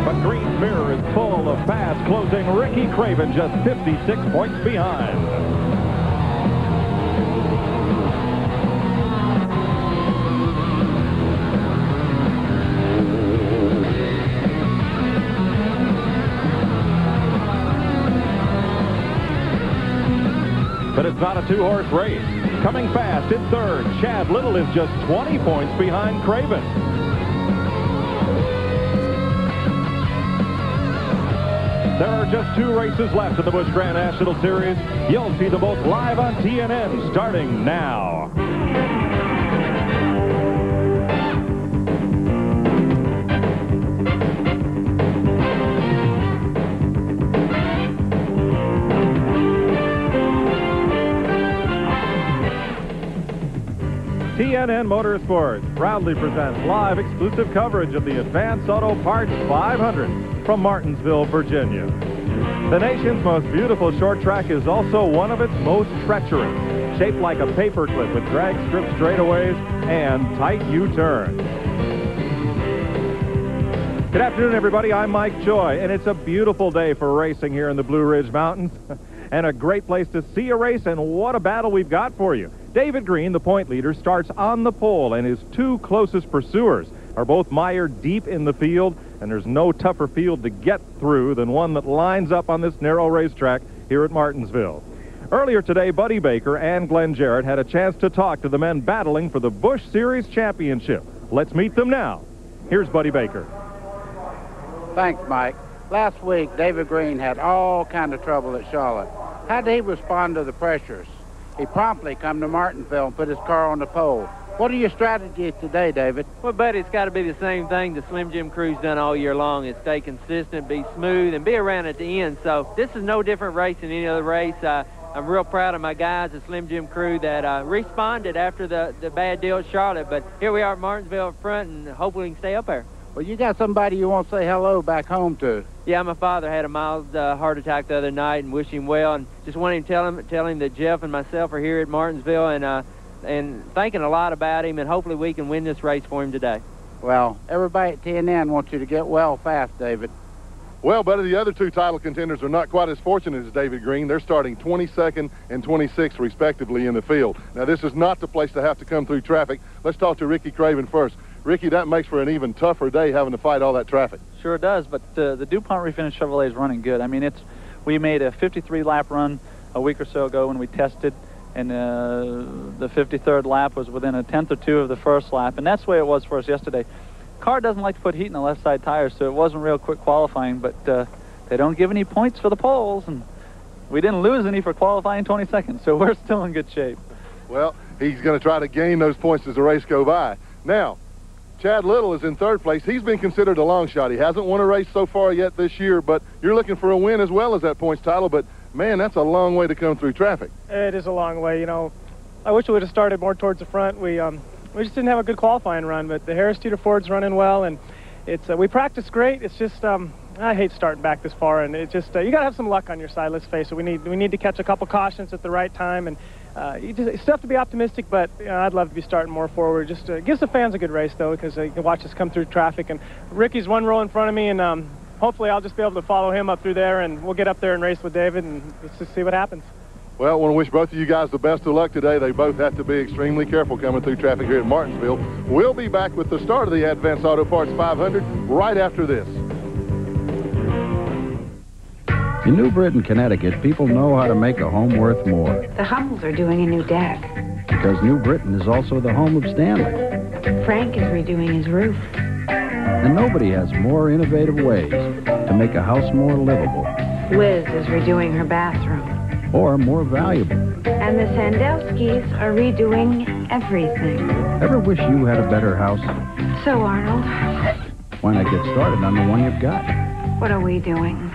But Green's mirror is full of fast, closing Ricky Craven just 56 points behind. But it's not a two-horse race. Coming fast in third, Chad Little is just 20 points behind Craven. There are just 2 races left in the Busch Grand National Series. You'll see them both live on TNN starting now. TNN Motorsports proudly presents live exclusive coverage of the Advance Auto Parts 500 from Martinsville, Virginia. The nation's most beautiful short track is also one of its most treacherous, shaped like a paperclip with drag strip straightaways and tight U-turns. Good afternoon, everybody. I'm Mike Joy, and it's a beautiful day for racing here in the Blue Ridge Mountains, and a great place to see a race, and what a battle we've got for you. David Green, the point leader, starts on the pole, and his 2 closest pursuers are both mired deep in the field, and there's no tougher field to get through than one that lines up on this narrow racetrack here at Martinsville. Earlier today, Buddy Baker and Glenn Jarrett had a chance to talk to the men battling for the Busch Series Championship. Let's meet them now. Here's Buddy Baker. Thanks, Mike. Last week, David Green had all kind of trouble at Charlotte. How did he respond to the pressures? He promptly come to Martinsville and put his car on the pole. What are your strategies today, David? Well, buddy, it's got to be the same thing the Slim Jim Crew's done all year long, is stay consistent, be smooth, and be around at the end. So this is no different race than any other race. I'm real proud of my guys, the Slim Jim Crew, that responded after the bad deal at Charlotte. But here we are at Martinsville up front, and hopefully we can stay up there. Well, you got somebody you want to say hello back home to. Yeah, my father had a mild heart attack the other night, and wish him well, and just wanted to tell him that Jeff and myself are here at Martinsville, and thinking a lot about him, and hopefully we can win this race for him today. Well, everybody at TNN wants you to get well fast, David. Well, buddy, the other 2 title contenders are not quite as fortunate as David Green. They're starting 22nd and 26th, respectively, in the field. Now, this is not the place to have to come through traffic. Let's talk to Ricky Craven first. Ricky, that makes for an even tougher day having to fight all that traffic. Sure does, but the DuPont Refinish Chevrolet is running good. I mean, we made a 53-lap run a week or so ago when we tested, and the 53rd lap was within a tenth or 2 of the first lap, and that's the way it was for us yesterday. Car doesn't like to put heat in the left side tires, so it wasn't real quick qualifying, but they don't give any points for the poles, and we didn't lose any for qualifying 22nd, so we're still in good shape. Well, he's going to try to gain those points as the race go by. Now, Chad Little is in 3rd place. He's been considered a long shot. He hasn't won a race so far yet this year, but you're looking for a win as well as that points title. But, man, that's a long way to come through traffic. It is a long way. You know, I wish we would have started more towards the front. We just didn't have a good qualifying run, but the Harris Teeter Ford's running well, and it's we practiced great. It's just I hate starting back this far, and it just you got to have some luck on your side. Let's face it. We need to catch a couple cautions at the right time, and you still have to be optimistic, but I'd love to be starting more forward. Just gives the fans a good race, though, because you can watch us come through traffic. And Ricky's 1 row in front of me, and hopefully I'll just be able to follow him up through there, and we'll get up there and race with David, and let's just see what happens. Well, I want to wish both of you guys the best of luck today. They both have to be extremely careful coming through traffic here at Martinsville. We'll be back with the start of the Advance Auto Parts 500 right after this. In New Britain, Connecticut, people know how to make a home worth more. The Hummels are doing a new deck. Because New Britain is also the home of Stanley. Frank is redoing his roof. And nobody has more innovative ways to make a house more livable. Liz is redoing her bathroom. Or more valuable. And the Sandelskis are redoing everything. Ever wish you had a better house? So, Arnold. Why not get started on the one you've got? What are we doing?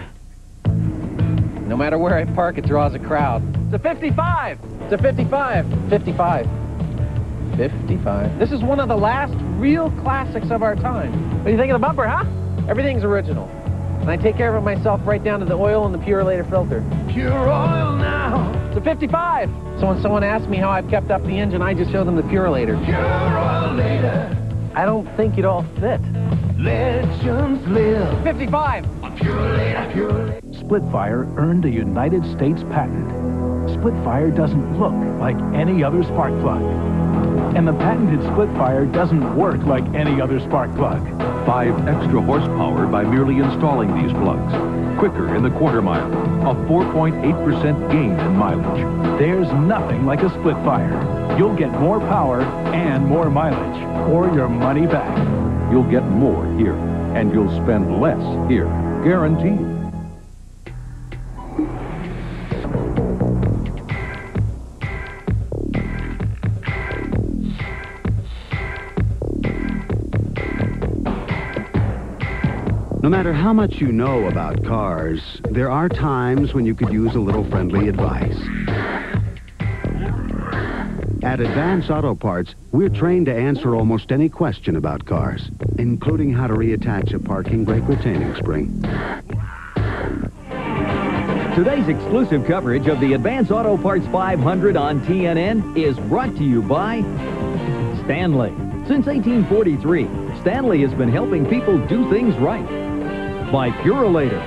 No matter where I park, it draws a crowd. It's a 55! It's a 55! 55. 55. This is one of the last real classics of our time. What do you think of the bumper, huh? Everything's original. And I take care of it myself right down to the oil and the Purolator filter. Pure oil now! It's a 55! So when someone asks me how I've kept up the engine, I just show them the Purolator. Pure oil later. I don't think it all fit. Legends live. 55. Splitfire earned a United States patent. Splitfire doesn't look like any other spark plug. And the patented Splitfire doesn't work like any other spark plug. 5 extra horsepower by merely installing these plugs. Quicker in the quarter mile. A 4.8% gain in mileage. There's nothing like a Splitfire. You'll get more power and more mileage, or your money back. You'll get more here, and you'll spend less here. Guaranteed. No matter how much you know about cars, there are times when you could use a little friendly advice. At Advance Auto Parts, we're trained to answer almost any question about cars, including how to reattach a parking brake retaining spring. Today's exclusive coverage of the Advance Auto Parts 500 on TNN is brought to you by Stanley. Since 1843, Stanley has been helping people do things right. By Purolator.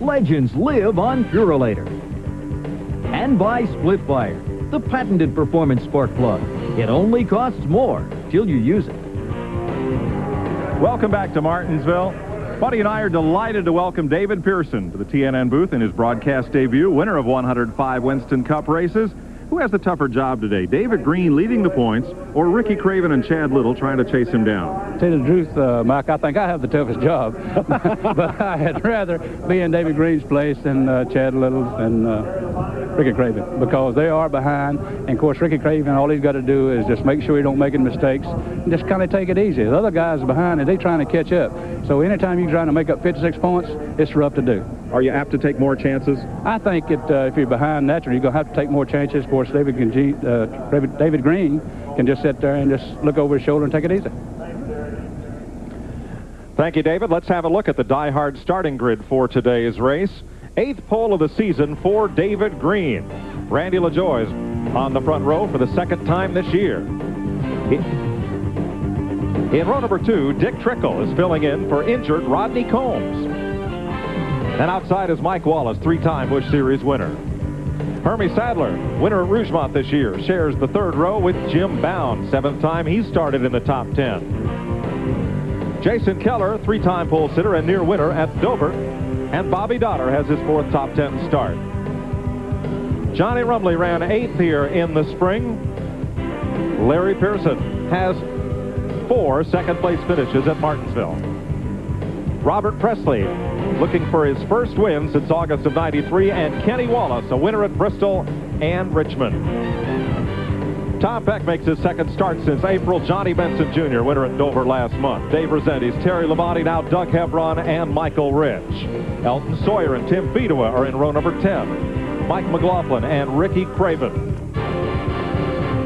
Legends live on Purolator. And by Splitfire, the patented performance spark plug. It only costs more till you use it. Welcome back to Martinsville. Buddy and I are delighted to welcome David Pearson to the TNN booth in his broadcast debut, winner of 105 Winston Cup races. Who has the tougher job today? David Green leading the points, or Ricky Craven and Chad Little trying to chase him down? To tell you the truth, Mike, I think I have the toughest job. But I'd rather be in David Green's place than Chad Little and Ricky Craven, because they are behind. And, of course, Ricky Craven, all he's got to do is just make sure he don't make any mistakes and just kind of take it easy. The other guys are behind, and they're trying to catch up. So anytime you're trying to make up 56 points, it's rough to do. Are you apt to take more chances? I think if you're behind naturally, you're going to have to take more chances. Of course, David Green can just sit there and just look over his shoulder and take it easy. Thank you, David. Let's have a look at the die-hard starting grid for today's race. 8th pole of the season for David Green. Randy LaJoie is on the front row for the second time this year. In row number 2, Dick Trickle is filling in for injured Rodney Combs. And outside is Mike Wallace, 3-time Busch Series winner. Hermie Sadler, winner at Rougemont this year, shares the 3rd row with Jim Bound, 7th time he's started in the top 10. Jason Keller, 3-time pole sitter and near winner at Dover. And Bobby Dotter has his 4th top 10 start. Johnny Rumley ran 8th here in the spring. Larry Pearson has 4 second-place finishes at Martinsville. Robert Presley looking for his first win since August of '93, and Kenny Wallace, a winner at Bristol and Richmond. Tom Peck makes his second start since April. Johnny Benson Jr., winner at Dover last month. Dave Rossetti's Terry Labonte, now Doug Hebron and Michael Rich. Elton Sawyer and Tim Fedewa are in row number 10. Mike McLaughlin and Ricky Craven.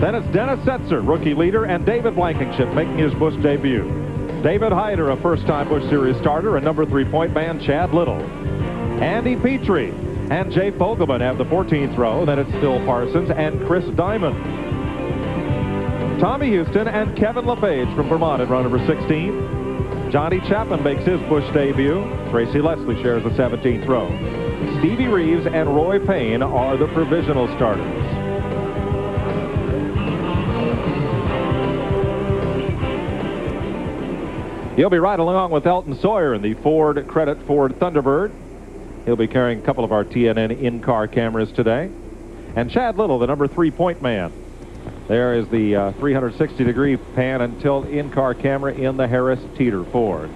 Then it's Dennis Setzer, rookie leader, and David Blankenship making his Busch debut. David Hyder, a first-time Busch Series starter, and number 3-point man Chad Little. Andy Petrie and Jay Fogelman have the 14th row. Then it's Phil Parsons and Chris Diamond. Tommy Houston and Kevin LePage from Vermont in row number 16. Johnny Chapman makes his Busch debut. Tracy Leslie shares the 17th row. Stevie Reeves and Roy Payne are the provisional starters. He'll be right along with Elton Sawyer in the Ford Credit Ford Thunderbird. He'll be carrying a couple of our TNN in-car cameras today. And Chad Little, the number 3-point man. There is the 360-degree pan and tilt in-car camera in the Harris Teeter Ford.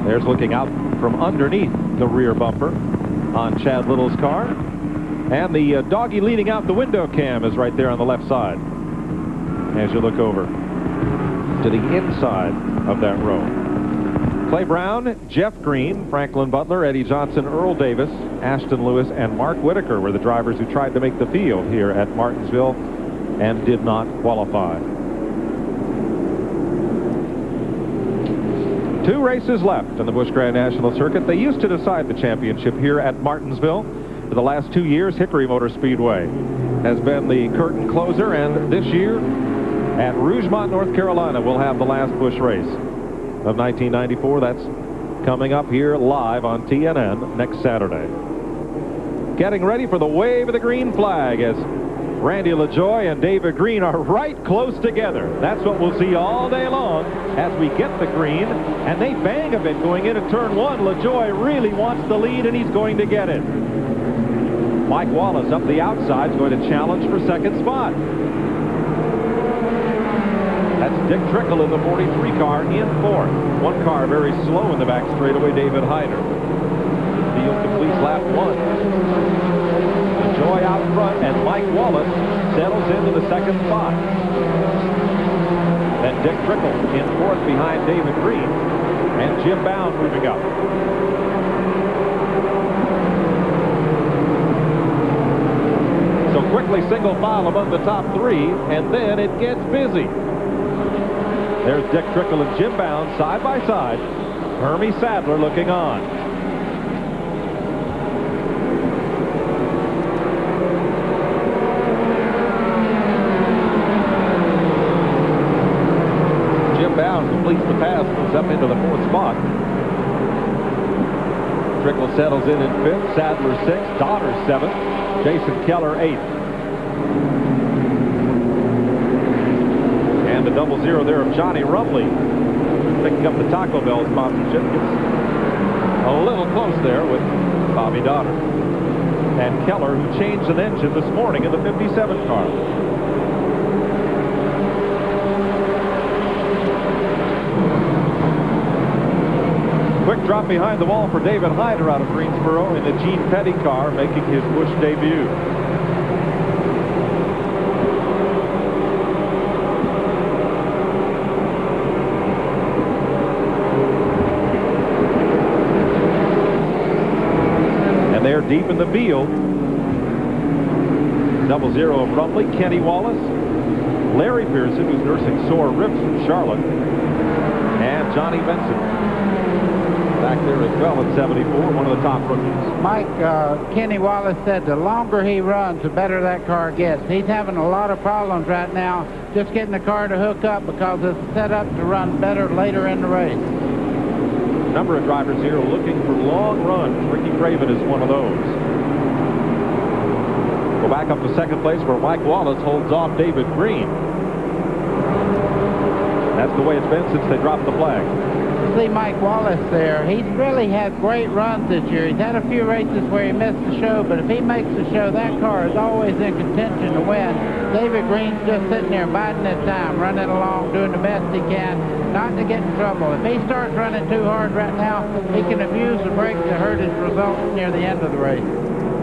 There's looking out from underneath the rear bumper on Chad Little's car. And the doggy leading out the window cam is right there on the left side as you look over to the inside of that row. Clay Brown, Jeff Green, Franklin Butler, Eddie Johnson, Earl Davis, Ashton Lewis, and Mark Whitaker were the drivers who tried to make the field here at Martinsville and did not qualify. 2 races left in the Busch Grand National Circuit. They used to decide the championship here at Martinsville. For the last 2 years, Hickory Motor Speedway has been the curtain closer, and this year at Rougemont, North Carolina, we'll have the last Busch race of 1994. That's coming up here live on TNN next Saturday. Getting ready for the wave of the green flag as Randy LaJoie and David Green are right close together. That's what we'll see all day long as we get the green, and they bang a bit going into turn one. LaJoie really wants the lead, and he's going to get it. Mike Wallace up the outside is going to challenge for second spot. That's Dick Trickle in the 43 car in fourth. One car very slow in the back straightaway, David Hyder. Field completes lap one. LaJoie out front, and Mike Wallace settles into the second spot. Then Dick Trickle in fourth behind David Green, and Jim Bound moving up. So quickly single file among the top three, and then it gets busy. There's Dick Trickle and Jim Bound side by side. Hermie Sadler looking on. Jim Bound completes the pass, moves up into the fourth spot. Trickle settles in fifth, Sadler sixth, Donner seventh, Jason Keller eighth. And the 0-0 there of Johnny Rumley picking up the Taco Bell sponsorship. Gets a little close there with Bobby Donner. And Keller, who changed an engine this morning in the 57 car. Quick drop behind the wall for David Hyder out of Greensboro in the Gene Petty car, making his Busch debut. And they're deep in the field. 0-0 of Rumley, Kenny Wallace, Larry Pearson, who's nursing sore ribs from Charlotte, and Johnny Benson. Back there as well at 74, one of the top rookies. Mike, Kenny Wallace said the longer he runs, the better that car gets. He's having a lot of problems right now just getting the car to hook up because it's set up to run better later in the race. A number of drivers here looking for long runs. Ricky Craven is one of those. Go back up to second place where Mike Wallace holds off David Green. That's the way it's been since they dropped the flag. See Mike Wallace there. He's really had great runs this year. He's had a few races where he missed the show, but if he makes the show, that car is always in contention to win. David Green's just sitting there biding his time, running along, doing the best he can, not to get in trouble. If he starts running too hard right now, he can abuse the brakes to hurt his results near the end of the race.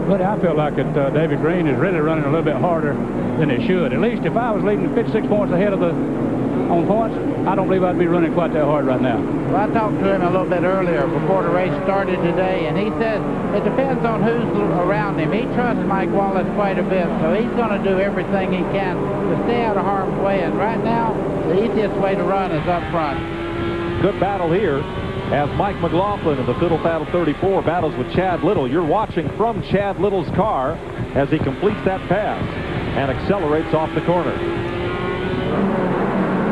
But I feel like David Green is really running a little bit harder than he should. At least if I was leading 56 points ahead of on points, I don't believe I'd be running quite that hard right now. Well, I talked to him a little bit earlier before the race started today, and he said it depends on who's around him. He trusts Mike Wallace quite a bit, so he's going to do everything he can to stay out of harm's way. And right now, the easiest way to run is up front. Good battle here as Mike McLaughlin in the Fiddle Faddle 34 battles with Chad Little. You're watching from Chad Little's car as he completes that pass and accelerates off the corner.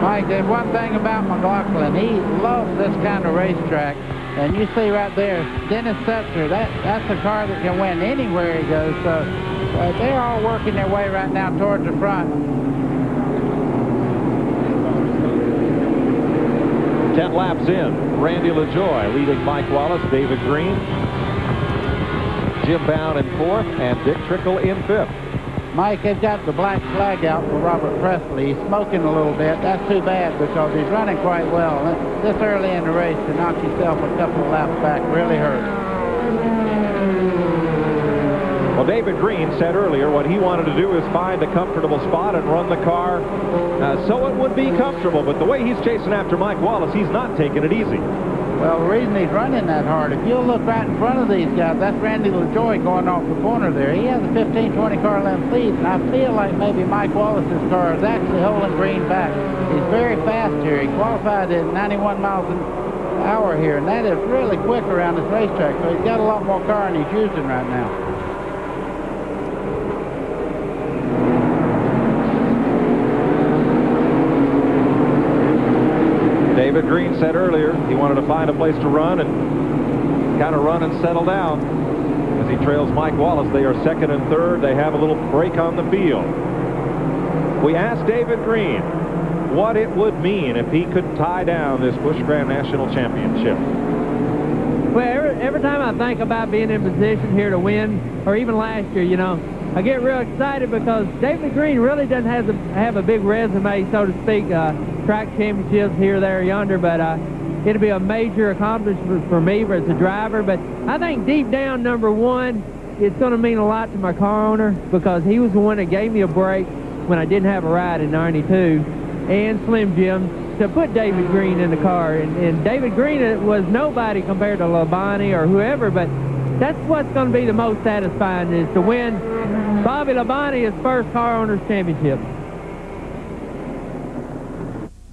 Mike, there's one thing about McLaughlin. He loves this kind of racetrack. And you see right there, Dennis Setzer, that's a car that can win anywhere he goes. So they're all working their way right now towards the front. 10 laps in, Randy LaJoie leading Mike Wallace, David Green, Jim Bound in fourth, and Dick Trickle in fifth. Mike, they've got the black flag out for Robert Presley. He's smoking a little bit. That's too bad because he's running quite well. This early in the race to knock yourself a couple of laps back really hurts. Well, David Green said earlier what he wanted to do is find a comfortable spot and run the car so it would be comfortable. But the way he's chasing after Mike Wallace, he's not taking it easy. Well, the reason he's running that hard, if you'll look right in front of these guys, that's Randy LaJoie going off the corner there. He has a 15, 20 car length lead, and I feel like maybe Mike Wallace's car is actually holding Green back. He's very fast here. He qualified at 91 miles an hour here, and that is really quick around this racetrack, so he's got a lot more car than he's using right now. David Green said earlier he wanted to find a place to run and kind of run and settle down. As he trails Mike Wallace, they are second and third. They have a little break on the field. We asked David Green what it would mean if he could tie down this Busch Grand National Championship. Well, every time I think about being in position here to win, or even last year, you know, I get real excited because David Green really doesn't have a big resume, so to speak, track championships here, there, yonder, but it'll be a major accomplishment for me as a driver. But I think deep down, number one, it's going to mean a lot to my car owner because he was the one that gave me a break when I didn't have a ride in '92, and Slim Jim to put David Green in the car. And David Green was nobody compared to Labonte or whoever, but that's what's going to be the most satisfying, is to win Bobby Labonte his first car owner's championship.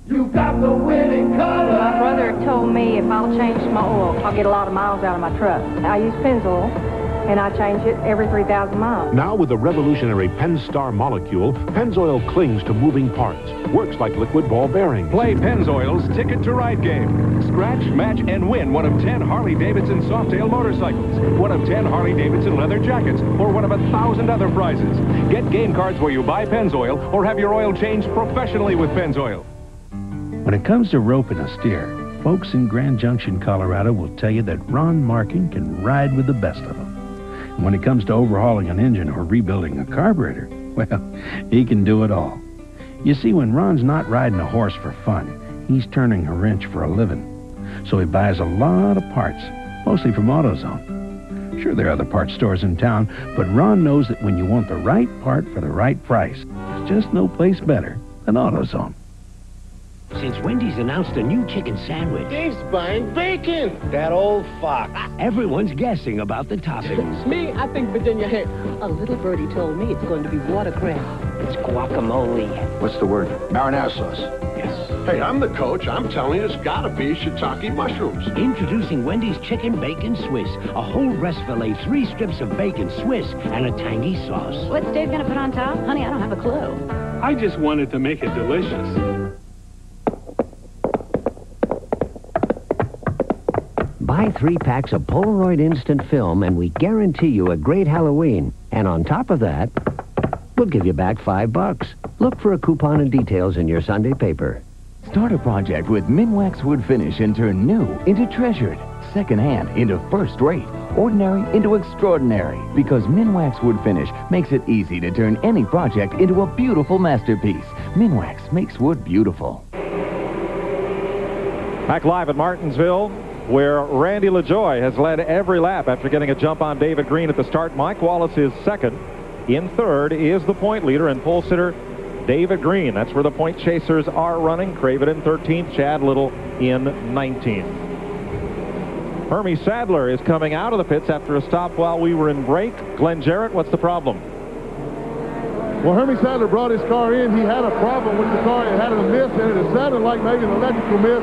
You got the winning color. My brother told me if I'll change my oil, I'll get a lot of miles out of my truck. I use Pennzoil, and I change it every 3,000 miles. Now with the revolutionary Pennstar molecule, Pennzoil clings to moving parts. Works like liquid ball bearings. Play Pennzoil's Ticket to Ride game. Scratch, match, and win one of 10 Harley-Davidson Softail motorcycles, one of 10 Harley-Davidson leather jackets, or one of 1,000 other prizes. Get game cards where you buy Pennzoil or have your oil changed professionally with Pennzoil. When it comes to roping a steer, folks in Grand Junction, Colorado will tell you that Ron Markin can ride with the best of them. And when it comes to overhauling an engine or rebuilding a carburetor, well, he can do it all. You see, when Ron's not riding a horse for fun, he's turning a wrench for a living. So he buys a lot of parts, mostly from AutoZone. Sure, there are other parts stores in town, but Ron knows that when you want the right part for the right price, there's just no place better than AutoZone. Since Wendy's announced a new chicken sandwich, Dave's buying bacon. That old fox. everyone's guessing about the toppings. Me, I think Virginia Hay. A little birdie told me it's going to be watercress. It's guacamole. What's the word? Marinara sauce. Yes. Hey, I'm the coach. I'm telling you, it's gotta be shiitake mushrooms. Introducing Wendy's Chicken Bacon Swiss. A whole breast fillet, 3 strips of bacon Swiss, and a tangy sauce. What's Dave gonna put on top? Honey, I don't have a clue. I just wanted to make it delicious. Buy 3 packs of Polaroid Instant Film and we guarantee you a great Halloween. And on top of that, we'll give you back $5. Look for a coupon and details in your Sunday paper. Start a project with Minwax Wood Finish and turn new into treasured, secondhand into first-rate, ordinary into extraordinary. Because Minwax Wood Finish makes it easy to turn any project into a beautiful masterpiece. Minwax makes wood beautiful. Back live at Martinsville, where Randy LaJoie has led every lap after getting a jump on David Green at the start. Mike Wallace is second. In third is the point leader and pole sitter David Green. That's where the point chasers are running. Craven in 13th, Chad Little in 19th. Hermie Sadler is coming out of the pits after a stop while we were in break. Glenn Jarrett, what's the problem? Well, Hermie Sadler brought his car in. He had a problem with the car. It had a miss, and it sounded like maybe an electrical miss.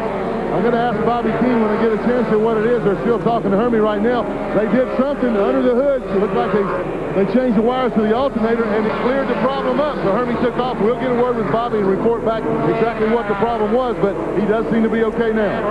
I'm going to ask Bobby Keene when I get a chance at what it is. They're still talking to Hermie right now. They did something under the hood. It looked like they changed the wires to the alternator, and it cleared the problem up. So Hermie took off. We'll get a word with Bobby and report back exactly what the problem was, but he does seem to be okay now.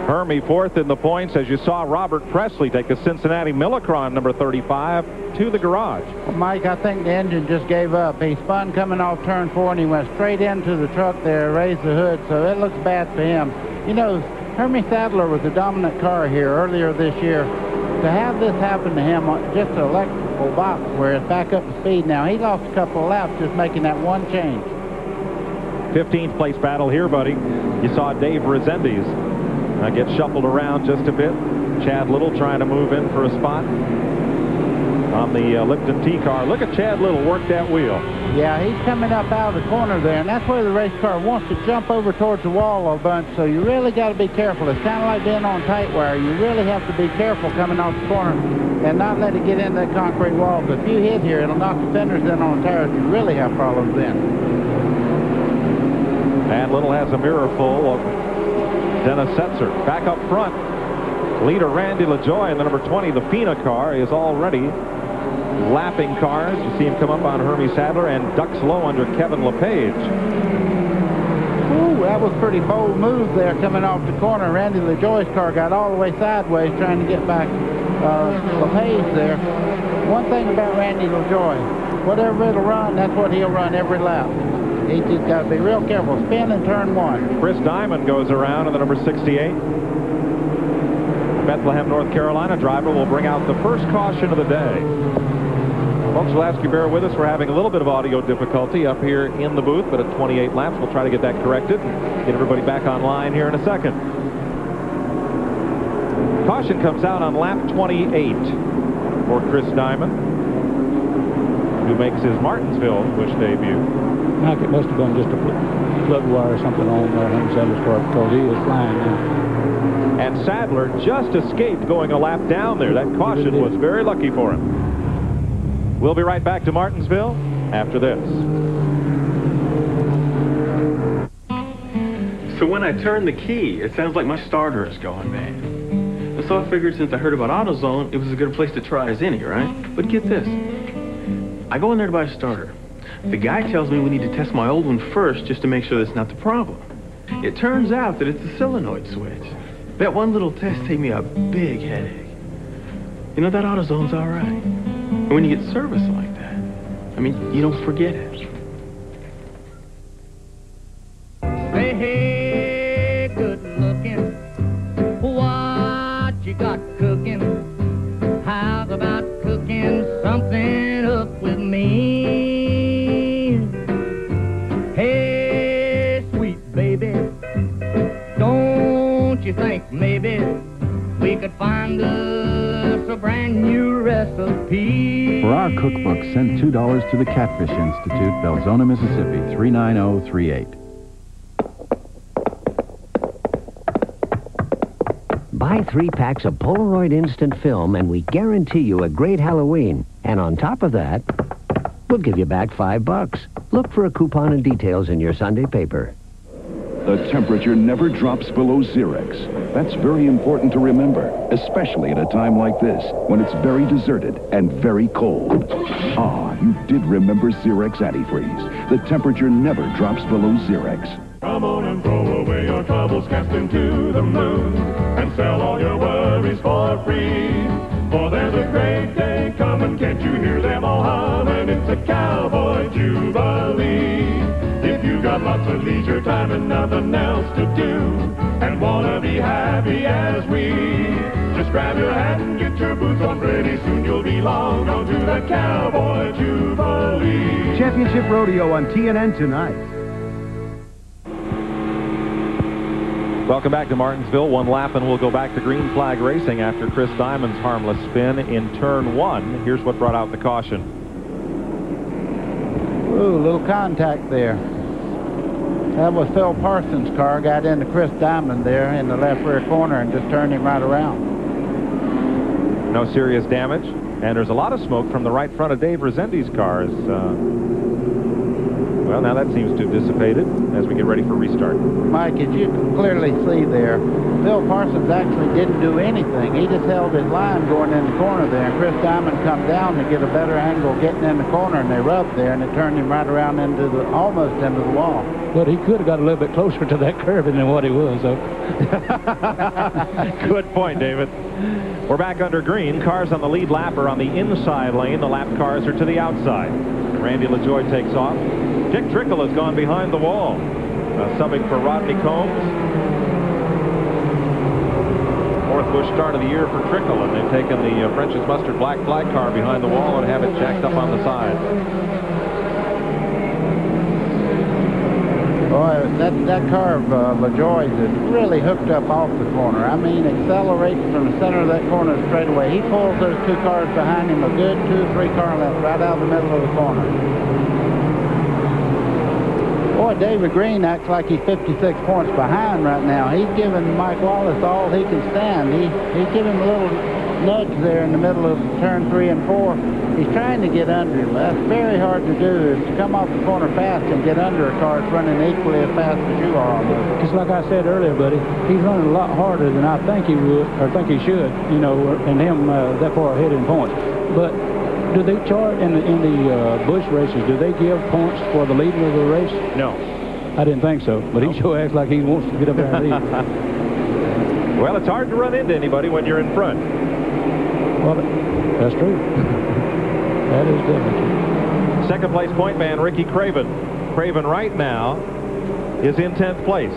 Hermie fourth in the points as you saw Robert Presley take a Cincinnati Millicron number 35 to the garage. Well, Mike, I think the engine just gave up. He spun coming off turn 4, and he went straight into the truck there, raised the hood, so it looks bad for him. You know, Hermie Sadler was the dominant car here earlier this year. To have this happen to him, just an electrical box where it's back up to speed now, he lost a couple of laps just making that one change. 15th place battle here, buddy. You saw Dave Resendiz get shuffled around just a bit. Chad Little trying to move in for a spot on the Lipton T car. Look at Chad Little work that wheel. Yeah, he's coming up out of the corner there, and that's where the race car wants to jump over towards the wall a bunch, so you really got to be careful. It's kind of like being on tight wire. You really have to be careful coming off the corner and not let it get into that concrete wall. But if you hit here, it'll knock the fenders in on the tires. You really have problems then. And Little has a mirror full of Dennis Setzer. Back up front, leader Randy LaJoie, and the number 20, the Fina car, is already lapping cars. You see him come up on Hermie Sadler and ducks low under Kevin LePage. Ooh, that was a pretty bold move there coming off the corner. Randy LaJoy's car got all the way sideways trying to get back LePage there. One thing about Randy LaJoy, whatever it'll run, that's what he'll run every lap. He just got to be real careful. Spin in turn 1. Chris Diamond goes around in the number 68. Bethlehem, North Carolina driver will bring out the first caution of the day. Folks, we'll ask you bear with us. We're having a little bit of audio difficulty up here in the booth, but at 28 laps, we'll try to get that corrected and get everybody back online here in a second. Caution comes out on lap 28 for Chris Diamond, who makes his Martinsville Busch debut. Mike, it must have been just a plug wire or something on there on Sadler's car, because he is flying now. And Sadler just escaped going a lap down there. That caution was very lucky for him. We'll be right back to Martinsville after this. So when I turn the key, it sounds like my starter is going bad. And so I figured since I heard about AutoZone, it was a good place to try as any, right? But get this. I go in there to buy a starter. The guy tells me we need to test my old one first just to make sure that's not the problem. It turns out that it's a solenoid switch. That one little test saved me a big headache. You know, that AutoZone's all right. And when you get service like that, I mean, you don't forget it. Say, hey, good looking, what you got cooking? How's about cooking something up with me? Hey, sweet baby, don't you think maybe we could find us a brand new recipe? For our cookbook, send $2 to the Catfish Institute, Belzona, Mississippi, 39038. Buy 3 packs of Polaroid instant film and we guarantee you a great Halloween. And on top of that, we'll give you back $5. Look for a coupon and details in your Sunday paper. The temperature never drops below Xerex. That's very important to remember, especially at a time like this, when it's very deserted and very cold. Ah, you did remember Xerex Antifreeze. The temperature never drops below Xerex. Come on and throw away your troubles, cast into the moon, and sell all your worries for free. For there's a great day coming, can't you hear them all humming? It's a cowboy jubilee. If you got lots of leisure time and nothing else to do, and wanna be happy as we, just grab your hat and get your boots on. Pretty soon you'll be long gone to the cowboy jubilee. Championship Rodeo on TNN tonight. Welcome back to Martinsville. One lap and we'll go back to green flag racing after Chris Diamond's harmless spin in turn 1. Here's what brought out the caution. Ooh, little contact there. That was Phil Parsons' car. Got into Chris Diamond there in the left rear corner and just turned him right around. No serious damage. And there's a lot of smoke from the right front of Dave Resendi's cars. Well, now that seems to have dissipated as we get ready for restart. Mike, as you can clearly see there, Phil Parsons actually didn't do anything. He just held his line going in the corner there, and Chris Diamond come down to get a better angle getting in the corner, and they rubbed there, and it turned him right around into the, almost into the wall. But he could have got a little bit closer to that curve than what he was, though. Good point, David. We're back under green. Cars on the lead lap are on the inside lane. The lap cars are to the outside. Randy LaJoy takes off. Dick Trickle has gone behind the wall, subbing for Rodney Combs. 4th Busch start of the year for Trickle, and they've taken the French's Mustard black flag car behind the wall and have it jacked up on the side. Boy, that car of LaJoy's is really hooked up off the corner. I mean, accelerates from the center of that corner straight away. He pulls those 2 cars behind him a good 2 or 3 car lengths right out of the middle of the corner. Boy, David Green acts like he's 56 points behind right now. He's giving Mike Wallace all he can stand. He's giving him a little nudge there in the middle of turn 3 and 4. He's trying to get under him. That's very hard to do, is to come off the corner fast and get under a car that's running equally as fast as you are almost. Just like I said earlier, buddy, he's running a lot harder than I think he would, or think he should, you know, and him that far ahead in points. But do they chart in the Busch races, do they give points for the leading of the race? No. I didn't think so, but he sure acts like he wants to get up there and lead. Well, it's hard to run into anybody when you're in front. Well, that's true. That is definitely true. Second place point man, Ricky Craven. Craven right now is in 10th place.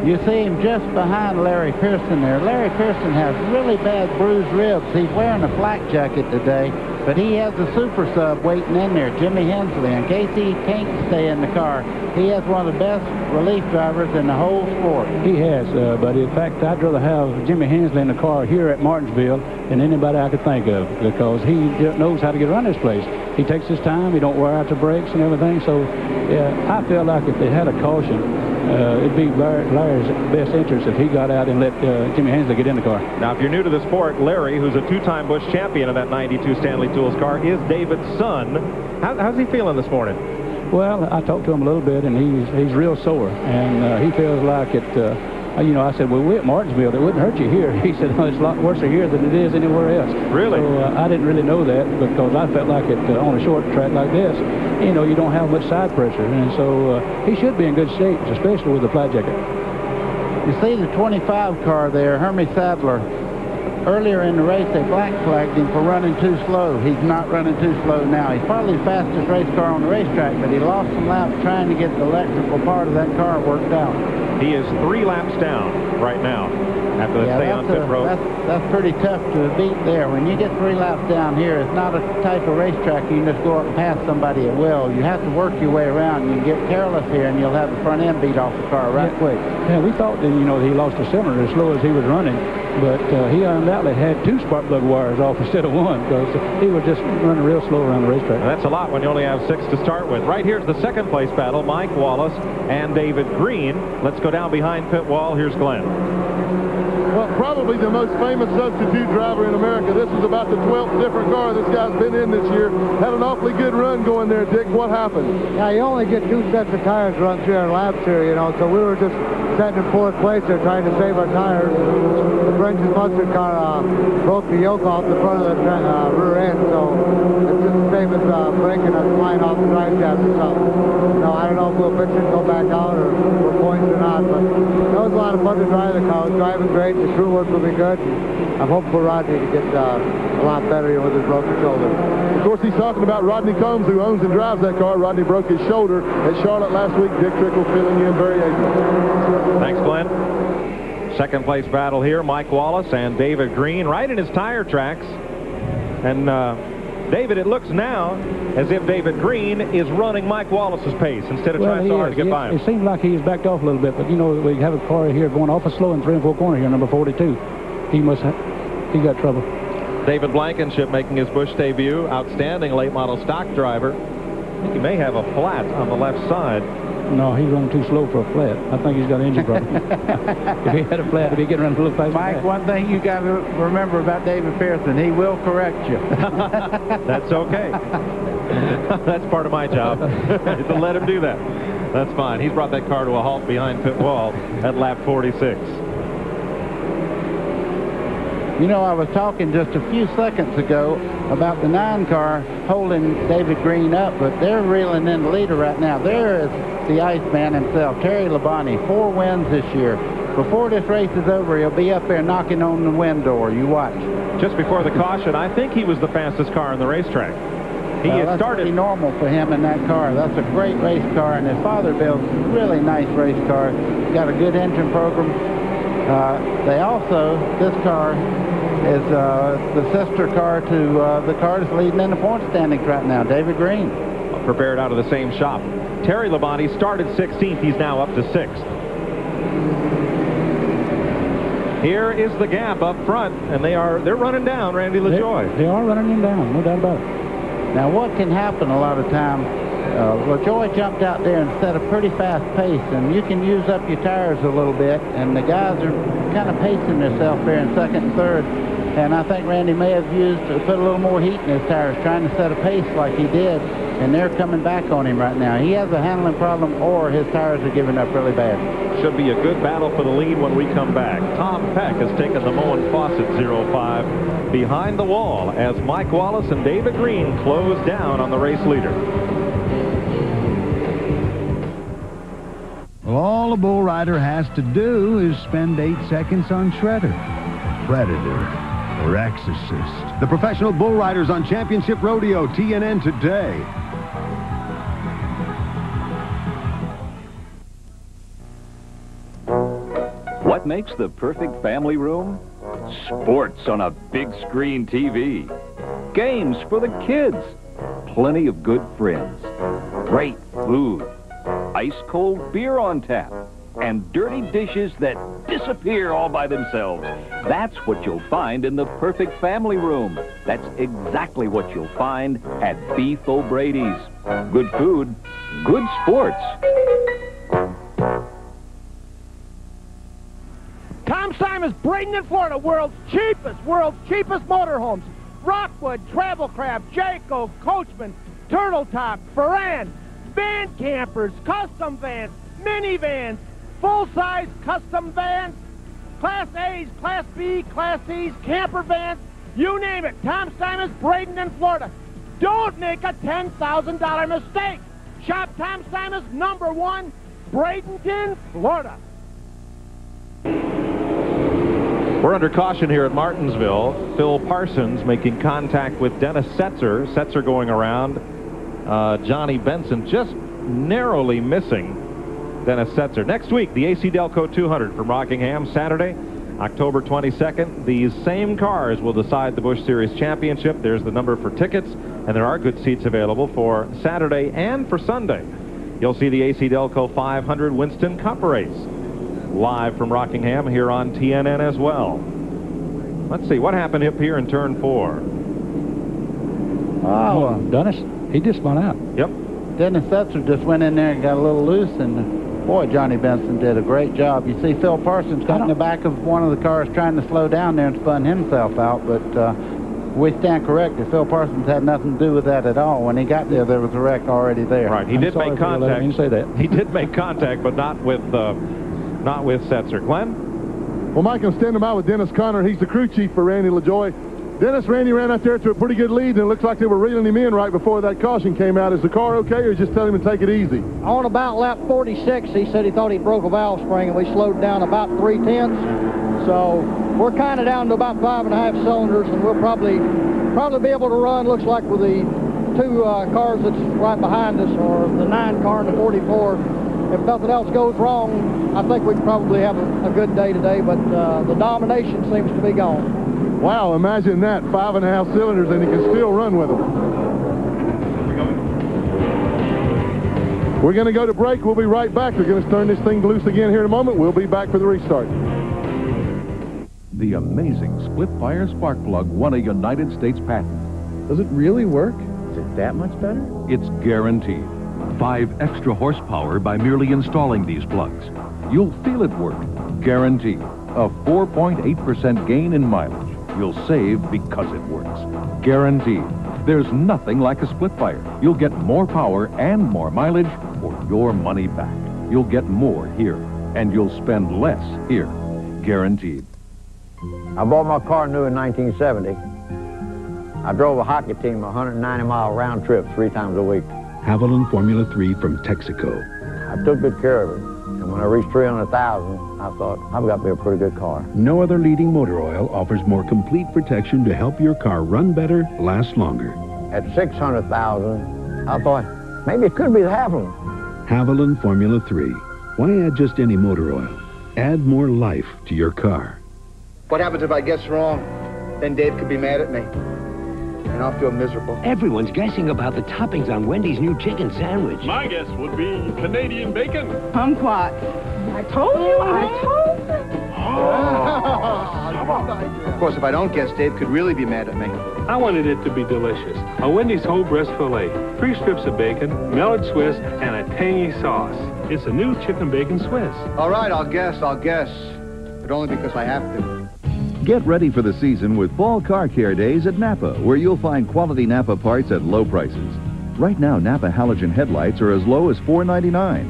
You see him just behind Larry Pearson there. Larry Pearson has really bad bruised ribs. He's wearing a flak jacket today, but he has a super sub waiting in there, Jimmy Hensley. In case he can't stay in the car, he has one of the best relief drivers in the whole sport. He has, but in fact, I'd rather have Jimmy Hensley in the car here at Martinsville than anybody I could think of, because he knows how to get around this place. He takes his time. He don't wear out the brakes and everything. So, yeah, I feel like if they had a caution, it'd be Larry's best interest if he got out and let Jimmy Hensley get in the car. Now, if you're new to the sport, Larry, who's a two-time Busch champion of that 92 Stanley Tools car, is David's son. How's he feeling this morning? Well, I talked to him a little bit, and he's real sore, and he feels like it. You know, I said, well, we're at Martinsville. It wouldn't hurt you here. He said, oh, it's a lot worse here than it is anywhere else. Really? So I didn't really know that, because I felt like it on a short track like this, you know, you don't have much side pressure, and so he should be in good shape, especially with the flat jacket. You see the 25 car there, Hermie Sadler. Earlier in the race, they black flagged him for running too slow. He's not running too slow now. He's probably the fastest race car on the racetrack, but he lost some laps trying to get the electrical part of that car worked out. He is 3 laps down right now after the stay on pit road. That's pretty tough to beat there. When you get 3 laps down here, it's not a type of racetrack you can just go up and pass somebody at will. You have to work your way around. You can get careless here, and you'll have the front end beat off the car right quick. Yeah, we thought that, you know, he lost a cylinder as slow as he was running, but he undoubtedly had 2 spark plug wires off instead of 1, because he was just running real slow around the racetrack. Now, that's a lot when you only have 6 to start with. Right here's the second place battle, Mike Wallace and David Green. Let's go down behind pit wall. Here's Glenn. Well, probably the most famous substitute driver in America. This is about the 12th different car this guy's been in this year. Had an awfully good run going there, Dick. What happened? Yeah, you only get 2 sets of tires run through our laps here, you know, so we were just sitting in 4th place there trying to save our tires. The French's mustard car broke the yoke off the front of the rear end, so it's just the same as breaking us flying off the drive shaft or something. You know, I don't know if we'll fix it and go back out or for points or not, but it was a lot of fun to drive the car. It was driving great. The crew work will be good. I'm hoping for Rodney to get a lot better with his broken shoulder. Of course, he's talking about Rodney Combs, who owns and drives that car. Rodney broke his shoulder at Charlotte last week. Dick Trickle filling in very able. Thanks, Glenn. Second place battle here, Mike Wallace and David Green, right in his tire tracks. And David, it looks now as if David Green is running Mike Wallace's pace instead of trying so hard to get by him. It seems like he's backed off a little bit, but you know, we have a car here going awful slow in 3 and 4 corner here, number 42. He got trouble. David Blankenship making his Busch debut. Outstanding late model stock driver. I think he may have a flat on the left side. No, he's running too slow for a flat. I think he's got an engine problem. If he had a flat, he'd be getting around a little faster. Mike, one thing you got to remember about David Pearson, he will correct you. That's okay. That's part of my job, to let him do that. That's fine. He's brought that car to a halt behind pit wall at lap 46. You know, I was talking just a few seconds ago about the 9 car holding David Green up, but they're reeling in the leader right now. There is the Iceman himself, Terry Labonte, 4 wins this year. Before this race is over, he'll be up there knocking on the win door. You watch. Just before the caution, I think he was the fastest car on the racetrack. That's pretty normal for him in that car. That's a great race car, and his father built a really nice race car. Got a good engine program. This car is the sister car to the car that's leading in the point standings right now, David Green. Prepared out of the same shop. Terry Labonte started 16th. He's now up to 6th. Here is the gap up front, and they're running down Randy LaJoie. They are running him down, no doubt about it. Now, what can happen a lot of times, LaJoie jumped out there and set a pretty fast pace, and you can use up your tires a little bit, and the guys are kind of pacing themselves there in 2nd and 3rd, and I think Randy may have put a little more heat in his tires, trying to set a pace like he did, and they're coming back on him right now. He has a handling problem, or his tires are giving up really bad. Should be a good battle for the lead when we come back. Tom Peck has taken the Moen Fawcett 05 behind the wall as Mike Wallace and David Green close down on the race leader. Well, all a bull rider has to do is spend 8 seconds on Shredder, Predator, or Exorcist. The professional bull riders on Championship Rodeo, TNN today. What makes the perfect family room? Sports on a big screen TV. Games for the kids. Plenty of good friends. Great food. Ice-cold beer on tap. And dirty dishes that disappear all by themselves. That's what you'll find in the perfect family room. That's exactly what you'll find at Beef O'Brady's. Good food, good sports. Tom Simons, Braden in Florida, world's cheapest motorhomes. Rockwood, Travelcraft, Jayco, Coachman, Turtle Top, Ferran, van campers, custom vans, minivans, full-size custom vans, Class A's, Class B, Class C's, camper vans, you name it. Tom Simons, Braden in Florida. Don't make a $10,000 mistake. Shop Tom Simons, #1, Bradenton, Florida. We're under caution here at Martinsville. Phil Parsons making contact with Dennis Setzer. Setzer going around. Johnny Benson just narrowly missing Dennis Setzer. Next week, the AC Delco 200 from Rockingham, Saturday, October 22nd. These same cars will decide the Busch Series Championship. There's the number for tickets, and there are good seats available for Saturday and for Sunday. You'll see the AC Delco 500 Winston Cup race live from Rockingham here on TNN as well. Let's see, what happened up here in turn 4? Oh, Dennis, he just spun out. Yep. Dennis Setzer just went in there and got a little loose, and boy, Johnny Benson did a great job. You see Phil Parsons got in the back of one of the cars trying to slow down there and spun himself out, but we stand corrected. Phil Parsons had nothing to do with that at all. When he got there, there was a wreck already there. Right, he did make contact. You say that. He did make contact, but not with Setzer. Glenn? Well, Mike, I'm standing by with Dennis Conner. He's the crew chief for Randy LaJoy. Dennis, Randy ran out there to a pretty good lead, and it looks like they were reeling him in right before that caution came out. Is the car okay, or just tell him to take it easy? On about lap 46, he said he thought he broke a valve spring, and we slowed down about 3/10. So we're kind of down to about 5.5 cylinders, and we'll probably be able to run, looks like, with the two cars that's right behind us, or the 9 car and the 44. If nothing else goes wrong, I think we can probably have a good day today, but the domination seems to be gone. Wow, imagine that, 5.5 cylinders, and he can still run with them. We're going to go to break. We'll be right back. They're going to turn this thing loose again here in a moment. We'll be back for the restart. The amazing split-fire spark plug won a United States patent. Does it really work? Is it that much better? It's guaranteed. 5 extra horsepower by merely installing these plugs. You'll feel it work. Guaranteed. A 4.8% gain in mileage. You'll save because it works. Guaranteed. There's nothing like a split fire. You'll get more power and more mileage for your money back. You'll get more here, and you'll spend less here. Guaranteed. I bought my car new in 1970. I drove a hockey team a 190-mile round trip 3 times a week. Haviland Formula 3 from Texaco. I took good care of it. And when I reached 300,000, I thought, I've got to be a pretty good car. No other leading motor oil offers more complete protection to help your car run better, last longer. At 600,000, I thought, maybe it could be the Haviland. Haviland Formula 3. Why add just any motor oil? Add more life to your car. What happens if I guess wrong? Then Dave could be mad at me. And I'll feel miserable. Everyone's guessing about the toppings on Wendy's new chicken sandwich. My guess would be Canadian bacon. Kumquat. I told you. Of course, if I don't guess, Dave could really be mad at me. I wanted it to be delicious. A Wendy's whole breast filet, 3 strips of bacon, melted Swiss, and a tangy sauce. It's a new chicken bacon Swiss. All right, I'll guess. But only because I have to. Get ready for the season with Fall Car Care Days at Napa, where you'll find quality Napa parts at low prices. Right now, Napa halogen headlights are as low as $4.99.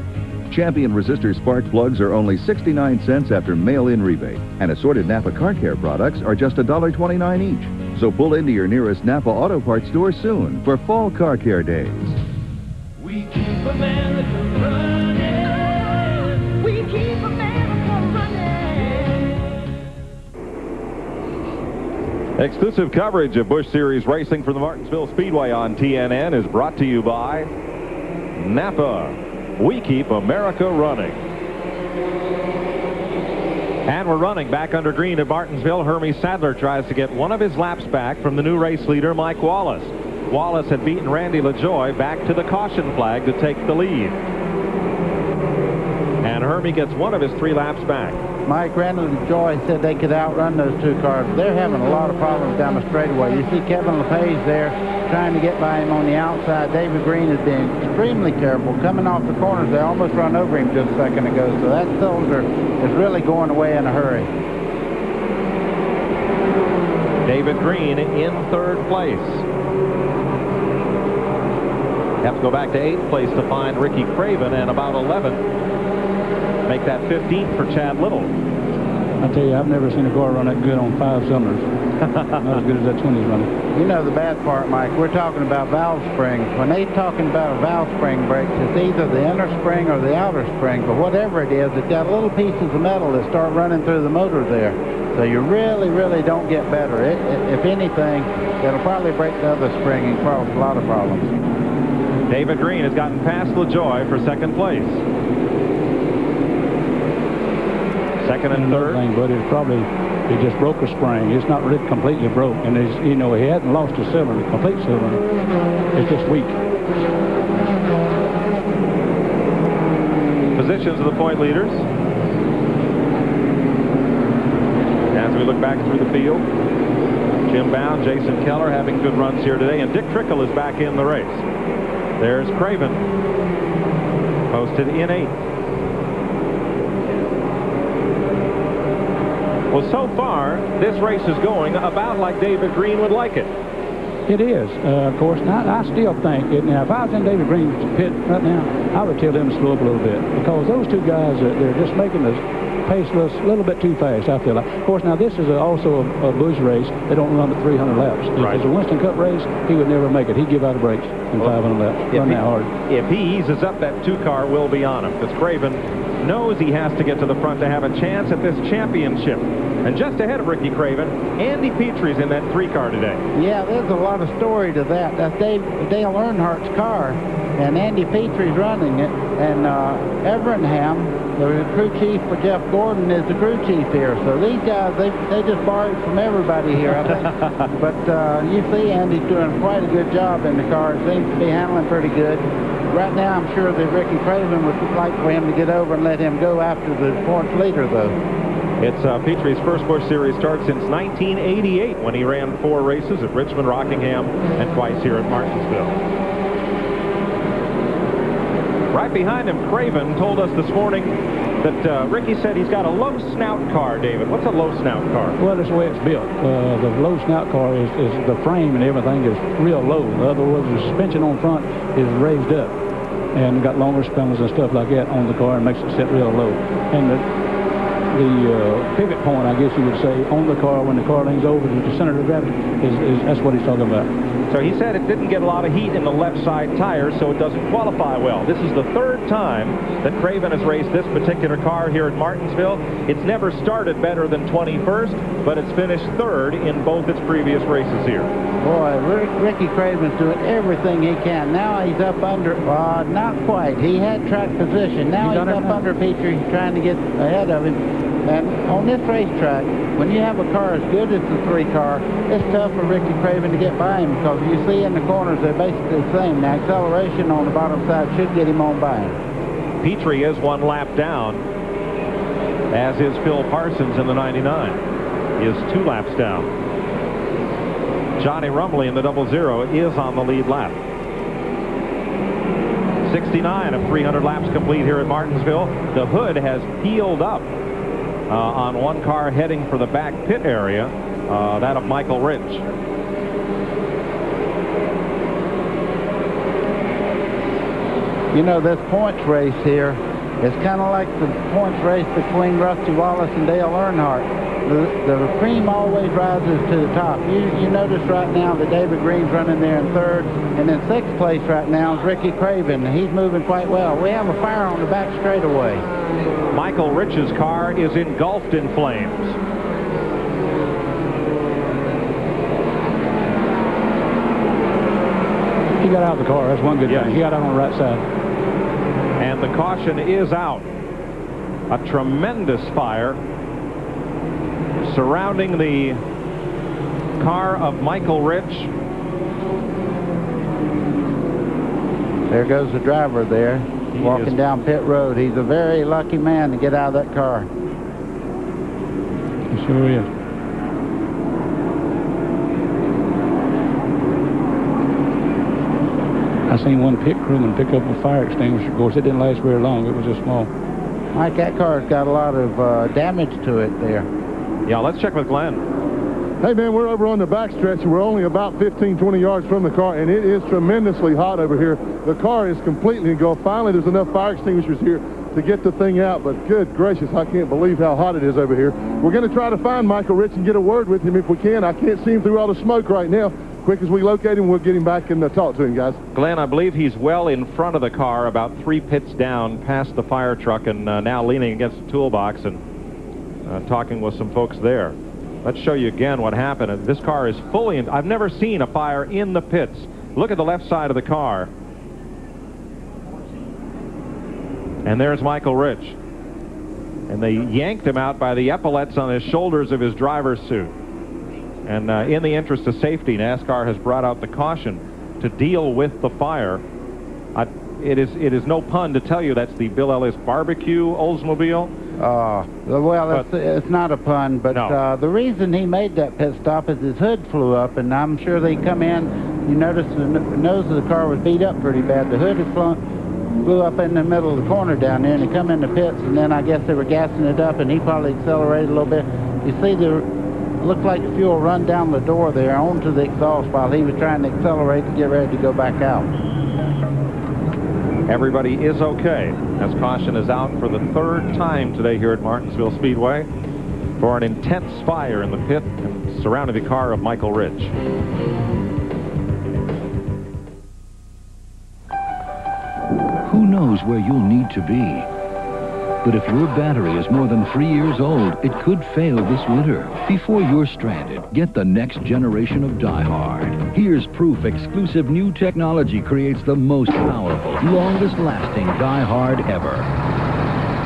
Champion resistor spark plugs are only 69 cents after mail-in rebate. And assorted Napa Car Care products are just $1.29 each. So pull into your nearest Napa Auto Parts store soon for Fall Car Care Days. We keep a man running. Exclusive coverage of Busch Series racing from the Martinsville Speedway on TNN is brought to you by Napa. We keep America running. And we're running back under green at Martinsville. Hermie Sadler tries to get one of his laps back from the new race leader, Mike Wallace. Wallace had beaten Randy LaJoie back to the caution flag to take the lead. And Hermie gets one of his 3 laps back. Mike, Randy LaJoie said they could outrun those 2 cars. They're having a lot of problems down the straightaway. You see Kevin LePage there trying to get by him on the outside. David Green is being extremely careful. Coming off the corners, they almost run over him just a second ago. So that cylinder is really going away in a hurry. David Green in 3rd place. Have to go back to 8th place to find Ricky Craven, and about 11th. Make that 15th for Chad Little. I tell you, I've never seen a car run that good on 5 cylinders. Not as good as that 20's running. You know the bad part, Mike, we're talking about valve springs. When they're talking about a valve spring breaks, it's either the inner spring or the outer spring, but whatever it is, it's got little pieces of metal that start running through the motor there. So you really, really don't get better. If anything, it'll probably break the other spring and cause a lot of problems. David Green has gotten past LaJoie for 2nd place. 2nd and 3rd. Thing, but it's probably, he just broke a spring. It's not really completely broke, and you know, he hadn't lost a cylinder, complete cylinder. It's just weak. Positions of the point leaders. As we look back through the field, Jim Bound, Jason Keller having good runs here today, and Dick Trickle is back in the race. There's Craven, posted in 8th. Well, so far, this race is going about like David Green would like it. It is. Of course, I still think, now, if I was in David Green's pit right now, I would tell them to slow up a little bit, because those 2 guys, they're just making the pace a little bit too fast, I feel like. Of course, now, this is also a Busch race. They don't run to 300 laps. If it's a Winston Cup race, he would never make it. He'd give out of brakes in 500 laps. Run that hard. If he eases up, that 2 car will be on him, because Craven knows he has to get to the front to have a chance at this championship. And just ahead of Ricky Craven, Andy Petrie's in that 3 car today. Yeah, there's a lot of story to that. That's Dale Earnhart's car, and Andy Petrie's running it. And Everingham, the crew chief for Jeff Gordon, is the crew chief here. So these guys, they just borrowed from everybody here, I think. But you see Andy's doing quite a good job in the car. It seems to be handling pretty good. Right now, I'm sure that Ricky Craven would like for him to get over and let him go after the points leader, though. It's Petrie's first Busch Series start since 1988, when he ran 4 races at Richmond, Rockingham, and twice here at Martinsville. Right behind him, Craven told us this morning that Ricky said he's got a low snout car, David. What's a low snout car? Well, that's the way it's built. The low snout car is the frame and everything is real low. In other words, the suspension on front is raised up and got longer spindles and stuff like that on the car and makes it sit real low. And the pivot point, I guess you would say, on the car when the car leans over to the center of gravity that's what he's talking about. So he said it didn't get a lot of heat in the left side tires, so it doesn't qualify well. This is the 3rd time that Craven has raced this particular car here at Martinsville. It's never started better than 21st, but it's finished 3rd in both its previous races here. Boy, Ricky Craven's doing everything he can. Now he's up under, not quite. He had track position. Now he's up under Petrie, trying to get ahead of him. And on this racetrack, when you have a car as good as the 3 car, it's tough for Ricky Craven to get by him, because you see in the corners they're basically the same. The acceleration on the bottom side should get him on by him. Petrie is 1 lap down, as is Phil Parsons in the 99. He is 2 laps down. Johnny Rumley in the 00 is on the lead lap. 69 of 300 laps complete here at Martinsville. The hood has peeled up on 1 car heading for the back pit area, that of Michael Rich. You know, this points race here is kind of like the points race between Rusty Wallace and Dale Earnhardt. The cream always rises to the top. You notice right now that David Green's running there in 3rd, and in 6th place right now is Ricky Craven. He's moving quite well. We have a fire on the back straightaway. Michael Rich's car is engulfed in flames. got out of the car. That's one good Yes. thing. He got out on the right side. And the caution is out. A tremendous fire surrounding the car of Michael Rich. There goes the driver there, walking down pit road. He's a very lucky man to get out of that car. He sure is. I seen one pit crewman pick up a fire extinguisher. Of course, it didn't last very long. It was just small. Mike, that car's got a lot of damage to it there. Yeah, let's check with Glenn. Hey, man, we're over on the backstretch. We're only about 15, 20 yards from the car, and it is tremendously hot over here. The car is completely engulfed. Finally, there's enough fire extinguishers here to get the thing out, but good gracious, I can't believe how hot it is over here. We're going to try to find Michael Rich and get a word with him if we can. I can't see him through all the smoke right now. Quick as we locate him, we'll get him back and talk to him, guys. Glenn, I believe he's well in front of the car, about 3 pits down past the fire truck, and now leaning against the toolbox and talking with some folks there. Let's show you again what happened. This car is fully in. I've never seen a fire in the pits. Look at the left side of the car. And there's Michael Rich. And they yanked him out by the epaulets on his shoulders of his driver's suit. And in the interest of safety, NASCAR has brought out the caution to deal with the fire. It is no pun to tell you that's the Bill Ellis Barbecue Oldsmobile. Well, it's not a pun, but No. the reason he made that pit stop is his hood flew up, and I'm sure they come in. You notice the nose of the car was beat up pretty bad. The hood had flew up in the middle of the corner down there, and he come in the pits, and then I guess they were gassing it up, and he probably accelerated a little bit. You see looked like fuel run down the door there onto the exhaust while he was trying to accelerate to get ready to go back out. Everybody is okay, as caution is out for the 3rd time today here at Martinsville Speedway for an intense fire in the pit and surrounding the car of Michael Rich. Who knows where you'll need to be? But if your battery is more than 3 years old, it could fail this winter. Before you're stranded, get the next generation of Die Hard. Here's proof exclusive new technology creates the most powerful, longest-lasting Die Hard ever.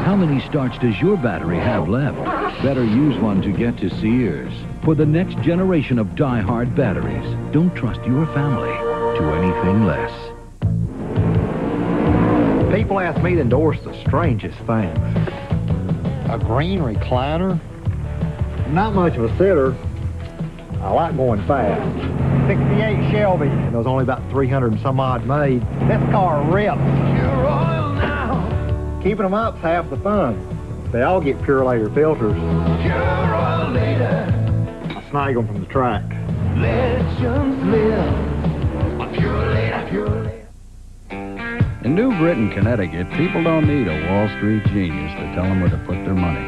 How many starts does your battery have left? Better use one to get to Sears. For the next generation of Die Hard batteries, don't trust your family to anything less. People ask me to endorse the strangest things. A green recliner? Not much of a sitter. I like going fast. 68 Shelby, and there was only about 300 and some odd made. This car rips. Pure oil now. Keeping them up's half the fun. They all get Pure Later filters. Pure oil later. I snag them from the track. Legends live on Pure Later, Pure Later. In New Britain, Connecticut, people don't need a Wall Street genius to tell them where to put their money.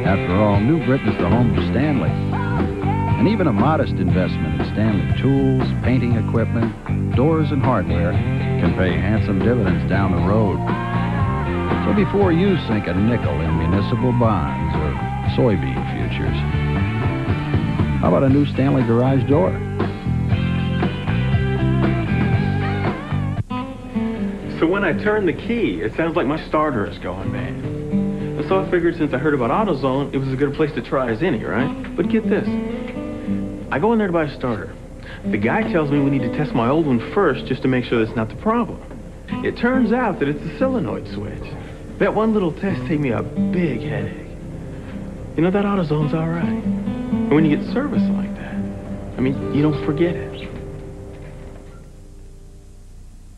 After all, New Britain is the home for Stanley. And even a modest investment in Stanley tools, painting equipment, doors, and hardware can pay handsome dividends down the road. So before you sink a nickel in municipal bonds or soybean futures, how about a new Stanley garage door? So when I turn the key, it sounds like my starter is going bad. And so I figured since I heard about AutoZone, it was as good a place to try as any, right? But get this. I go in there to buy a starter. The guy tells me we need to test my old one first just to make sure that's not the problem. It turns out that it's the solenoid switch. That one little test gave me a big headache. You know, that AutoZone's all right. And when you get service like that, I mean, you don't forget it.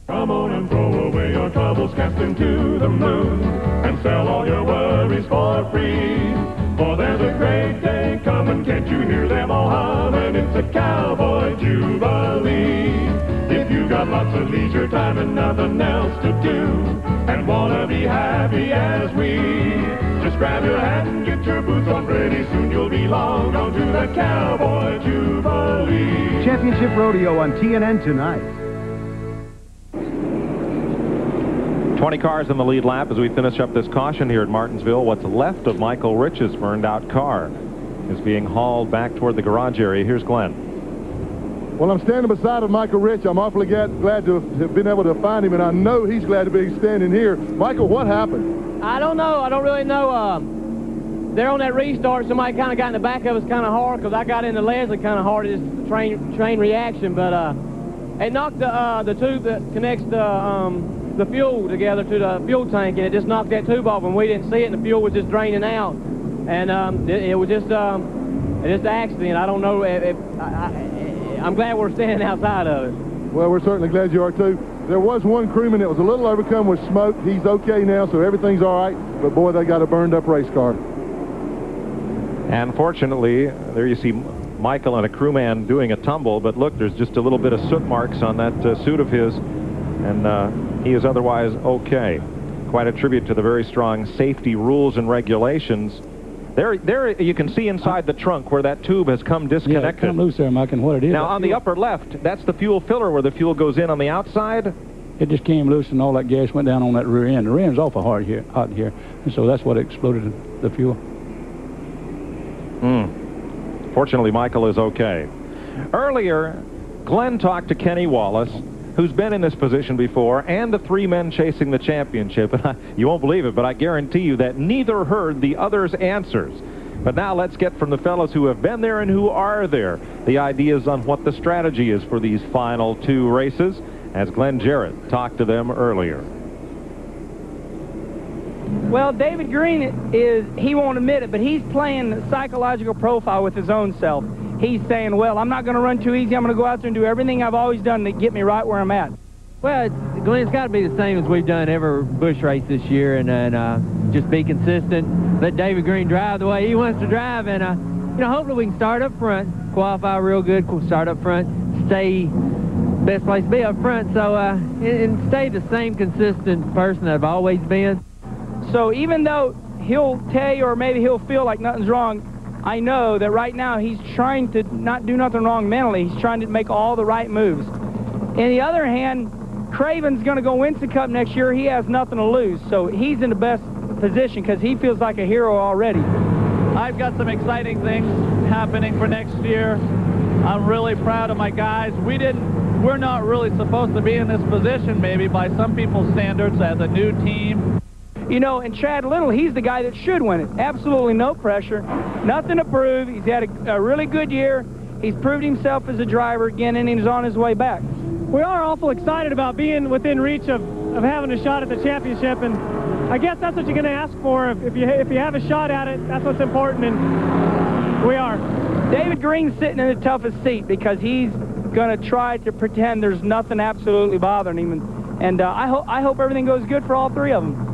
Come on and throw away your troubles, cast into the moon, and sell all your worries for free. For there's a great day coming, can't you hear them all humming? It's a cowboy jubilee. If you got lots of leisure time and nothing else to do, and wanna be happy as we, just grab your hat and get your boots on. Pretty soon you'll be long gone to the cowboy jubilee. Championship Rodeo on TNN tonight. 20 cars in the lead lap as we finish up this caution here at Martinsville. What's left of Michael Rich's burned out car is being hauled back toward the garage area. Here's Glenn. Well, I'm standing beside of Michael Rich. I'm awfully glad to have been able to find him, and I know he's glad to be standing here. Michael, what happened? I don't know. I don't really know. There on that restart, somebody kind of got in the back of us kind of hard because I got into Leslie kind of hard at this train reaction, but it knocked the tube that connects the fuel together to the fuel tank, and it just knocked that tube off, and we didn't see it, and the fuel was just draining out. And it was just an accident. I don't know if I'm glad we're standing outside of it. Well, we're certainly glad you are, too. There was one crewman that was a little overcome with smoke. He's okay now, so everything's all right. But, boy, they got a burned-up race car. And fortunately, there you see Michael and a crewman doing a tumble. But, look, there's just a little bit of soot marks on that suit of his. And he is otherwise okay. Quite a tribute to the very strong safety rules and regulations. There you can see inside the trunk where that tube has come disconnected. Yeah, it come loose there, Mike, and what it is. Now, on the upper left, that's the fuel filler where the fuel goes in on the outside. It just came loose, and all that gas went down on that rear end. The rear end's awful hot here, and so that's what exploded the fuel. Fortunately, Michael is okay. Earlier, Glenn talked to Kenny Wallace, who's been in this position before, and the three men chasing the championship. And you won't believe it, but I guarantee you that neither heard the other's answers. But now let's get from the fellows who have been there and who are there the ideas on what the strategy is for these final two races, as Glenn Jarrett talked to them earlier. Well, David Green he won't admit it, but he's playing the psychological profile with his own self. He's saying, well, I'm not going to run too easy. I'm going to go out there and do everything I've always done to get me right where I'm at. Well, Glenn, it's got to be the same as we've done every bush race this year, and just be consistent. Let David Green drive the way he wants to drive, and hopefully we can start up front, qualify real good, start up front, stay best place to be up front, so and stay the same consistent person that I've always been. So even though he'll tell you, or maybe he'll feel like nothing's wrong, I know that right now he's trying to not do nothing wrong mentally. He's trying to make all the right moves. On the other hand, Craven's going to go Winston Cup next year. He has nothing to lose, so he's in the best position because he feels like a hero already. I've got some exciting things happening for next year. I'm really proud of my guys. We're not really supposed to be in this position, maybe by some people's standards, as a new team. You know, and Chad Little, he's the guy that should win it. Absolutely no pressure, nothing to prove. He's had a really good year. He's proved himself as a driver again, and he's on his way back. We are awful excited about being within reach of having a shot at the championship, and I guess that's what you're going to ask for. If you have a shot at it, that's what's important, and we are. David Green's sitting in the toughest seat because he's going to try to pretend there's nothing absolutely bothering him, and I hope everything goes good for all three of them.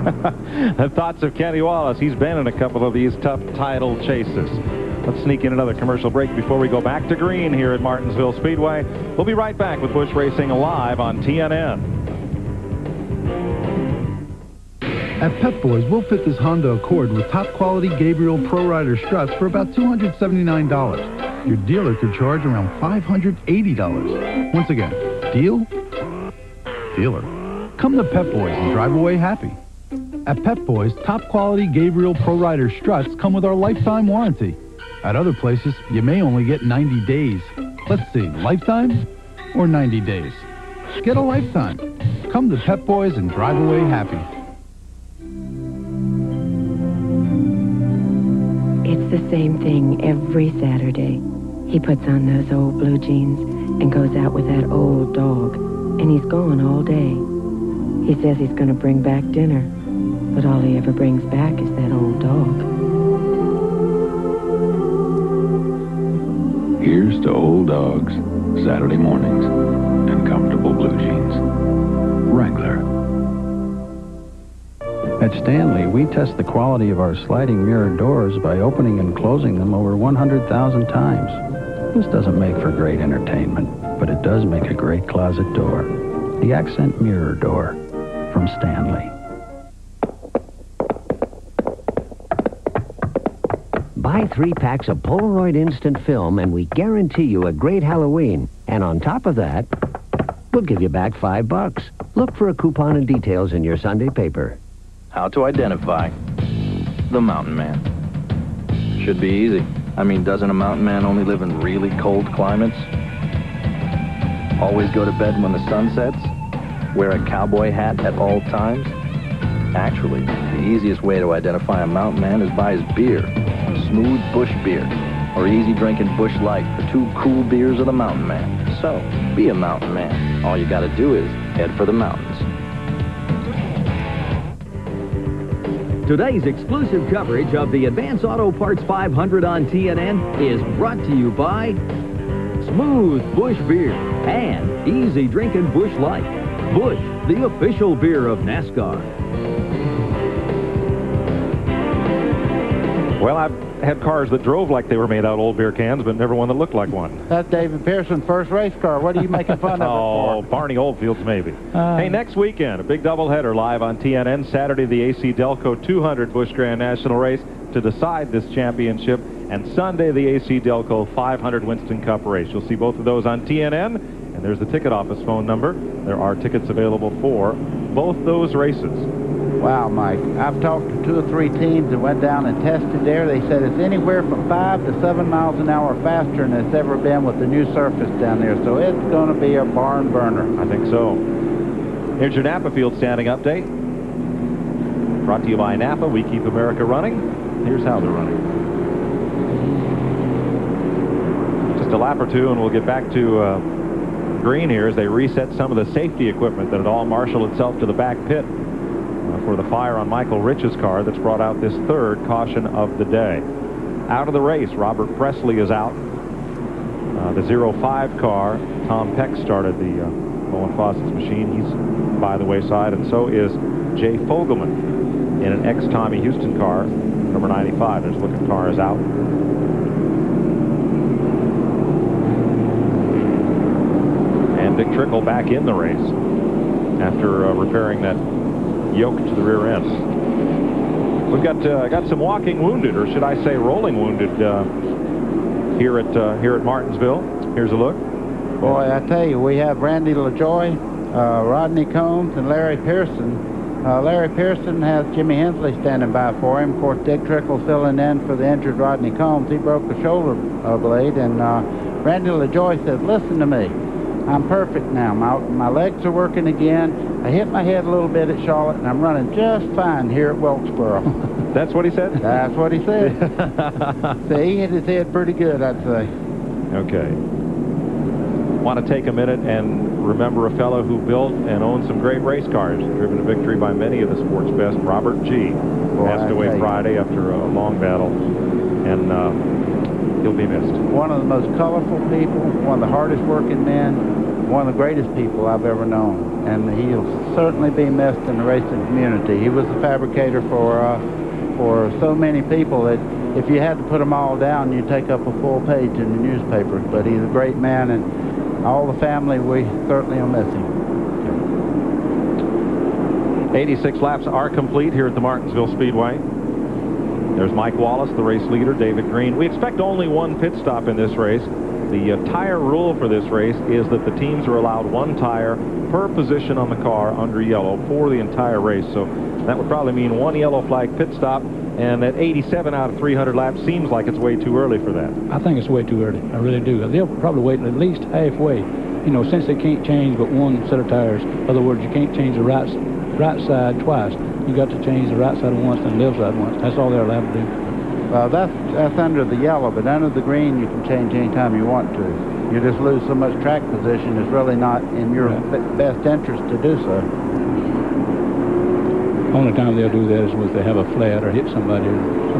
The thoughts of Kenny Wallace. He's been in a couple of these tough title chases. Let's sneak in another commercial break before we go back to green here at Martinsville Speedway. We'll be right back with Busch Racing live on TNN. At Pep Boys, we'll fit this Honda Accord with top-quality Gabriel Pro Rider struts for about $279. Your dealer could charge around $580. Once again, deal? Dealer. Come to Pep Boys and drive away happy. At Pep Boys, top-quality Gabriel Pro Rider struts come with our lifetime warranty. At other places, you may only get 90 days. Let's see, lifetime or 90 days? Get a lifetime. Come to Pep Boys and drive away happy. It's the same thing every Saturday. He puts on those old blue jeans and goes out with that old dog, and he's gone all day. He says he's going to bring back dinner, but all he ever brings back is that old dog. Here's to old dogs, Saturday mornings, and comfortable blue jeans. Wrangler. At Stanley, we test the quality of our sliding mirror doors by opening and closing them over 100,000 times. This doesn't make for great entertainment, but it does make a great closet door. The Accent Mirror Door from Stanley. Buy 3 packs of Polaroid Instant Film and we guarantee you a great Halloween. And on top of that, we'll give you back $5. Look for a coupon and details in your Sunday paper. How to identify the mountain man. Should be easy. I mean, doesn't a mountain man only live in really cold climates? Always go to bed when the sun sets? Wear a cowboy hat at all times? Actually, the easiest way to identify a mountain man is by his beer. Smooth Bush beer, or easy drinking Bush Light, the two cool beers of the mountain man. So, be a mountain man. All you gotta do is head for the mountains. Today's exclusive coverage of the Advance Auto Parts 500 on TNN is brought to you by Smooth Bush Beer and Easy Drinking Bush Light. Bush, the official beer of NASCAR. Well, I've had cars that drove like they were made out of old beer cans, but never one that looked like one. That's David Pearson's first race car. What are you making fun of Oh, it for? Barney Oldfield's maybe. Hey, next weekend, a big doubleheader live on TNN. Saturday, the AC Delco 200 Busch Grand National Race to decide this championship. And Sunday, the AC Delco 500 Winston Cup Race. You'll see both of those on TNN. And there's the ticket office phone number. There are tickets available for both those races. Wow, Mike. I've talked to 2 or 3 teams that went down and tested there. They said it's anywhere from 5 to 7 miles an hour faster than it's ever been with the new surface down there. So it's going to be a barn burner. I think so. Here's your Napa Field standing update. Brought to you by Napa. We keep America running. Here's how they're running. Just a lap or two, and we'll get back to green here as they reset some of the safety equipment that had all marshaled itself to the back pit for the fire on Michael Rich's car that's brought out this third caution of the day. Out of the race, Robert Presley is out. The 05 car, Tom Peck started the Bowen Fawcett's machine. He's by the wayside, and so is Jay Fogelman in an ex-Tommy Houston car, number 95. There's looking car is out. And Dick Trickle back in the race after repairing that yoke to the rear end. We've got some walking wounded, or should I say rolling wounded, here at Martinsville. Here's a look. Boy, I tell you, we have Randy LaJoy, Rodney Combs, and Larry Pearson. Larry Pearson has Jimmy Hensley standing by for him. Of course, Dick Trickle filling in for the injured Rodney Combs. He broke a shoulder blade, and Randy LaJoy says, "Listen to me. I'm perfect now. My legs are working again. I hit my head a little bit at Charlotte, and I'm running just fine here at Wilkesboro." That's what he said? That's what he said. So he hit his head pretty good, I'd say. Okay. Want to take a minute and remember a fellow who built and owned some great race cars, driven to victory by many of the sport's best. Robert G. Passed away Friday after a long battle, and he'll be missed. One of the most colorful people, one of the hardest working men, one of the greatest people I've ever known, and he'll certainly be missed in the racing community. He was a fabricator for so many people that if you had to put them all down, you'd take up a full page in the newspapers. But he's a great man, and all the family, we certainly will miss him. 86 laps are complete here at the Martinsville Speedway. There's Mike Wallace, the race leader, David Green. We expect only one pit stop in this race. The tire rule for this race is that the teams are allowed one tire per position on the car under yellow for the entire race. So that would probably mean one yellow flag pit stop, and at 87 out of 300 laps seems like it's way too early for that. I think it's way too early. I really do. They'll probably wait at least halfway. You know, since they can't change but one set of tires. In other words, you can't change the right side twice. You got to change the right side once and the left side once. That's all they're allowed to do. Well, that's under the yellow, but under the green you can change anytime you want to. You just lose so much track position. It's really not in your best interest to do so. Only time they'll do that is if they have a flat or hit somebody or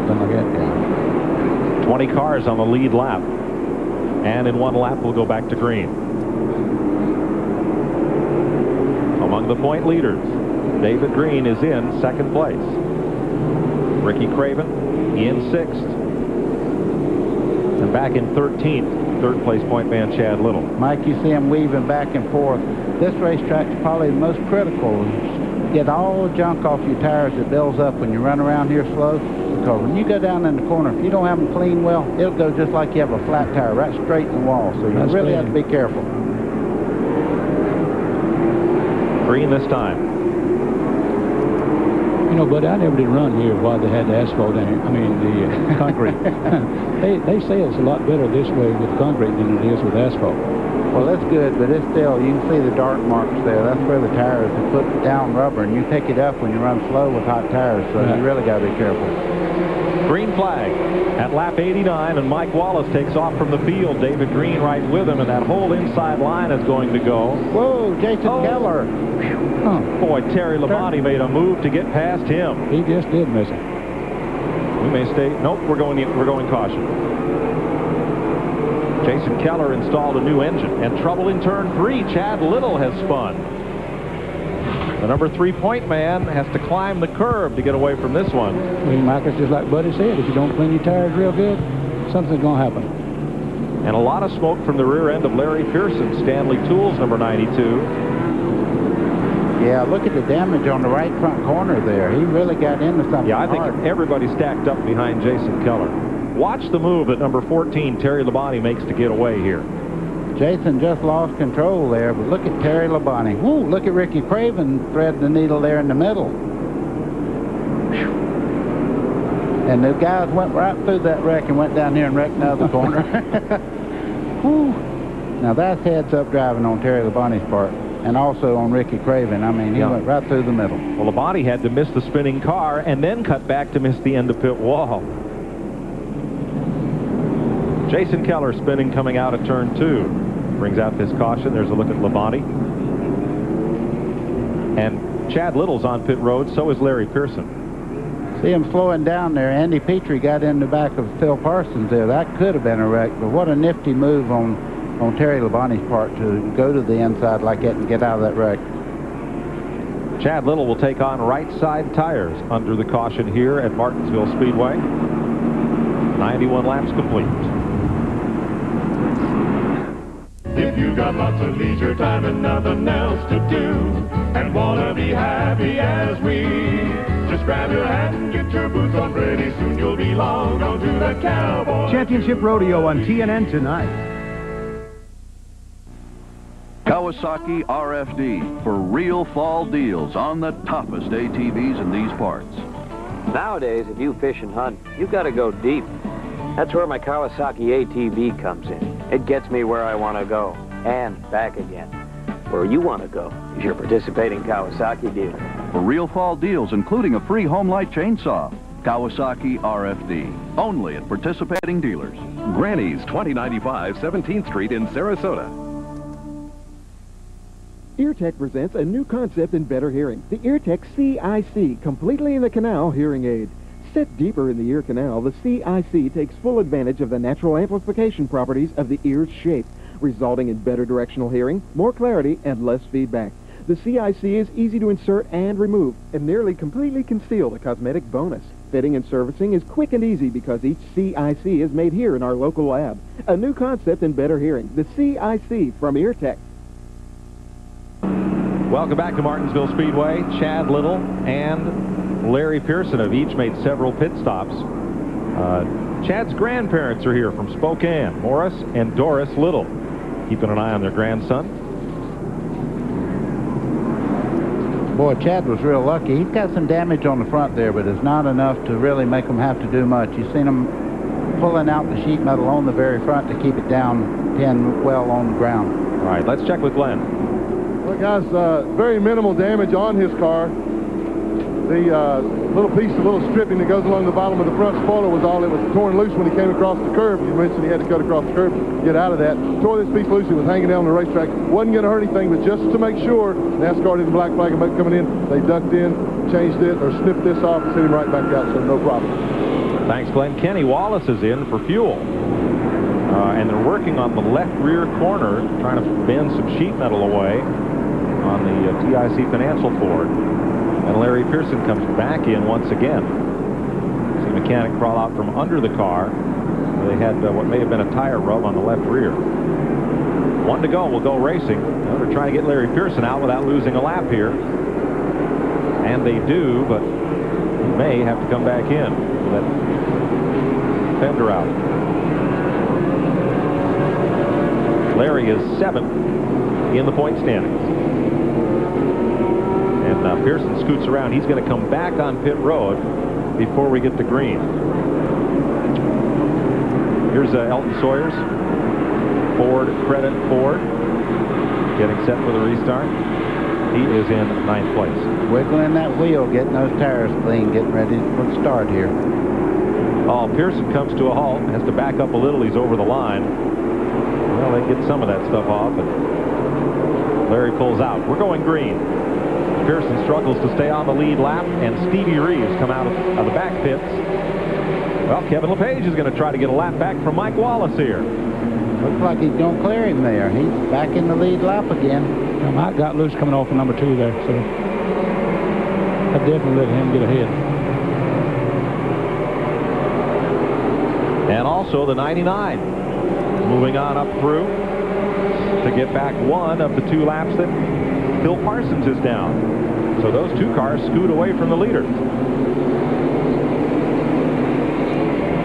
something like that. 20 cars on the lead lap, and in one lap we'll go back to green. Among the point leaders, David Green is in second place. Ricky Craven in sixth. And back in 13th, third place point man Chad Little. Mike, you see him weaving back and forth. This racetrack's probably the most critical. Get all the junk off your tires that builds up when you run around here slow. Because when you go down in the corner, if you don't have them clean well, it'll go just like you have a flat tire right straight in the wall. So you really have to be careful. Green this time. You know, buddy, I never did run here while they had the asphalt in here. I mean, the concrete. they say it's a lot better this way with concrete than it is with asphalt. Well, that's good, but it's still, you can see the dark marks there. That's where the tires are put down rubber, and you pick it up when you run slow with hot tires, so you really got to be careful. Green flag at lap 89, and Mike Wallace takes off from the field. David Green right with him, and that whole inside line is going to go. Whoa, Jason Keller. Boy, Terry Labonte made a move to get past him. He just did miss it. We may stay. Nope, we're going caution. Jason Keller installed a new engine, and trouble in turn 3. Chad Little has spun. The number 3-point man has to climb the curb to get away from this one. Well, Marcus, just like Buddy said, if you don't clean your tires real good, something's going to happen. And a lot of smoke from the rear end of Larry Pearson, Stanley Tools, number 92. Yeah, look at the damage on the right front corner there. He really got into something. Yeah, I think everybody stacked up behind Jason Keller. Watch the move that number 14, Terry Labonte, makes to get away here. Jason just lost control there, but look at Terry Labonte. Woo, look at Ricky Craven thread the needle there in the middle. And the guys went right through that wreck and went down here and wrecked the other corner. Woo. Now that's heads-up driving on Terry Labonte's part, and also on Ricky Craven. I mean, he went right through the middle. Well, Labonte had to miss the spinning car and then cut back to miss the end of pit wall. Jason Keller spinning coming out of turn 2. Brings out this caution. There's a look at Labonte. And Chad Little's on pit road. So is Larry Pearson. See him slowing down there. Andy Petrie got in the back of Phil Parsons there. That could have been a wreck, but what a nifty move on Terry Labonte's part to go to the inside like that and get out of that wreck. Chad Little will take on right side tires under the caution here at Martinsville Speedway. 91 laps complete. If you got lots of leisure time and nothing else to do, and wanna be happy as we, just grab your hat and get your boots on. Pretty soon you'll be long gone to the Cowboy Championship Rodeo on TNN tonight. Kawasaki RFD for real fall deals on the toppest ATVs in these parts. Nowadays, if you fish and hunt, you've got to go deep. That's where my Kawasaki ATV comes in. It gets me where I want to go, and back again. Where you want to go is your participating Kawasaki dealer. For real fall deals, including a free home light chainsaw. Kawasaki RFD, only at participating dealers. Granny's, 2095 17th Street in Sarasota. EarTech presents a new concept in better hearing. The EarTech CIC, completely in the canal hearing aid. Set deeper in the ear canal, the CIC takes full advantage of the natural amplification properties of the ear's shape, resulting in better directional hearing, more clarity, and less feedback. The CIC is easy to insert and remove, and nearly completely conceal the cosmetic bonus. Fitting and servicing is quick and easy because each CIC is made here in our local lab. A new concept in better hearing, the CIC from EarTech. Welcome back to Martinsville Speedway. Chad Little and Larry Pearson have each made several pit stops. Chad's grandparents are here from Spokane, Morris and Doris Little, keeping an eye on their grandson. Boy, Chad was real lucky. He's got some damage on the front there, but it's not enough to really make him have to do much. You've seen him pulling out the sheet metal on the very front to keep it down, pinned well on the ground. All right, let's check with Glenn. Well, guys, very minimal damage on his car. The little piece of little stripping that goes along the bottom of the front spoiler was all. It was torn loose when he came across the curb. You mentioned he had to cut across the curb to get out of that. Tore this piece loose. It was hanging down on the racetrack. Wasn't going to hurt anything, but just to make sure, NASCAR didn't black flag him coming in. They ducked in, changed it, or snipped this off and sent him right back out, so no problem. Thanks, Glenn. Kenny Wallace is in for fuel. And they're working on the left rear corner, trying to bend some sheet metal away on the TIC Financial Ford. And Larry Pearson comes back in once again. See a mechanic crawl out from under the car. They had what may have been a tire rub on the left rear. 1 to go. We'll go racing. Now they're trying to get Larry Pearson out without losing a lap here. And they do, but he may have to come back in with that fender out. Larry is 7th in the point standings. And And Pearson scoots around. He's going to come back on pit road before we get to green. Here's Elton Sawyers. Ford, credit Ford. Getting set for the restart. He is in 9th place. Wiggling that wheel, getting those tires clean, getting ready for the start here. Oh, Pearson comes to a halt, has to back up a little. He's over the line. Well, they get some of that stuff off, but Larry pulls out. We're going green. Pearson struggles to stay on the lead lap, and Stevie Reeves come out of the back pits. Well, Kevin LePage is going to try to get a lap back from Mike Wallace here. Looks like he's going to clear him there. He's back in the lead lap again. Mike got loose coming off of number 2 there, so that definitely let him get ahead. And also the 99 moving on up through to get back one of the 2 laps that Phil Parsons is down. So those 2 cars scoot away from the leader.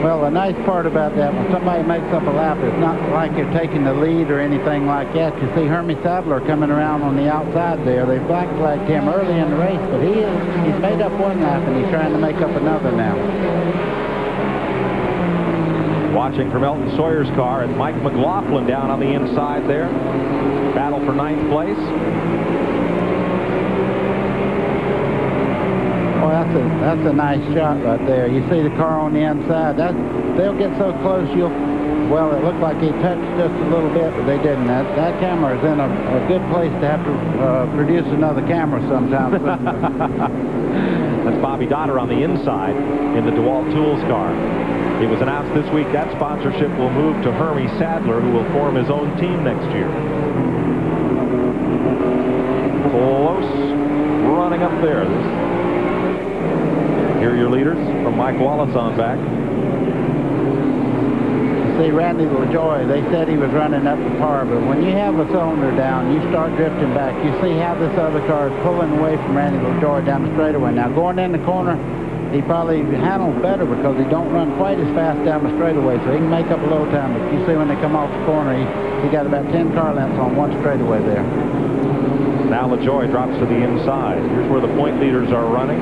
Well, the nice part about that, when somebody makes up a lap, it's not like they're taking the lead or anything like that. You see Hermie Sadler coming around on the outside there. They black flagged him early in the race, but he's made up 1 lap, and he's trying to make up another now. Watching from Elton Sawyer's car, and Mike McLaughlin down on the inside there. Battle for 9th place. Oh, that's a nice shot right there. You see the car on the inside. They'll get so close, well, it looked like he touched just a little bit, but they didn't. That camera is in a good place to have to produce another camera sometime. That's Bobby Dotter on the inside in the DeWalt Tools car. It was announced this week that sponsorship will move to Hermie Sadler, who will form his own team next year. Close running up there. Here are your leaders from Mike Wallace on back. See, Randy LaJoy, they said he was running up to par, but when you have a cylinder down, you start drifting back. You see how this other car is pulling away from Randy LaJoy down the straightaway. Now, going in the corner, he probably handles better because he don't run quite as fast down the straightaway, so he can make up a little time. But you see when they come off the corner, he got about 10 car lengths on one straightaway there. Now LaJoy drops to the inside. Here's where the point leaders are running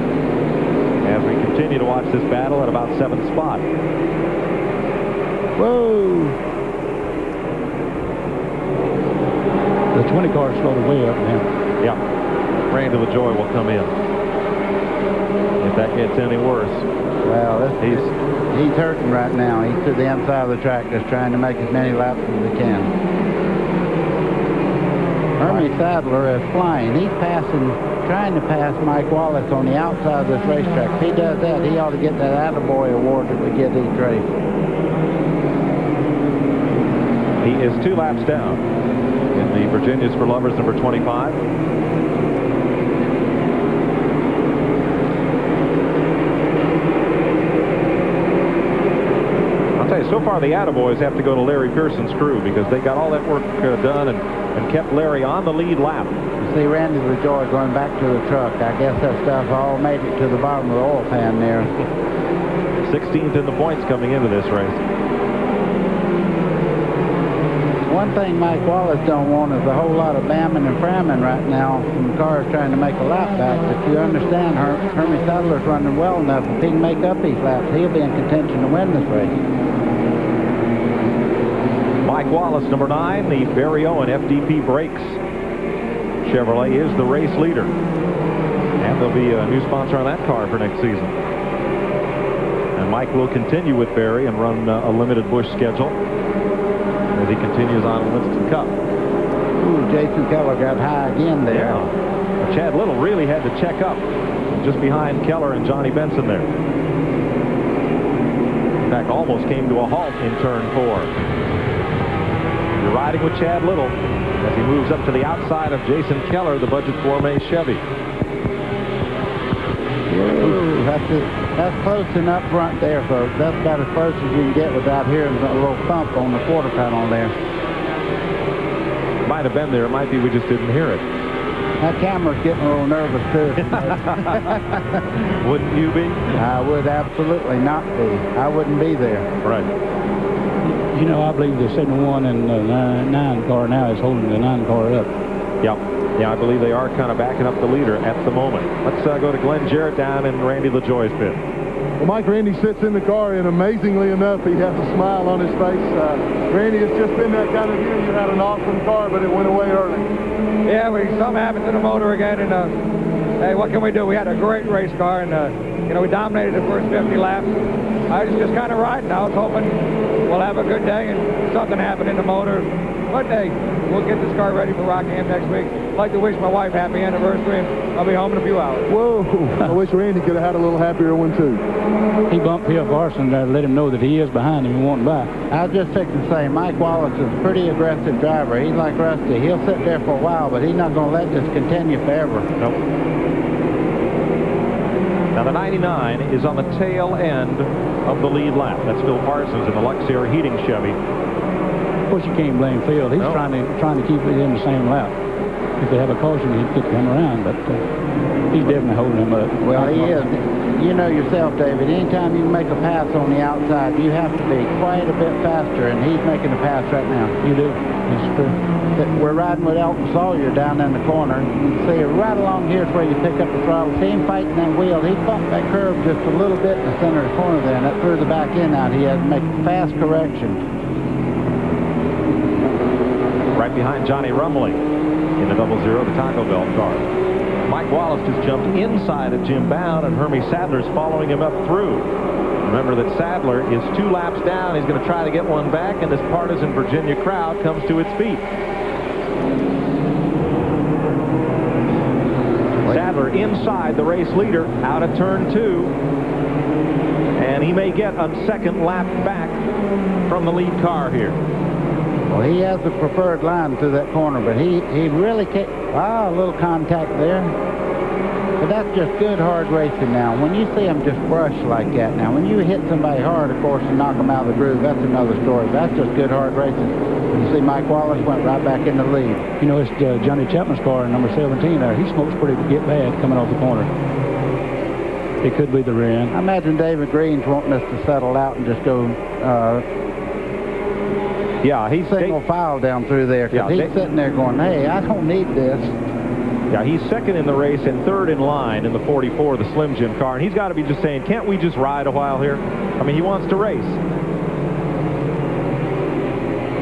as we continue to watch this battle at about 7th spot. Whoa! The 20 car slowed way up now. Yeah. Randy LaJoy will come in. If that gets any worse. Well, he's hurting right now. He's to the inside of the track just trying to make as many laps as he can. Hermie Sadler is flying. He's trying to pass Mike Wallace on the outside of this racetrack. If he does that, he ought to get that Attaboy award that we get each race. He is 2 laps down in the Virginia's for Lovers number 25. So far, the Attaboys have to go to Larry Pearson's crew because they got all that work done and kept Larry on the lead lap. You see Randy LaJoy going back to the truck. I guess that stuff all made it to the bottom of the oil pan there. 16th in the points coming into this race. One thing Mike Wallace don't want is a whole lot of bamming and framming right now from cars trying to make a lap back. But you understand, Hermie Sadler's running well enough. If he can make up these laps, he'll be in contention to win this race. Mike Wallace, number 9, the Barry Owen FDP Brakes Chevrolet is the race leader. And there'll be a new sponsor on that car for next season. And Mike will continue with Barry and run a limited Busch schedule as he continues on Winston Cup. Ooh, Jason Keller got high again there. Yeah. Chad Little really had to check up just behind Keller and Johnny Benson there. In fact, almost came to a halt in turn 4. You're riding with Chad Little as he moves up to the outside of Jason Keller, the Budget Gourmet Chevy. Ooh, that's close and up front there, folks. That's about as close as you can get without hearing a little thump on the quarter panel there. Might have been there. It might be we just didn't hear it. That camera's getting a little nervous, too. Wouldn't you be? I would absolutely not be. I wouldn't be there. Right. You know, I believe the 71 and the 9 car now is holding the 9 car up. Yeah, I believe they are kind of backing up the leader at the moment. Let's go to Glenn Jarrett down in Randy LaJoie's pit. Well, Mike, Randy sits in the car, and amazingly enough, he has a smile on his face. Randy, it's just been that kind of year. You had an awesome car, but it went away early. Yeah, something happened to the motor again, and hey, what can we do? We had a great race car, and we dominated the first 50 laps. I was just kind of riding. I was hoping we'll have a good day and something happened in the motor. But hey, we'll get this car ready for Rockingham next week. I'd like to wish my wife happy anniversary, and I'll be home in a few hours. Whoa! I wish Randy could have had a little happier one, too. He bumped Phil Garson to let him know that he is behind him and won't by. I was just fixing to say, Mike Wallace is a pretty aggressive driver. He's like Rusty. He'll sit there for a while, but he's not going to let this continue forever. Nope. Now, the 99 is on the tail end of the lead lap. That's Phil Parsons in the Luxair Heating Chevy. Of course, you can't blame Phil. He's trying to keep it in the same lap. If they have a caution, he'd kick him around, but he's definitely holding him up. Well, he is. You know yourself, David, anytime you make a pass on the outside, you have to be quite a bit faster, and he's making a pass right now. You do. It's true. We're riding with Elton Sawyer down in the corner. You can see right along here is where you pick up the throttle. See him fighting that wheel. He bumped that curve just a little bit in the center of the corner there, and that threw the back end out. He had to make a fast correction. Right behind Johnny Rumley in the 00, the Taco Bell car. Mike Wallace just jumped inside of Jim Bound, and Hermie Sadler's following him up through. Remember that Sadler is 2 laps down. He's going to try to get one back, and this partisan Virginia crowd comes to its feet. Sadler inside the race leader, out of turn 2. And he may get a second lap back from the lead car here. Well, he has the preferred line through that corner, but he really can't. Ah, a little contact there. But that's just good, hard racing now. When you see him just brush like that now, when you hit somebody hard, of course, and knock them out of the groove, that's another story. That's just good, hard racing. You see Mike Wallace went right back in the lead. You know, it's Johnny Chapman's car in number 17 there. He smokes pretty bad coming off the corner. It could be the rear end. I imagine David Green's wanting us to settle out and just go... yeah, he's single file down through there, because he's sitting there going, hey, I don't need this. Yeah, he's second in the race and third in line in the 44, the Slim Jim car, and he's got to be just saying, can't we just ride a while here? I mean, he wants to race.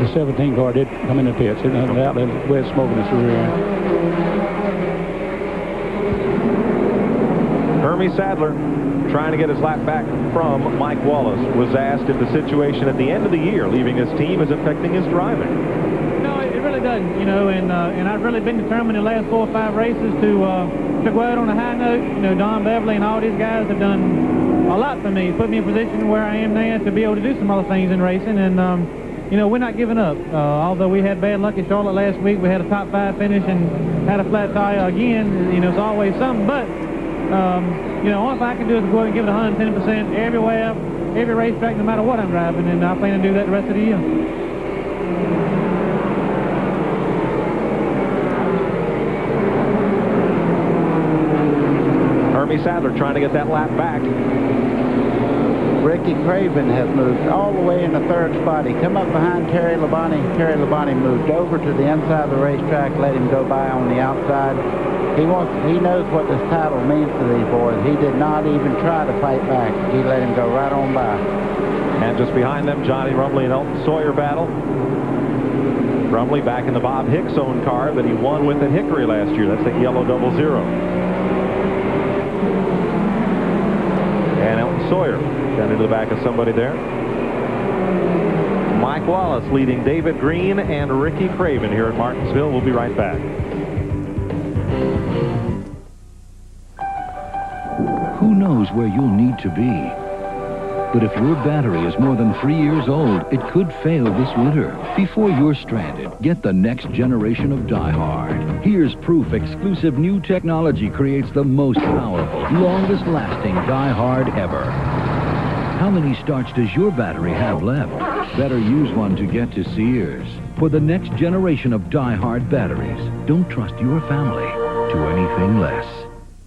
The 17 car did come in the pits. It was out there where it's smoking its rear end. Hermie Sadler, trying to get his lap back from Mike Wallace, was asked if the situation at the end of the year leaving his team is affecting his driving. No, it really doesn't, you know, and I've really been determined the last 4 or 5 races to go out on a high note. You know, Don Beverly and all these guys have done a lot for me, put me in a position where I am now to be able to do some other things in racing, and you know, we're not giving up. Although we had bad luck at Charlotte last week, we had a top 5 finish and had a flat tire again. You know, it's always something, but you know, all I can do is go ahead and give it 110% everywhere, every racetrack, no matter what I'm driving, and I plan to do that the rest of the year. Hermie Sadler trying to get that lap back. Ricky Craven has moved all the way in the 3rd spot. He come up behind Terry Labonte. Terry Labonte moved over to the inside of the racetrack, let him go by on the outside. He knows what this title means to these boys. He did not even try to fight back. He let him go right on by. And just behind them, Johnny Rumley and Elton Sawyer battle. Rumley back in the Bob Hicks owned car that he won with at Hickory last year. That's that yellow 00. And Elton Sawyer down into the back of somebody there. Mike Wallace leading David Green and Ricky Craven here at Martinsville. We'll be right back. Who knows where you'll need to be? But if your battery is more than 3 years old, it could fail this winter. Before you're stranded, get the next generation of Die Hard. Here's proof exclusive new technology creates the most powerful, longest-lasting Die Hard ever. How many starts does your battery have left? Better use one to get to Sears. For the next generation of Die Hard batteries, don't trust your family to anything less.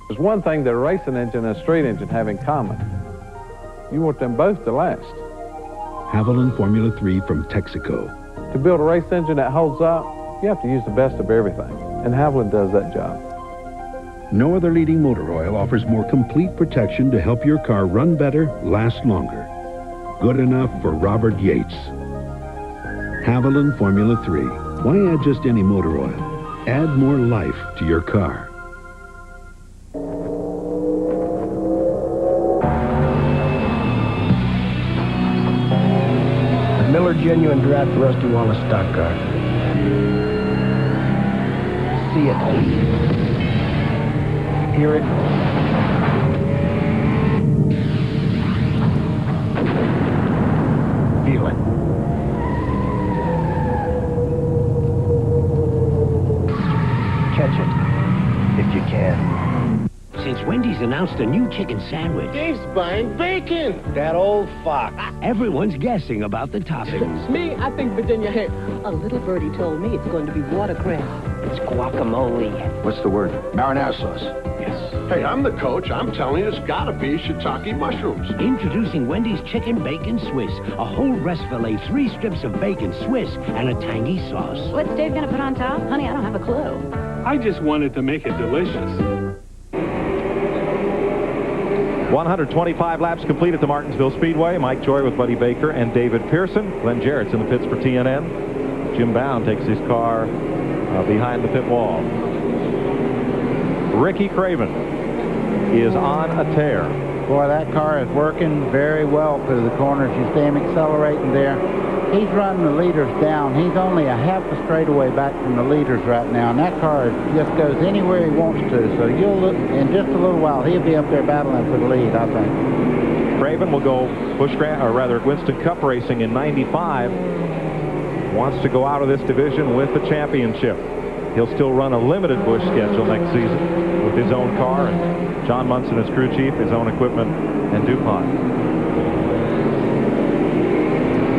There's one thing that a racing engine and a street engine have in common. You want them both to last. Haviland Formula 3 from Texaco. To build a race engine that holds up, You have to use the best of everything, and Haviland does that job. No other leading motor oil offers more complete protection to help your car run better, last longer. Good enough for Robert Yates. Haviland Formula 3. Why add just any motor oil? Add more life to your car. Miller Genuine Draft Rusty Wallace stock car. See it. Hear it. Feel it. Catch it, if you can. Since Wendy's announced a new chicken sandwich, Dave's buying bacon. That old fox. everyone's guessing about the toppings. Me, I think Virginia ham. A little birdie told me it's going to be watercress. It's guacamole. What's the word? Marinara sauce. Yes. Hey, I'm the coach. I'm telling you, it's got to be shiitake mushrooms. Introducing Wendy's Chicken Bacon Swiss. A whole breast fillet, 3 strips of bacon Swiss, and a tangy sauce. What's Dave going to put on top? Honey, I don't have a clue. I just wanted to make it delicious. 125 laps complete at the Martinsville Speedway. Mike Joy with Buddy Baker and David Pearson. Glenn Jarrett's in the pits for TNN. Jim Bound takes his car behind the pit wall. Ricky Craven is on a tear. Boy, that car is working very well through the corners. You see him accelerating there. He's running the leaders down. He's only a half a straightaway back from the leaders right now, and that car just goes anywhere he wants to. So you'll look in just a little while, he'll be up there battling for the lead, I think. Craven will go Winston Cup racing in 95. Wants to go out of this division with the championship. He'll still run a limited Busch schedule next season with his own car, and John Munson as crew chief, his own equipment, and DuPont.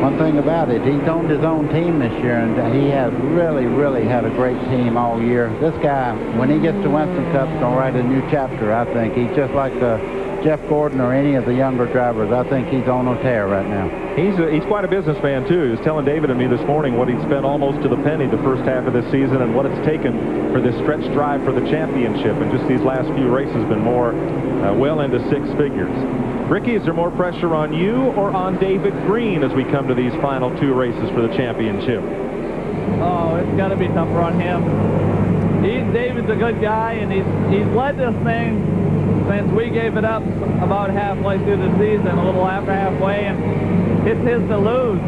One thing about it, he's owned his own team this year, and he has really, really had a great team all year. This guy, when he gets to Winston Cup, is going to write a new chapter, I think. He's just like Jeff Gordon or any of the younger drivers. I think he's on a tear right now. He's quite a businessman, too. He was telling David and me this morning what he'd spent almost to the penny the first half of this season and what it's taken for this stretch drive for the championship. And just these last few races been more well into 6 figures. Ricky, is there more pressure on you or on David Green as we come to these final 2 races for the championship? Oh, it's got to be tougher on him. David's a good guy, and he's led this thing since we gave it up about halfway through the season, a little after halfway, and it's his to lose.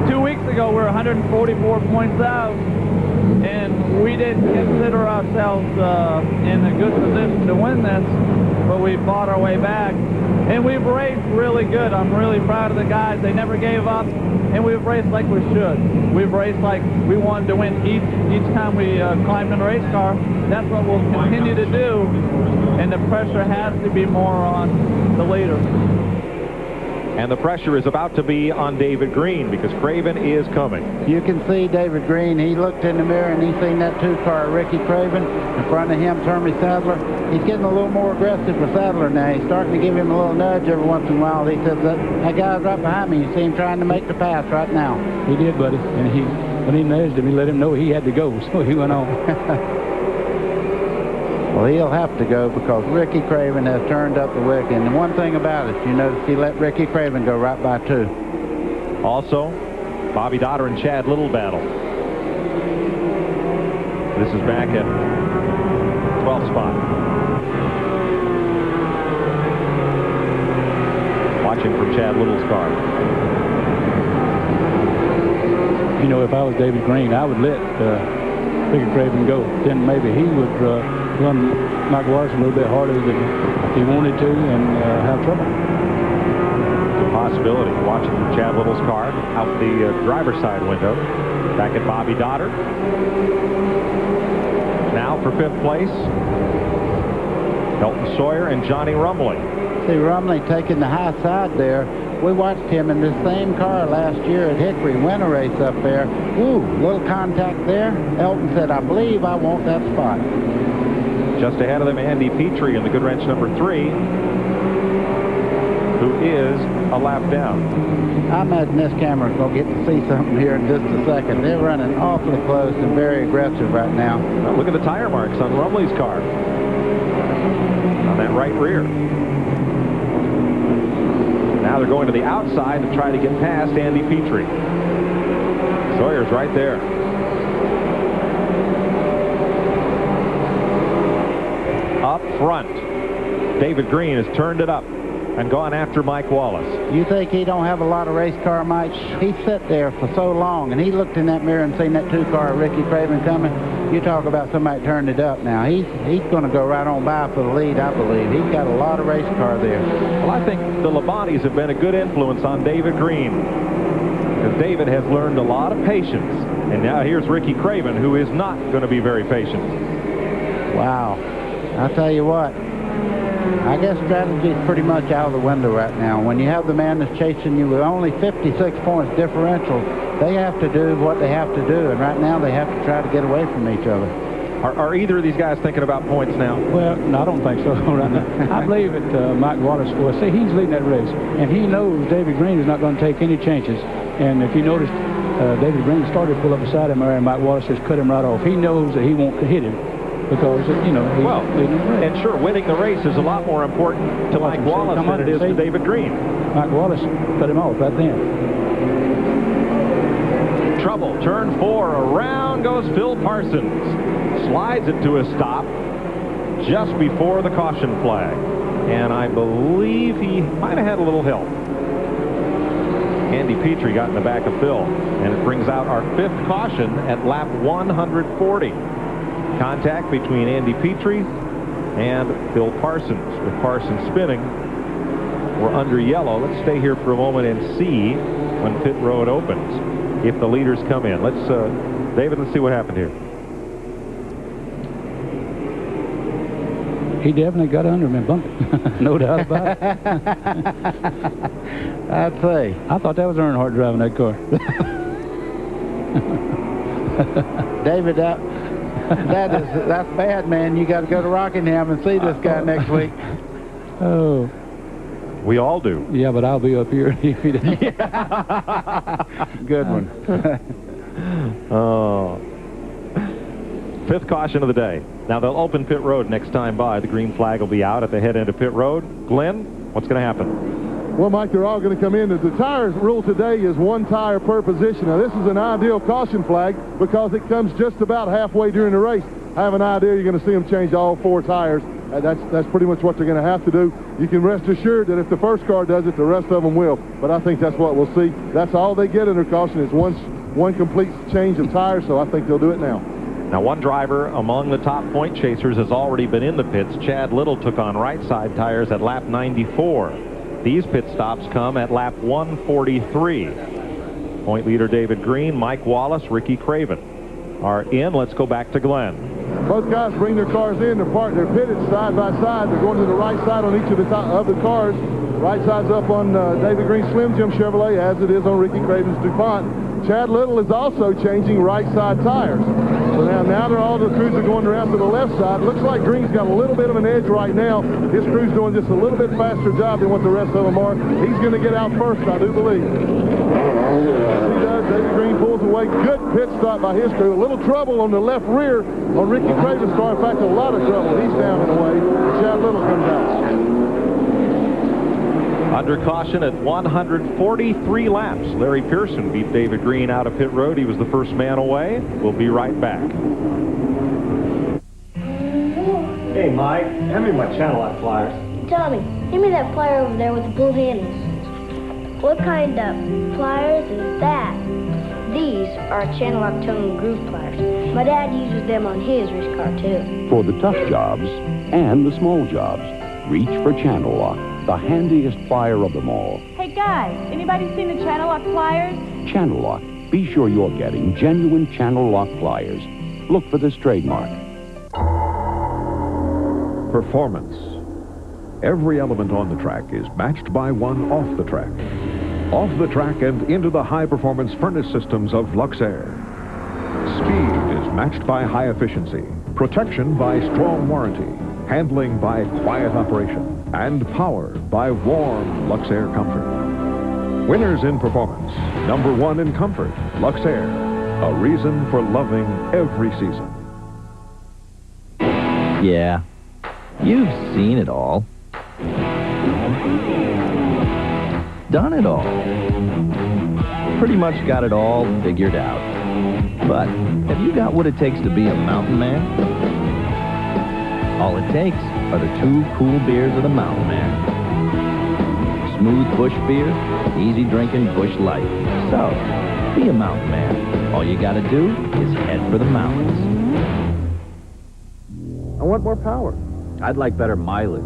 2 weeks ago, we were 144 points out, and we didn't consider ourselves in a good position to win this, but we fought our way back. And we've raced really good. I'm really proud of the guys. They never gave up, and we've raced like we should. We've raced like we wanted to win each time we climbed in a race car. That's what we'll continue to do, and the pressure has to be more on the leader. And the pressure is about to be on David Green because Craven is coming. You can see David Green. He looked in the mirror and he seen that 2-car Ricky Craven. In front of him, Termy Sadler. He's getting a little more aggressive with Sadler now. He's starting to give him a little nudge every once in a while. He says that guy's right behind me. You see him trying to make the pass right now. He did, buddy. And when he nudged him, he let him know he had to go, so he went on. Well, he'll have to go because Ricky Craven has turned up the wick. And one thing about it, you notice he let Ricky Craven go right by 2. Also, Bobby Dotter and Chad Little battle. This is back at 12th spot. Watching from Chad Little's car. You know, if I was David Green, I would let Ricky Craven go. Then maybe he would run Mike Larson a little bit harder than he wanted to and have trouble. It's a possibility. Watching from Chad Little's car out the driver's side window. Back at Bobby Dotter. Now for 5th place, Elton Sawyer and Johnny Rumley. See Rumley taking the high side there. We watched him in this same car last year at Hickory, win a race up there. Ooh, little contact there. Elton said, I believe I want that spot. Just ahead of them, Andy Petrie in the Goodwrench number 3, who is a lap down. I imagine this camera's going to get to see something here in just a second. They're running awfully close and very aggressive right now. Well, look at the tire marks on Rumley's car. On that right rear. Now they're going to the outside to try to get past Andy Petrie. Sawyer's right there. Up front, David Green has turned it up and gone after Mike Wallace. You think he don't have a lot of race car might? He sat there for so long, and he looked in that mirror and seen that 2-car Ricky Craven coming. You talk about somebody turned it up now. He's going to go right on by for the lead, I believe. He's got a lot of race car there. Well, I think the Labanis have been a good influence on David Green. Because David has learned a lot of patience. And now here's Ricky Craven, who is not going to be very patient. Wow. I'll tell you what. I guess strategy's pretty much out of the window right now. When you have the man that's chasing you with only 56 points differential, they have to do what they have to do, and right now they have to try to get away from each other. Are either of these guys thinking about points now? Well, no, I don't think so right now. I believe that Mike Wallace will. See, he's leading that race, and he knows David Green is not going to take any chances. And if you notice, David Green started to pull up beside him, and Mike Wallace has cut him right off. He knows that he won't hit him. Because, you know, he's leading the race. And sure, winning the race is a lot more important to Mike Wallace than it is to David Green. Mike Wallace cut him off right then. Trouble, turn 4, around goes Phil Parsons. Slides it to a stop just before the caution flag. And I believe he might have had a little help. Andy Petrie got in the back of Phil. And it brings out our 5th caution at lap 140. Contact between Andy Petrie and Phil Parsons. With Parsons spinning, we're under yellow. Let's stay here for a moment and see when pit road opens if the leaders come in. Let's, David, let's see what happened here. He definitely got under him and bumped it. No doubt about it. I'd say. I thought that was Earnhardt driving that car. David, that's bad, man. You got to go to Rockingham and see this guy next week. Oh. We all do. Yeah, but I'll be up here. Good one. Oh. 5th caution of the day. Now, they'll open pit road next time by. The green flag will be out at the head end of pit road. Glenn, what's going to happen? Well, Mike, they're all going to come in. The tires rule today is 1 tire per position. Now, this is an ideal caution flag because it comes just about halfway during the race. I have an idea you're going to see them change all 4 tires. That's pretty much what they're going to have to do. You can rest assured that if the first car does it, the rest of them will. But I think that's what we'll see. That's all they get under caution is one complete change of tires, so I think they'll do it now. Now, one driver among the top point chasers has already been in the pits. Chad Little took on right side tires at lap 94. These pit stops come at lap 143. Point leader David Green, Mike Wallace, Ricky Craven are in. Let's go back to Glenn. Both guys bring their cars in. They're pitted side by side. They're going to the right side on each of the cars. Right side's up on David Green's Slim Jim Chevrolet, as it is on Ricky Craven's DuPont. Chad Little is also changing right side tires. So now all the crews are going around to the left side. Looks like Green's got a little bit of an edge right now. His crew's doing just a little bit faster job than what the rest of them are. He's going to get out first, I do believe. Yes, he does. David Green pulls away. Good pit stop by his crew. A little trouble on the left rear on Ricky Craven's car. In fact, a lot of trouble. He's down and away. Chad Little comes out. Under caution at 143 laps. Larry Pearson beat David Green out of pit road. He was the first man away. We'll be right back. Hey, Mike, hand me my channel lock pliers. Tommy, hand me that plier over there with the blue handles. What kind of pliers is that? These are channel lock tone groove pliers. My dad uses them on his race car, too. For the tough jobs and the small jobs, reach for Channel Lock, the handiest plier of them all. Hey guys, anybody seen the Channel Lock pliers? Channel Lock. Be sure you're getting genuine Channel Lock pliers. Look for this trademark. Performance. Every element on the track is matched by one off the track. Off the track and into the high-performance furnace systems of Luxair. Speed is matched by high efficiency, protection by strong warranty, handling by quiet operation, and power by warm Luxair comfort. Winners in performance. Number 1 in comfort. Luxair. A reason for loving every season. Yeah, you've seen it all. Done it all. Pretty much got it all figured out. But have you got what it takes to be a mountain man? All it takes are the 2 cool beers of the Mountain Man. Smooth bush beer, easy drinking bush light. So, be a mountain man. All you gotta do is head for the mountains. I want more power. I'd like better mileage.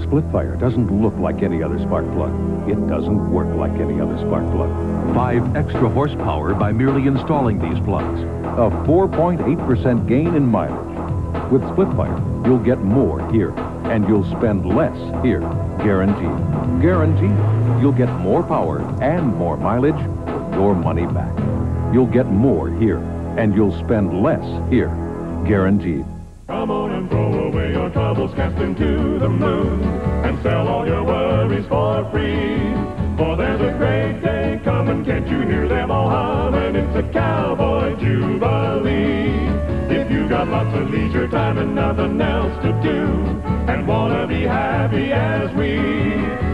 Split fire doesn't look like any other spark plug. It doesn't work like any other spark plug. 5 extra horsepower by merely installing these plugs. A 4.8% gain in mileage. With split fire, you'll get more here, and you'll spend less here. Guaranteed. Guaranteed. You'll get more power and more mileage for your money back. You'll get more here, and you'll spend less here. Guaranteed. Come on and throw away your troubles, cast into the moon, and sell all your worries for free. For there's a great day coming, can't you hear them all humming? It's a cowboy jubilee. If you got lots of leisure time and nothing else to do, and wanna be happy as we,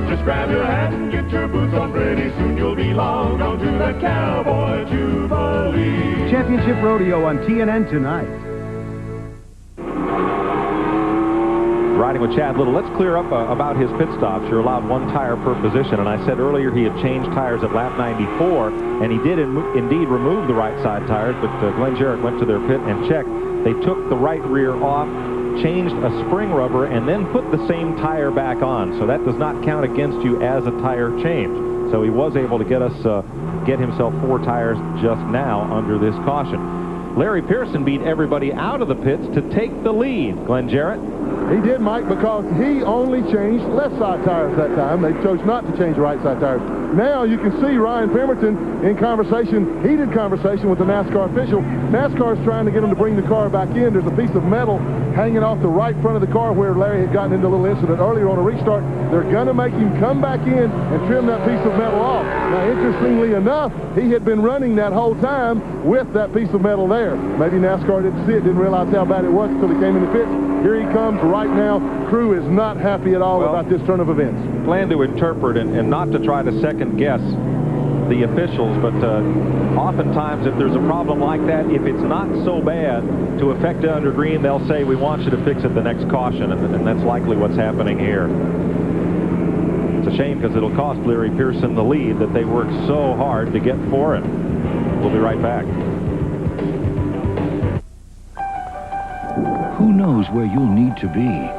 just grab your hat and get your boots on. Pretty soon you'll be long gone to the cowboy jubilee. Championship Rodeo on TNN tonight. Riding with Chad Little. Let's clear up about his pit stops. You're allowed 1 tire per position, and I said earlier he had changed tires at lap 94, and he did indeed remove the right side tires, but Glenn Jarrett went to their pit and checked. They took the right rear off, changed a spring rubber, and then put the same tire back on, so that does not count against you as a tire change. So he was able to get himself 4 tires just now under this caution. Larry Pearson beat everybody out of the pits to take the lead. Glenn Jarrett? He did, Mike, because he only changed left side tires that time. They chose not to change right side tires. Now you can see Ryan Pemberton in heated conversation with the NASCAR official. NASCAR's trying to get him to bring the car back in. There's a piece of metal hanging off the right front of the car where Larry had gotten into a little incident earlier on a restart. They're going to make him come back in and trim that piece of metal off. Now, interestingly enough, he had been running that whole time with that piece of metal there. Maybe NASCAR didn't see it, didn't realize how bad it was until he came in the pits. Here he comes right now. Crew is not happy at all about this turn of events. Plan to interpret and not to try to second guess the officials, but oftentimes if there's a problem like that, if it's not so bad to affect it under green, they'll say, we want you to fix it the next caution, and that's likely what's happening here. It's a shame because it'll cost Larry Pearson the lead that they worked so hard to get for him. We'll be right back. Who knows where you'll need to be?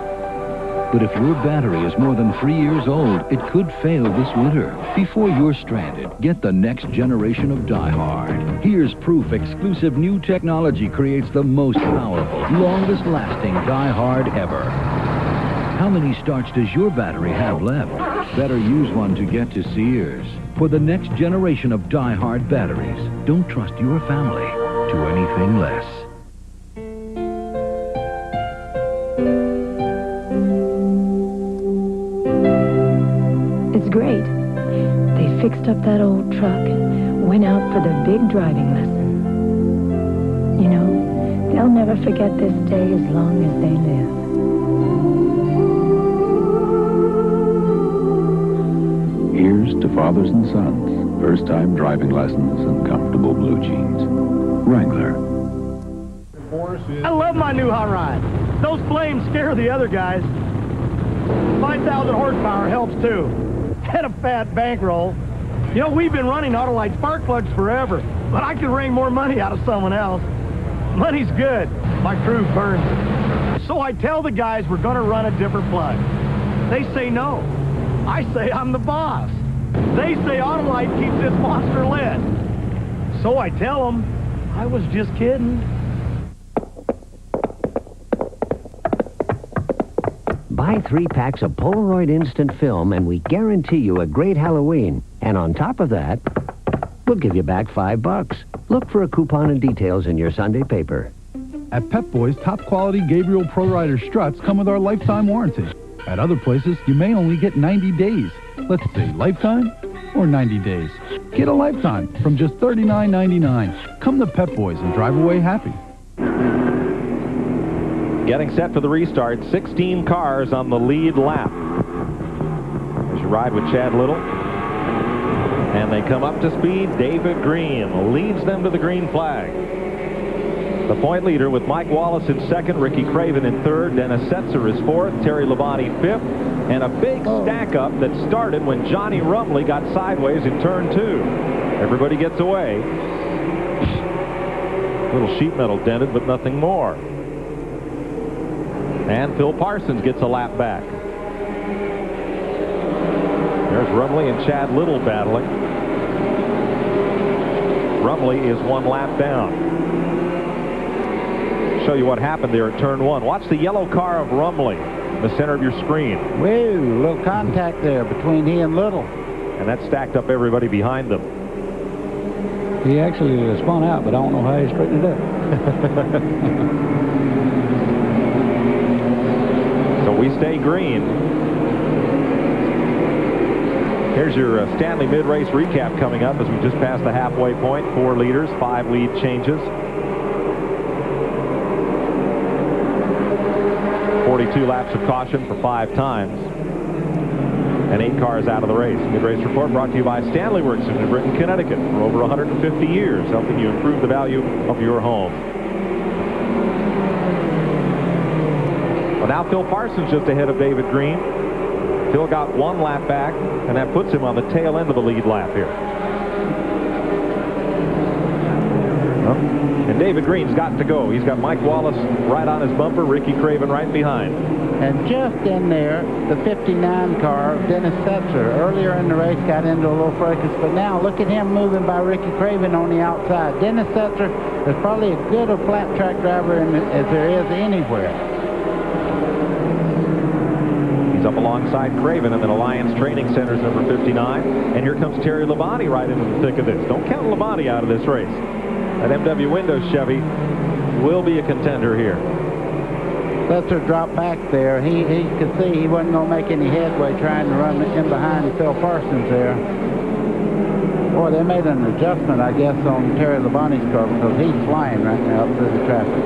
But if your battery is more than 3 years old, it could fail this winter. Before you're stranded, get the next generation of Die Hard. Here's proof exclusive new technology creates the most powerful, longest-lasting Die Hard ever. How many starts does your battery have left? Better use one to get to Sears. For the next generation of Die Hard batteries, don't trust your family to anything less. It's great. They fixed up that old truck and went out for their big driving lesson. You know, they'll never forget this day as long as they live. Here's to fathers and sons, first-time driving lessons and comfortable blue jeans. Wrangler. I love my new hot rod. Those flames scare the other guys. 5,000 horsepower helps too. And a fat bankroll. You know, we've been running Autolite spark plugs forever, but I could wring more money out of someone else. Money's good. My crew burns it. So I tell the guys we're going to run a different plug. They say no. I say I'm the boss. They say Autolite keeps this monster lit. So I tell them I was just kidding. Buy 3 packs of Polaroid Instant Film and we guarantee you a great Halloween. And on top of that, we'll give you back $5. Look for a coupon and details in your Sunday paper. At Pep Boys, top-quality Gabriel Pro Rider struts come with our lifetime warranty. At other places, you may only get 90 days. Let's see, lifetime? or 90 days. Get a lifetime from just $39.99. Come to Pep Boys and drive away happy. Getting set for the restart, 16 cars on the lead lap. As you ride with Chad Little. And they come up to speed. David Green leads them to the green flag. The point leader with Mike Wallace in second, Ricky Craven in third, Dennis Setzer is fourth, Terry Labonte fifth, and a big stack up that started when Johnny Rumley got sideways in turn 2. Everybody gets away. Little sheet metal dented, but nothing more. And Phil Parsons gets a lap back. There's Rumley and Chad Little battling. Rumley is 1 lap down. Show you what happened there at turn 1. Watch the yellow car of Rumley in the center of your screen. Woo, little contact there between he and Little. And that stacked up everybody behind them. He actually spun out, but I don't know how he straightened it up. So we stay green. Here's your Stanley mid-race recap coming up as we just passed the halfway point. 4 leaders, 5 lead changes. 42 laps of caution for 5 times. And 8 cars out of the race. Mid-race report brought to you by Stanley Works in New Britain, Connecticut, for over 150 years, helping you improve the value of your home. Well, now Phil Parsons just ahead of David Green. Phil got 1 lap back, and that puts him on the tail end of the lead lap here. And David Green's got to go. He's got Mike Wallace right on his bumper, Ricky Craven right behind. And just in there, the 59 car of Dennis Setzer, earlier in the race got into a little fracas, but now look at him moving by Ricky Craven on the outside. Dennis Setzer is probably as good a flat track driver as there is anywhere. He's up alongside Craven, and then Alliance Training Center's number 59. And here comes Terry Labonte right into the thick of this. Don't count Labonte out of this race. That MW Windows Chevy will be a contender here. Setzer dropped back there. He could see he wasn't going to make any headway trying to run in behind Phil Parsons there. Boy, they made an adjustment, I guess, on Terry Labonte's car because he's flying right now up through the traffic.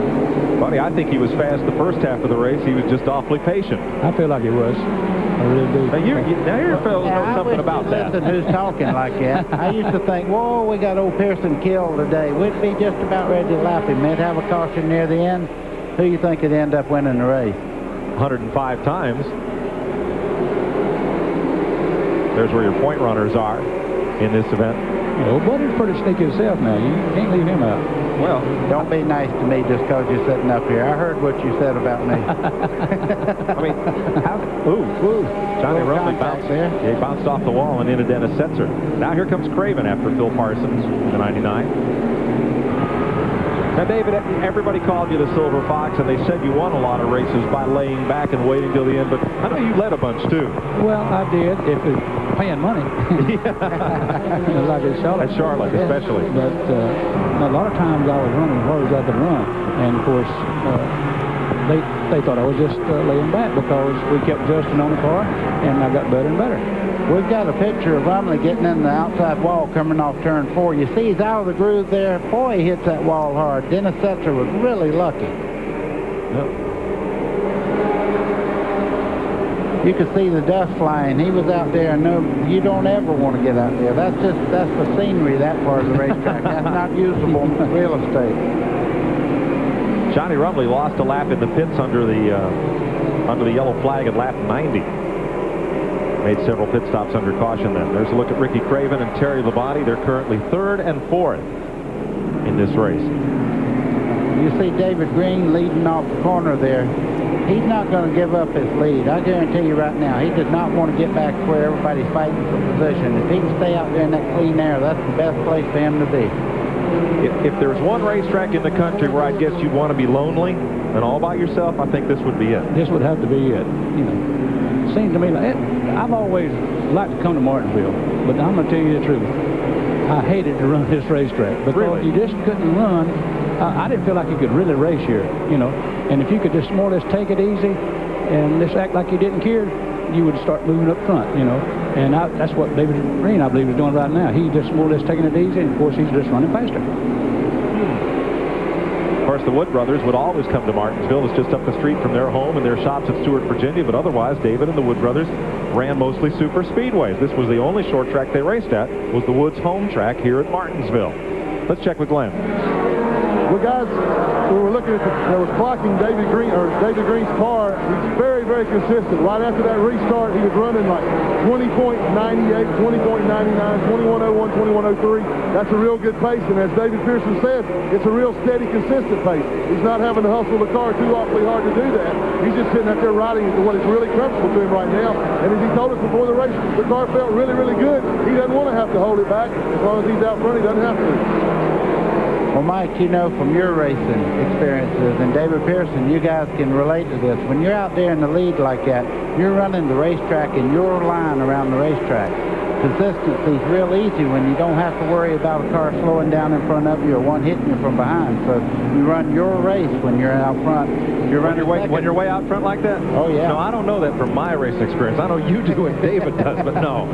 Buddy, I think he was fast the first half of the race. He was just awfully patient. I feel like he was. I really do. Now, your fellows know something about that. Listen, who's talking like that? I used to think, whoa, we got old Pearson killed today. We'd be just about ready to lap him. They'd have a caution near the end. Who do you think would end up winning the race? 105 times. There's where your point runners are in this event. Well, Buddy's pretty sneaky himself now. You can't leave him out. Well, don't be nice to me just because you're sitting up here. I heard what you said about me. I mean, Johnny Rumley bounced there. Yeah, he bounced off the wall and into Dennis Setzer. Now here comes Craven after Phil Parsons in the 99. Now, David, everybody called you the Silver Fox, and they said you won a lot of races by laying back and waiting till the end, but I know you led a bunch, too. Well, I did, if it's paying money. Like at Charlotte. At Charlotte, especially. But a lot of times I was running as hard as I could run, and, of course, they thought I was just laying back because we kept adjusting on the car, and I got better and better. We've got a picture of Rumley getting in the outside wall coming off turn 4. You see he's out of the groove there. Boy, he hits that wall hard. Dennis Setzer was really lucky. Yep. You could see the dust flying. He was out there, and no, you don't ever want to get out there. That's the scenery, that part of the racetrack. That's not usable real estate. Johnny Rumley lost a lap in the pits under the yellow flag at lap 90. Made several pit stops under caution then. There's a look at Ricky Craven and Terry Labonte. They're currently 3rd and 4th in this race. You see David Green leading off the corner there. He's not going to give up his lead. I guarantee you right now, he does not want to get back to where everybody's fighting for position. If he can stay out there in that clean air, that's the best place for him to be. If there's one racetrack in the country where I guess you'd want to be lonely and all by yourself, I think this would be it. This would have to be it. You know, it seemed to me like I've always liked to come to Martinsville, but I'm going to tell you the truth. I hated to run this racetrack because you just couldn't run. I didn't feel like you could really race here, you know. And if you could just more or less take it easy and just act like you didn't care, you would start moving up front, you know. And that's what David Green, I believe, is doing right now. He just more or less taking it easy, and of course, he's just running faster. Of course, the Wood brothers would always come to Martinsville. It's just up the street from their home and their shops at Stewart, Virginia. But otherwise, David and the Wood brothers ran mostly super speedways. This was the only short track they raced at, was the Woods home track here at Martinsville. Let's check with Glenn. Well, guys, we were looking at they were clocking David Green's car. He's very, very consistent. Right after that restart, he was running like 20.98, 20.99, 21.01, 21.03. That's a real good pace, and as David Pearson said, it's a real steady, consistent pace. He's not having to hustle the car too awfully hard to do that. He's just sitting out there riding to what is really comfortable to him right now. And as he told us before the race, the car felt really, really good. He doesn't want to have to hold it back. As long as he's out front, he doesn't have to. Well, Mike, you know from your racing experiences, and David Pearson, you guys can relate to this. When you're out there in the lead like that, you're running the racetrack in your line around the racetrack. Consistency is real easy when you don't have to worry about a car slowing down in front of you or one hitting you from behind. So you run your race when you're out front. You're running when you're way out front like that? Oh, yeah. No, I don't know that from my racing experience. I know you do and David does, but no.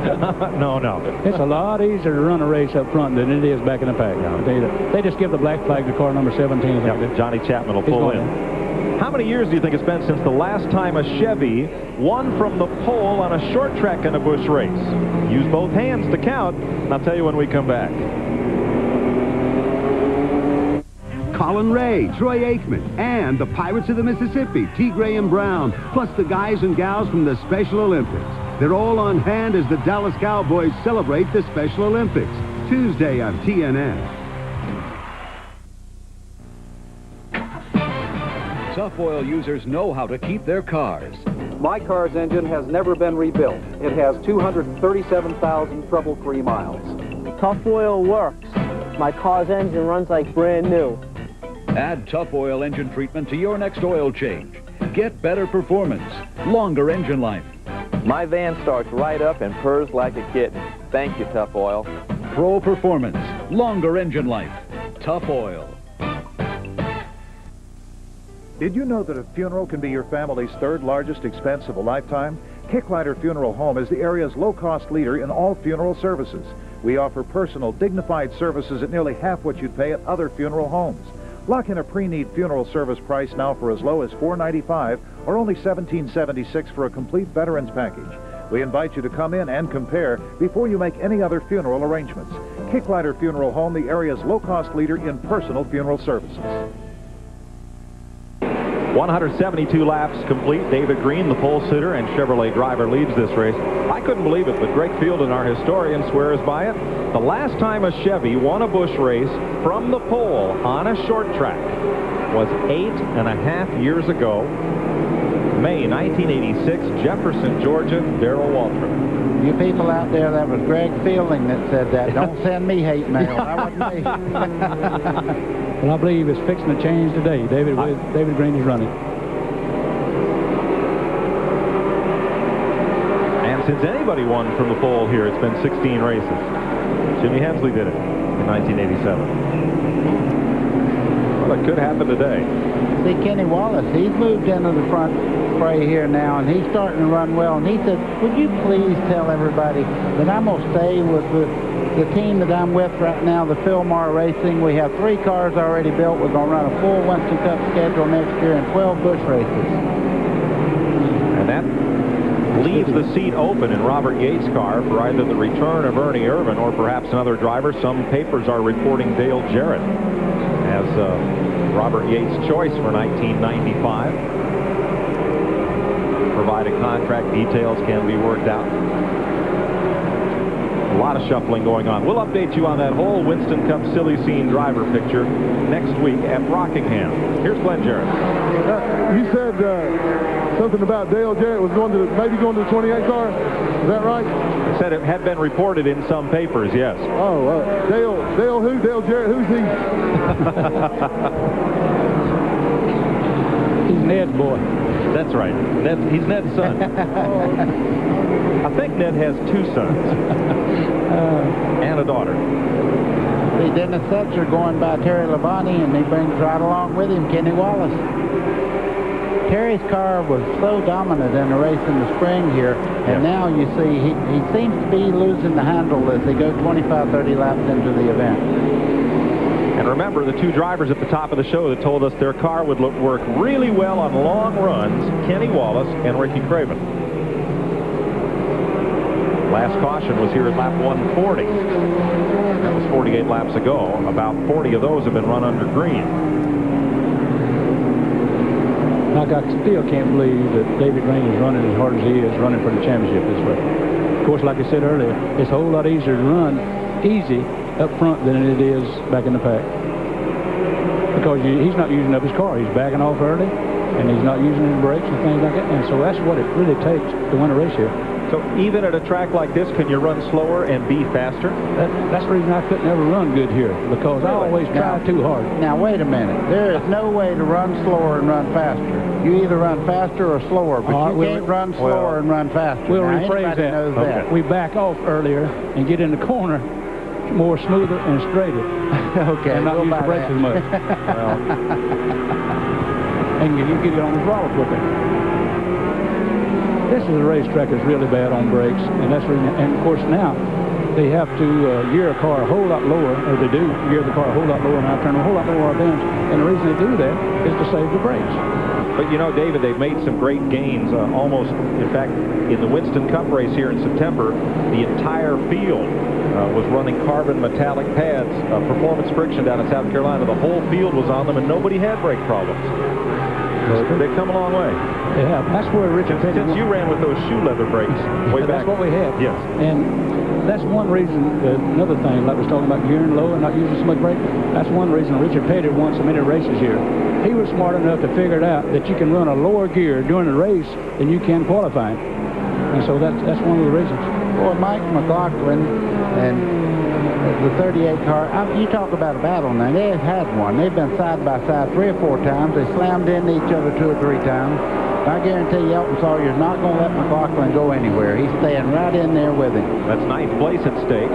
no. It's a lot easier to run a race up front than it is back in the pack. They just give the black flag to car number 17. Yep, Johnny Chapman will pull in. How many years do you think it's been since the last time a Chevy won from the pole on a short track in a Busch race? Use both hands to count, and I'll tell you when we come back. Colin Ray, Troy Aikman, and the Pirates of the Mississippi, T. Graham Brown, plus the guys and gals from the Special Olympics. They're all on hand as the Dallas Cowboys celebrate the Special Olympics. Tuesday on TNN. Tough Oil users know how to keep their cars. My car's engine has never been rebuilt. It has 237,000 trouble-free miles. Tough Oil works. My car's engine runs like brand new. Add Tough Oil engine treatment to your next oil change. Get better performance, longer engine life. My van starts right up and purrs like a kitten. Thank you, Tough Oil. Pro performance, longer engine life. Tough Oil. Did you know that a funeral can be your family's third largest expense of a lifetime? Kicklighter Funeral Home is the area's low-cost leader in all funeral services. We offer personal, dignified services at nearly half what you'd pay at other funeral homes. Lock in a pre-need funeral service price now for as low as $495 or only $1776 for a complete veterans package. We invite you to come in and compare before you make any other funeral arrangements. Kicklighter Funeral Home, the area's low-cost leader in personal funeral services. 172 laps complete. David Green, the pole sitter and Chevrolet driver, leads this race. I couldn't believe it, but Greg Fielden, our historian, swears by it. The last time a Chevy won a Busch race from the pole on a short track was 8.5 years ago. May 1986, Jefferson, Georgia, Darrell Waltrip. You people out there, that was Greg Fielding that said that. Don't send me hate mail. That wasn't me. Well, I believe it's fixing to change today. David Green is running. And since anybody won from the pole here, it's been 16 races. Jimmy Hensley did it in 1987. Well, it could happen today. See, Kenny Wallace, he's moved into the front fray here now, and he's starting to run well. And he said, would you please tell everybody that I'm going to stay with the team that I'm with right now, the Philmar Racing. We have 3 cars already built. We're going to run a full Winston Cup schedule next year and 12 Busch races. And that leaves the seat open in Robert Yates' car for either the return of Ernie Irvin or perhaps another driver. Some papers are reporting Dale Jarrett as Robert Yates' choice for 1995. Provided contract details can be worked out. A lot of shuffling going on. We'll update you on that whole Winston Cup silly scene driver picture next week at Rockingham. Here's Glenn Jarrett. You said something about Dale Jarrett was maybe going to the 28 car. Is that right? I said it had been reported in some papers, yes. Oh, Dale who? Dale Jarrett, who's he? He's Ned's boy. That's right. He's Ned's son. I think Ned has 2 sons and a daughter. See, Dennis Setzer going by Terry Labonte, and he brings right along with him Kenny Wallace. Terry's car was so dominant in the race in the spring here, and now you see he seems to be losing the handle as they go 25, 30 laps into the event. And remember, the two drivers at the top of the show that told us their car would work really well on long runs, Kenny Wallace and Ricky Craven. Last caution was here at lap 140. That was 48 laps ago. About 40 of those have been run under green. I still can't believe that David Green is running as hard as he is, running for the championship this way. Of course, like I said earlier, it's a whole lot easier to run easy up front than it is back in the pack. Because he's not using up his car. He's backing off early, and he's not using his brakes and things like that. And so that's what it really takes to win a race here. So even at a track like this, can you run slower and be faster? That's the reason I couldn't ever run good here, because I always try too hard. Now, wait a minute. There is no way to run slower and run faster. You either run faster or slower, but you can't run slower and run faster. We'll now, rephrase that. knows that. We back off earlier and get in the corner more smoother and straighter. Okay, and not use the brakes as much. And you get it on the throttle quicker. This is a racetrack that's really bad on brakes, and that's really, and of course now they have to gear a car a whole lot lower, or they do gear the car a whole lot lower, and I turn a whole lot lower bends, and the reason they do that is to save the brakes. But you know, David, they've made some great gains. Almost, in fact, in the Winston Cup race here in September, the entire field was running carbon metallic pads, performance friction down in South Carolina. The whole field was on them, and nobody had brake problems. They've come a long way. Yeah, that's where Richard Petty... Since you ran with those shoe leather brakes way back. That's what we had. Yes. And that's one reason, another thing, like we was talking about gearing low and not using so much brake, that's one reason Richard Petty won so many races here. He was smart enough to figure it out that you can run a lower gear during the race than you can qualifying. And so that's one of the reasons. Boy, Mike McLaughlin and the 38 car, you talk about a battle now. They've had one. They've been side by side 3 or 4 times. They slammed into each other 2 or 3 times. I guarantee you Elton Sawyer's not going to let McLaughlin go anywhere. He's staying right in there with him. That's 9th place at stake.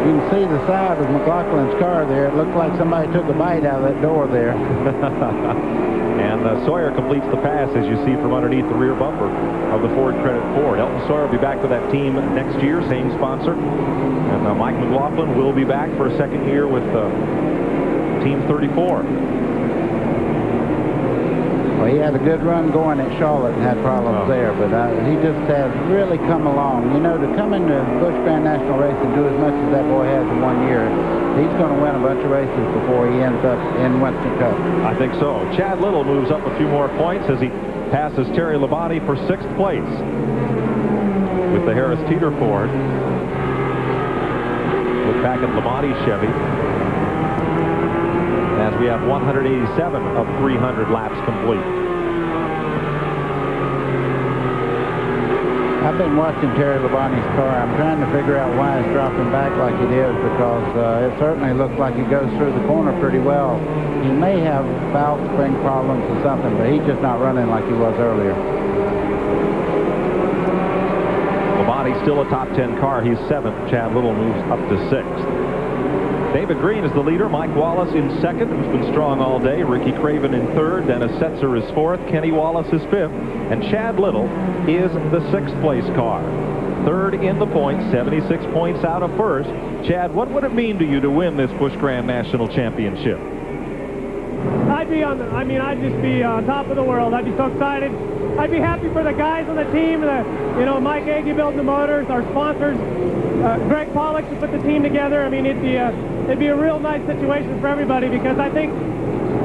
You can see the side of McLaughlin's car there. It looks like somebody took a bite out of that door there. And Sawyer completes the pass, as you see, from underneath the rear bumper of the Ford Credit Ford. Elton Sawyer will be back with that team next year, same sponsor. And Mike McLaughlin will be back for a second year with Team 34. Well, he had a good run going at Charlotte and had problems there, but he just has really come along. You know, to come into Busch Grand National Race and do as much as that boy has in 1 year, he's going to win a bunch of races before he ends up in Winston Cup. I think so. Chad Little moves up a few more points as he passes Terry Labonte for 6th place with the Harris Teeter Ford. Look back at Labonte's Chevy as we have 187 of 300 laps complete. I've been watching Terry Labonte's car. I'm trying to figure out why it's dropping back like it is, because it certainly looks like he goes through the corner pretty well. He may have valve spring problems or something, but he's just not running like he was earlier. Labonte's still a top 10 car. He's 7th. Chad Little moves up to 6th. David Green is the leader. Mike Wallace in 2nd, who's been strong all day. Ricky Craven in 3rd. Dennis Setzer is 4th. Kenny Wallace is 5th. And Chad Little is the 6th place car. 3rd in the points, 76 points out of 1st. Chad, what would it mean to you to win this Busch Grand National Championship? I'd just be on top of the world. I'd be so excited. I'd be happy for the guys on the team, Mike Agee building the motors, our sponsors, Greg Pollock to put the team together. I mean, it'd be a real nice situation for everybody, because I think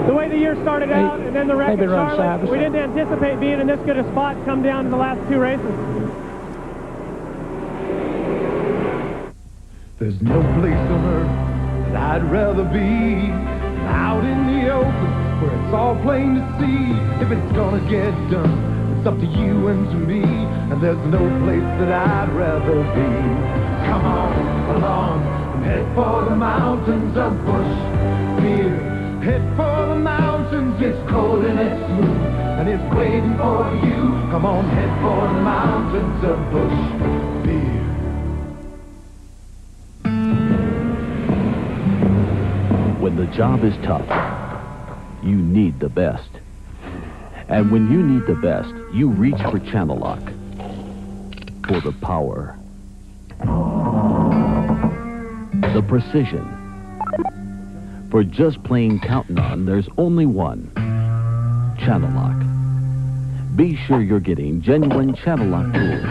the way the year started out and then the wreck at Charlotte, we didn't anticipate being in this good a spot come down to the last 2 races. There's no place on earth that I'd rather be than out in the open where it's all plain to see. If it's gonna get done, it's up to you and to me, and there's no place that I'd rather be. Come on along and head for the mountains of Busch Beer. Head for the mountains, it's cold and it's smooth, and it's waiting for you. Come on, head for the mountains of Busch Beer. When the job is tough, you need the best. And when you need the best, you reach for Channel Lock. For the power. The precision. For just plain counting on, there's only one. Channel Lock. Be sure you're getting genuine Channel Lock tools.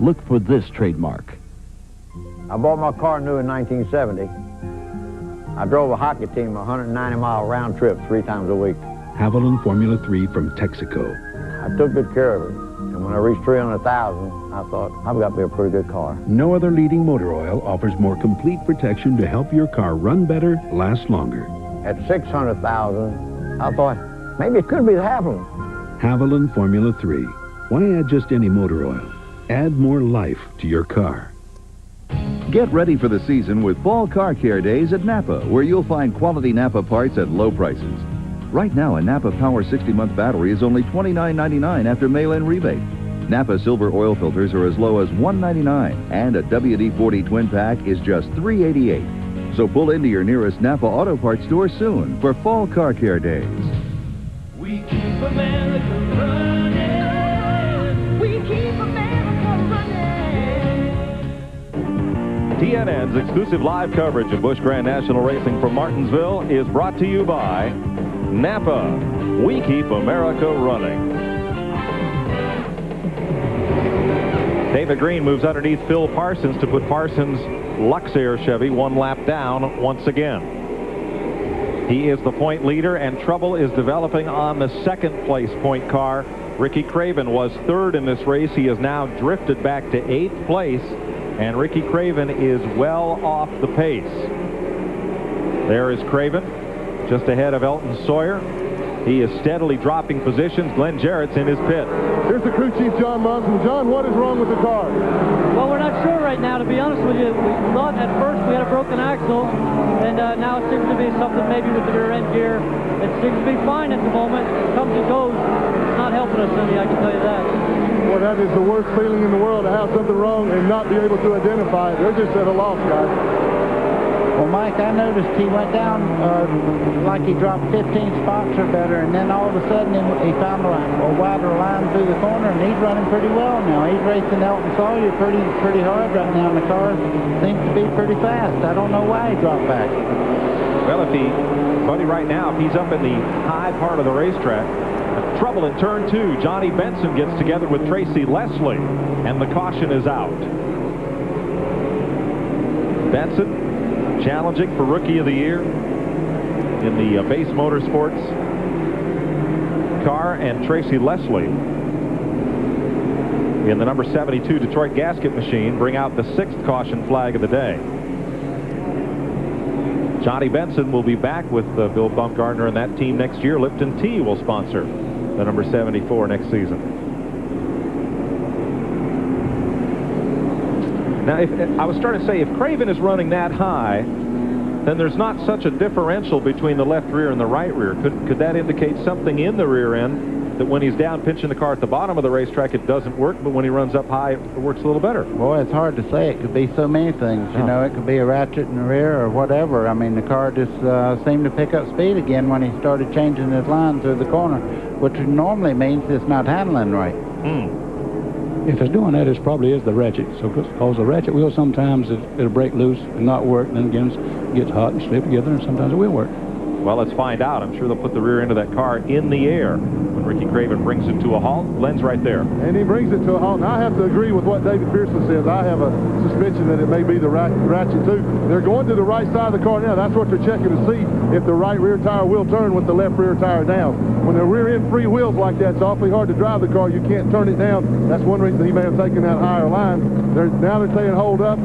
Look for this trademark. I bought my car new in 1970. I drove a hockey team a 190-mile round trip 3 times a week. Haviland Formula 3 from Texaco. I took good care of it. And when I reached 300,000, I thought, I've got to be a pretty good car. No other leading motor oil offers more complete protection to help your car run better, last longer. At 600,000, I thought, maybe it could be the Haviland. Haviland Formula 3. Why add just any motor oil? Add more life to your car. Get ready for the season with Fall Car Care Days at Napa, where you'll find quality Napa parts at low prices. Right now, a Napa Power 60-month battery is only $29.99 after mail-in rebate. Napa Silver oil filters are as low as $1.99, and a WD-40 twin pack is just $3.88. So pull into your nearest Napa Auto Parts store soon for Fall Car Care Days. We keep America running. We keep America running. TNN's exclusive live coverage of Busch Grand National Racing from Martinsville is brought to you by Napa. We keep America running. David Green moves underneath Phil Parsons to put Parsons' Luxair Chevy 1 lap down once again. He is the point leader, and trouble is developing on the second place point car. Ricky Craven was 3rd in this race. He has now drifted back to 8th place, and Ricky Craven is well off the pace. There is Craven, just ahead of Elton Sawyer. He is steadily dropping positions. Glenn Jarrett's in his pit. Here's the crew chief, John Munson. John, what is wrong with the car? Well, we're not sure right now, to be honest with you. We thought at first we had a broken axle, and now it seems to be something maybe with the rear end gear. It seems to be fine at the moment. It comes and goes. It's not helping us any, I can tell you that. Well, that is the worst feeling in the world, to have something wrong and not be able to identify it. They're just at a loss, guys. Well, Mike, I noticed he went down like he dropped 15 spots or better, and then all of a sudden he found a wider line through the corner, and he's running pretty well now. He's racing Elton Sawyer pretty hard right now, and the car seems to be pretty fast. I don't know why he dropped back. Well, Buddy, right now, if he's up in the high part of the racetrack, trouble in turn 2. Johnny Benson gets together with Tracy Leslie, and the caution is out. Benson challenging for Rookie of the Year in the Base Motorsports car, and Tracy Leslie in the number 72 Detroit gasket machine bring out the 6th caution flag of the day. Johnny Benson will be back with Bill Bumgarner and that team next year. Lipton Tea will sponsor the number 74 next season. Now, I was starting to say, if Craven is running that high, then there's not such a differential between the left rear and the right rear. Could that indicate something in the rear end, that when he's down pinching the car at the bottom of the racetrack, it doesn't work, but when he runs up high, it works a little better? Boy, it's hard to say. It could be so many things. You know, it could be a ratchet in the rear or whatever. I mean, the car just seemed to pick up speed again when he started changing his line through the corner, which normally means it's not handling right. If it's doing that, it probably is the ratchet. So, because the ratchet wheel, sometimes it'll break loose and not work, and then again it gets hot and slip together, and sometimes it will work. Well, let's find out. I'm sure they'll put the rear end of that car in the air when Ricky Craven brings it to a halt. Glenn's right there. And he brings it to a halt. And I have to agree with what David Pearson says. I have a suspicion that it may be the ratchet too. They're going to the right side of the car now. That's what they're checking to see if the right rear tire will turn with the left rear tire down. When the rear end free wheels like that, it's awfully hard to drive the car. You can't turn it down. That's one reason he may have taken that higher line. Now they're saying hold up.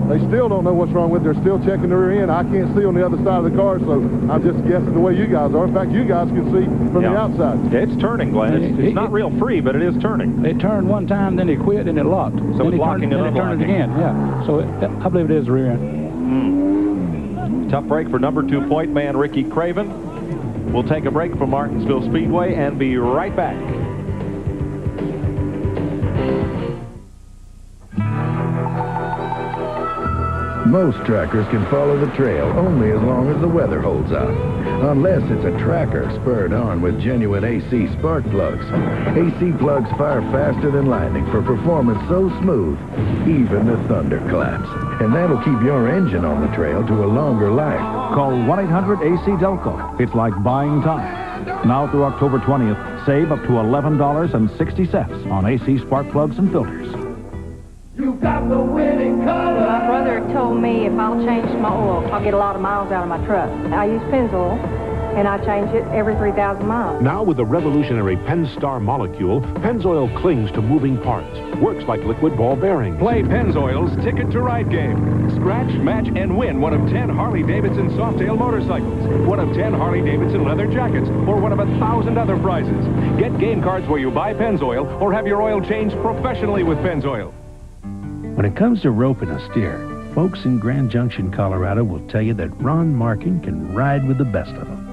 They still don't know what's wrong with it. They're still checking the rear end. I can't see on the other side of the car, so I'm just guessing the way you guys are. In fact, you guys can see from the outside. Yeah, it's turning, Glenn. It's not real free, but it is turning. It turned one time, then it quit, and it locked. So then it's locking and unlocking. Then it turned it again, yeah. So I believe it is the rear end. Tough break for number 2 point man Ricky Craven. We'll take a break from Martinsville Speedway and be right back. Most trackers can follow the trail only as long as the weather holds out. Unless it's a tracker spurred on with genuine AC spark plugs. AC plugs fire faster than lightning for performance so smooth, even the thunder claps. And that'll keep your engine on the trail to a longer life. Call 1-800-AC-DELCO. It's like buying time. Now through October 20th, save up to $11.60 on AC spark plugs and filters. You got the winning color. My brother told me if I'll change my oil, I'll get a lot of miles out of my truck. I use Pennzoil, and I change it every 3,000 miles. Now with the revolutionary Pennstar molecule, Pennzoil clings to moving parts. Works like liquid ball bearings. Play Pennzoil's Ticket to Ride game. Scratch, match, and win one of 10 Harley-Davidson Softail motorcycles, one of 10 Harley-Davidson leather jackets, or one of 1,000 other prizes. Get game cards where you buy Pennzoil or have your oil changed professionally with Pennzoil. When it comes to roping a steer, folks in Grand Junction, Colorado will tell you that Ron Markin can ride with the best of them.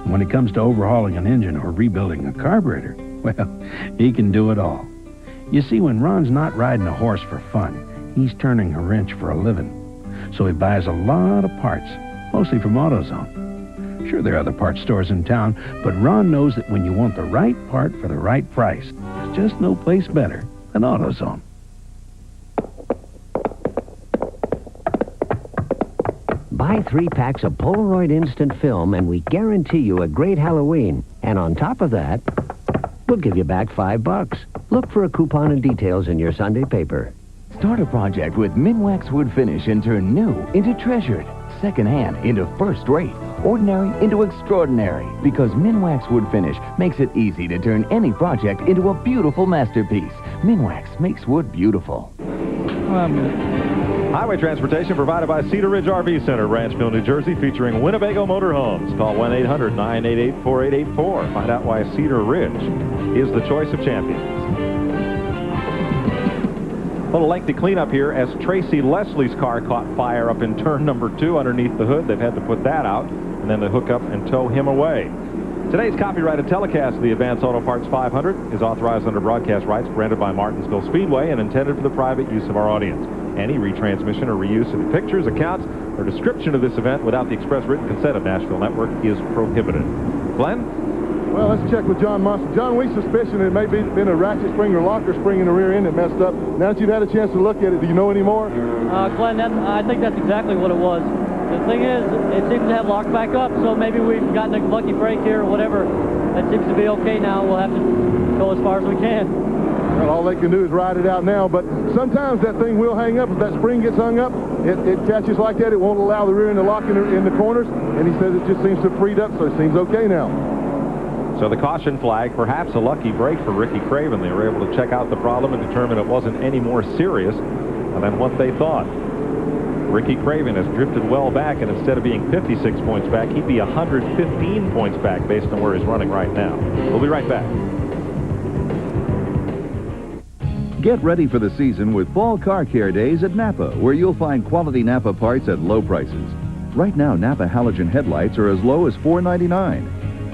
And when it comes to overhauling an engine or rebuilding a carburetor, well, he can do it all. You see, when Ron's not riding a horse for fun, he's turning a wrench for a living. So he buys a lot of parts, mostly from AutoZone. Sure, there are other parts stores in town, but Ron knows that when you want the right part for the right price, there's just no place better than AutoZone. Buy 3 packs of Polaroid Instant Film and we guarantee you a great Halloween. And on top of that, we'll give you back $5. Look for a coupon and details in your Sunday paper. Start a project with Minwax Wood Finish and turn new into treasured, secondhand into first-rate, ordinary into extraordinary. Because Minwax Wood Finish makes it easy to turn any project into a beautiful masterpiece. Minwax makes wood beautiful. Highway transportation provided by Cedar Ridge RV Center, Ranchville, New Jersey, featuring Winnebago Motorhomes. Call 1-800-988-4884. Find out why Cedar Ridge is the choice of champions. A little lengthy cleanup here as Tracy Leslie's car caught fire up in turn number 2 underneath the hood. They've had to put that out and then they hook up and tow him away. Today's copyrighted telecast of the Advance Auto Parts 500 is authorized under broadcast rights granted by Martinsville Speedway and intended for the private use of our audience. Any retransmission or reuse of the pictures, accounts, or description of this event without the express written consent of Nashville Network is prohibited. Glenn? Well, let's check with John Munson. John, we suspicion it may be been a ratchet spring or locker spring in the rear end that messed up. Now that you've had a chance to look at it, do you know any more? Glenn, I think that's exactly what it was. The thing is, it seems to have locked back up, so maybe we've gotten a lucky break here or whatever. That seems to be okay now. We'll have to go as far as we can. Well, all they can do is ride it out now, but sometimes that thing will hang up. If that spring gets hung up, it catches like that. It won't allow the rear end to lock in the corners, and he says it just seems to have freed up, so it seems okay now. So the caution flag, perhaps a lucky break for Ricky Craven. They were able to check out the problem and determine it wasn't any more serious than what they thought. Ricky Craven has drifted well back, and instead of being 56 points back, he'd be 115 points back based on where he's running right now. We'll be right back. Get ready for the season with Fall Car Care Days at Napa, where you'll find quality Napa parts at low prices. Right now, Napa halogen headlights are as low as $4.99.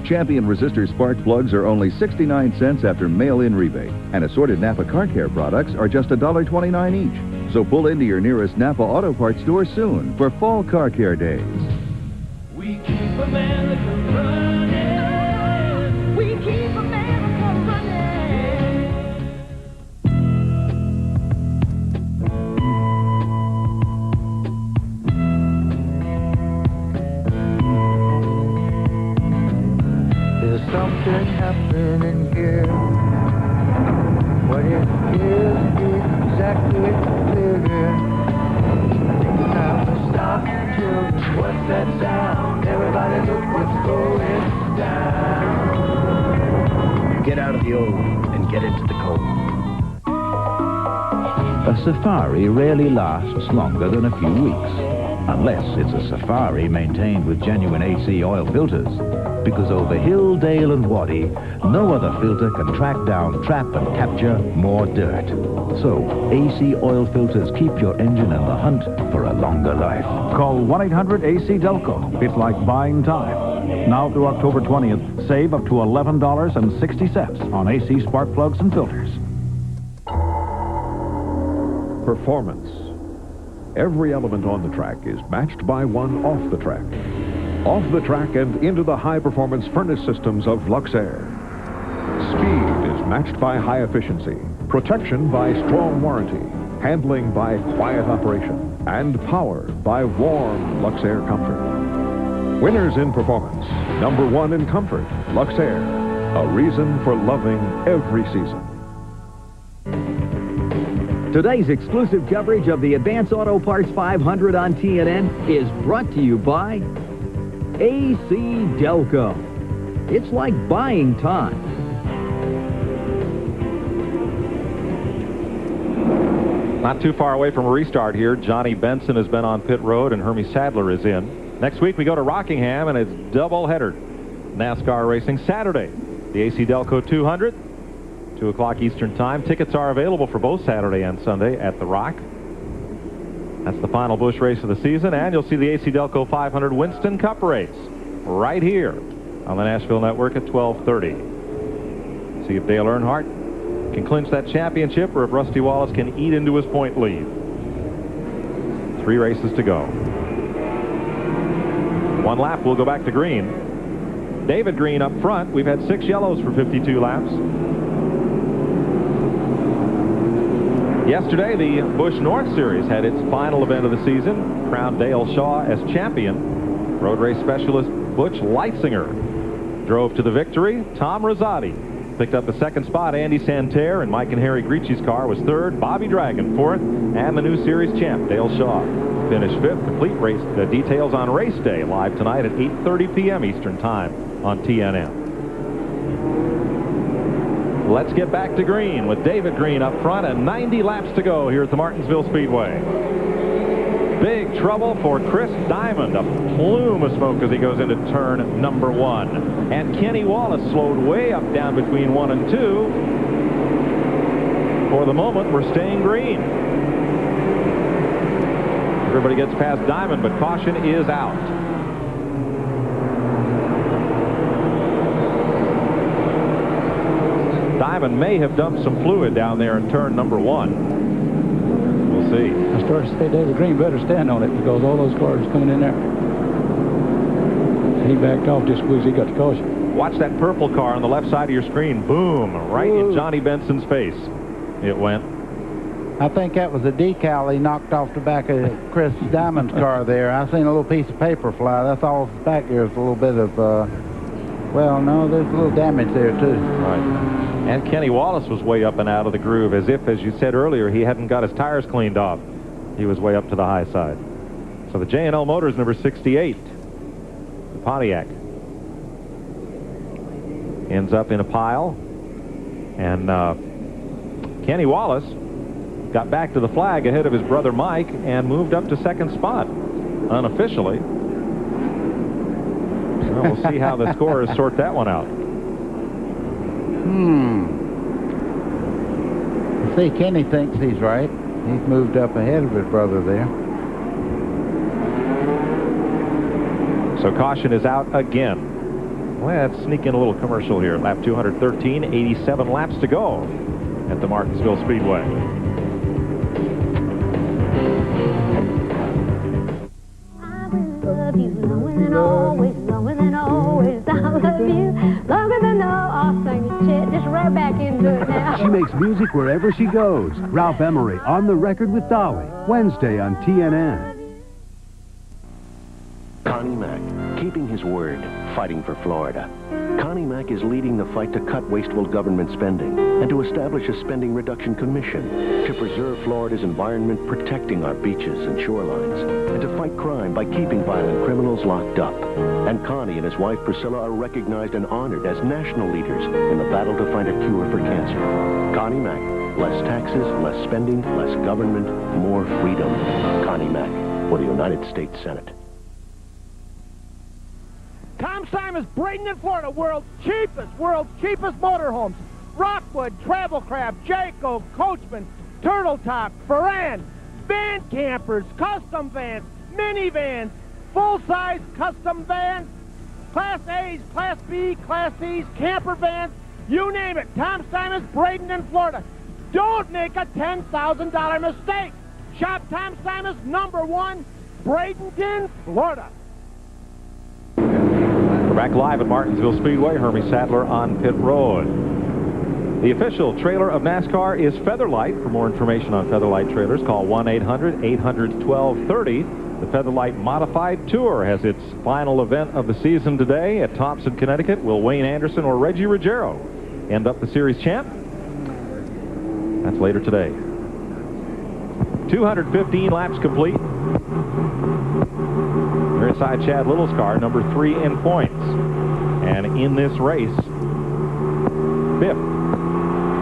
Champion resistor spark plugs are only 69 cents after mail-in rebate, and assorted Napa Car Care products are just $1.29 each. So pull into your nearest Napa Auto Parts store soon for Fall Car Care Days. We keep America running. We keep America running. There's something happening here. What it is exactly clear. I think it's time to stop children. What's that sound? Everybody look what's going down. Get out of the old and get into the cold. A safari rarely lasts longer than a few weeks, unless it's a safari maintained with genuine AC oil filters. Because over hill, dale, and wadi, no other filter can track down, trap, and capture more dirt. So, AC oil filters keep your engine in the hunt for a longer life. Call 1-800-AC-DELCO. It's like buying time. Now through October 20th, save up to $11.60 on AC spark plugs and filters. Performance. Every element on the track is matched by one off the track. Off the track and into the high-performance furnace systems of Luxair. Speed is matched by high efficiency, protection by strong warranty, handling by quiet operation, and power by warm Luxair comfort. Winners in performance, number one in comfort, Luxair. A reason for loving every season. Today's exclusive coverage of the Advance Auto Parts 500 on TNN is brought to you by AC Delco. It's like buying time. Not too far away from a restart here. Johnny Benson has been on pit road and Hermie Sadler is in. Next week we go to Rockingham and it's double-header NASCAR racing Saturday. The AC Delco 200, 2 o'clock Eastern Time. Tickets are available for both Saturday and Sunday at the Rock. That's the final Busch race of the season, and you'll see the AC Delco 500 Winston Cup race right here on the Nashville Network at 12:30. See if Dale Earnhardt can clinch that championship or if Rusty Wallace can eat into his point lead. 3 races to go. 1 lap, we'll go back to green. David Green up front. We've had 6 yellows for 52 laps. Yesterday, the Busch North Series had its final event of the season, crowned Dale Shaw as champion. Road race specialist Butch Leitzinger drove to the victory. Tom Rosati picked up the 2nd spot. Andy Santerre and Mike and Harry Gricci's car was 3rd. Bobby Dragon 4th. And the new series champ, Dale Shaw, finished 5th. Complete race details on race day live tonight at 8:30 p.m. Eastern Time on TNN. Let's get back to green with David Green up front and 90 laps to go here at the Martinsville Speedway. Big trouble for Chris Diamond. A plume of smoke as he goes into turn number 1. And Kenny Wallace slowed way up down between 1 and 2. For the moment, we're staying green. Everybody gets past Diamond, but caution is out. Diamond may have dumped some fluid down there in turn number 1. We'll see. I started to say David Green better stand on it because all those cars coming in there. He backed off just because he got the caution. Watch that purple car on the left side of your screen. Boom, right in Johnny Benson's face. It went. I think that was a decal he knocked off the back of Chris Diamond's car there. I seen a little piece of paper fly. That's all back here is a little bit of, well, no, there's a little damage there, too. Right. And Kenny Wallace was way up and out of the groove, as if, as you said earlier, he hadn't got his tires cleaned off. He was way up to the high side. So the J&L Motors number 68, the Pontiac, ends up in a pile. And Kenny Wallace got back to the flag ahead of his brother Mike and moved up to 2nd spot, unofficially. Well, we'll see how the scorers sort that one out. See, Kenny thinks he's right. He's moved up ahead of his brother there. So caution is out again. Let's sneak in a little commercial here. Lap 213, 87 laps to go at the Martinsville Speedway. I will love you longer than always, longer than always. I love you longer than I'll sing it, Chet. Just right back into it now. She makes music wherever she goes. Ralph Emery on the record with Dolly, Wednesday on TNN. Connie Mack, keeping his word, fighting for Florida. Connie Mack is leading the fight to cut wasteful government spending and to establish a spending reduction commission to preserve Florida's environment, protecting our beaches and shorelines, and to fight crime by keeping violent criminals locked up. And Connie and his wife Priscilla are recognized and honored as national leaders in the battle to find a cure for cancer. Connie Mack, less taxes, less spending, less government, more freedom. Connie Mack for the United States Senate. Tom Simons, Braden in Florida, world's cheapest motorhomes. Rockwood, Travel Craft, Jayco, Coachman, Turtle Top, Ferran, van campers, custom vans, minivans, full-size custom vans, Class A's, Class B, Class C's, camper vans, you name it. Tom Simons, Braden in Florida. Don't make a $10,000 mistake. Shop Tom Simons, #1, Bradenton, Florida. We're back live at Martinsville Speedway. Hermie Sadler on pit road. The official trailer of NASCAR is Featherlight. For more information on Featherlight trailers, call 1-800-800-1230. The Featherlight Modified Tour has its final event of the season today at Thompson, Connecticut. Will Wayne Anderson or Reggie Ruggiero end up the series champ? That's later today. 215 laps complete. We're inside Chad Little's car, #3 in points. And in this race, 5th.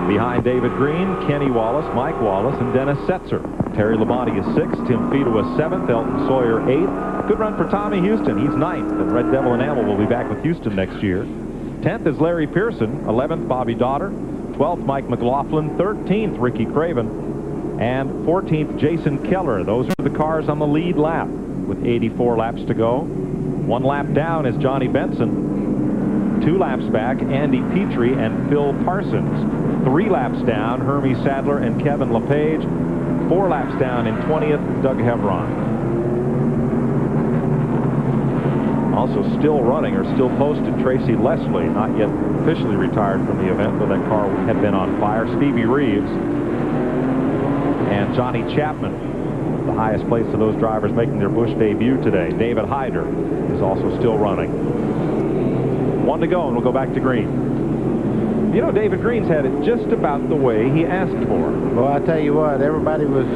Behind David Green, Kenny Wallace, Mike Wallace, and Dennis Setzer. Terry Labonte is 6th, Tim Feto is 7th, Elton Sawyer 8th. Good run for Tommy Houston. He's 9th, and Red Devil Enamel will be back with Houston next year. 10th is Larry Pearson, 11th Bobby Daughter, 12th Mike McLaughlin, 13th Ricky Craven, and 14th Jason Keller. Those are the cars on the lead lap with 84 laps to go. 1 lap down is Johnny Benson. 2 laps back, Andy Petrie and Phil Parsons. 3 laps down, Hermie Sadler and Kevin LePage. 4 laps down in 20th, Doug Hevron. Also still running or still posted, Tracy Leslie, not yet officially retired from the event, though that car had been on fire. Stevie Reeves and Johnny Chapman, the highest place of those drivers making their Busch debut today. David Hyder is also still running. 1 to go, and we'll go back to Green. You know, David Green's had it just about the way he asked for. Well, I tell you what, everybody was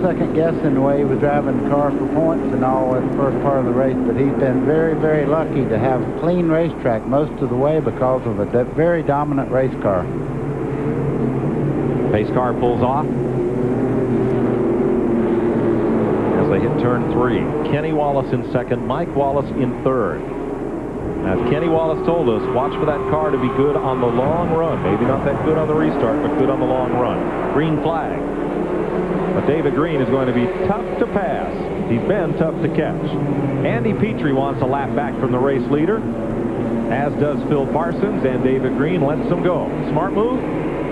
second-guessing the way he was driving the car for points and all at the first part of the race, but he's been very, very lucky to have a clean racetrack most of the way because of a very dominant race car. Pace car pulls off as they hit turn 3. Kenny Wallace in 2nd, Mike Wallace in 3rd. As Kenny Wallace told us, watch for that car to be good on the long run. Maybe not that good on the restart, but good on the long run. Green flag. But David Green is going to be tough to pass. He's been tough to catch. Andy Petrie wants a lap back from the race leader, as does Phil Parsons, and David Green lets them go. Smart move?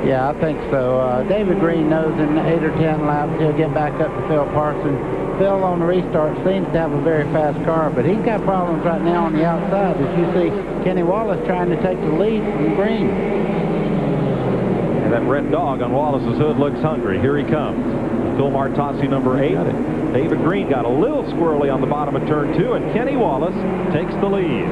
Yeah, I think so. David Green knows in 8 or 10 laps he'll get back up to Phil Parsons. Phil on the restart seems to have a very fast car, but he's got problems right now on the outside. As you see, Kenny Wallace trying to take the lead from Green. And that red dog on Wallace's hood looks hungry. Here he comes. Phil Martossi, #8. David Green got a little squirrely on the bottom of turn 2, and Kenny Wallace takes the lead.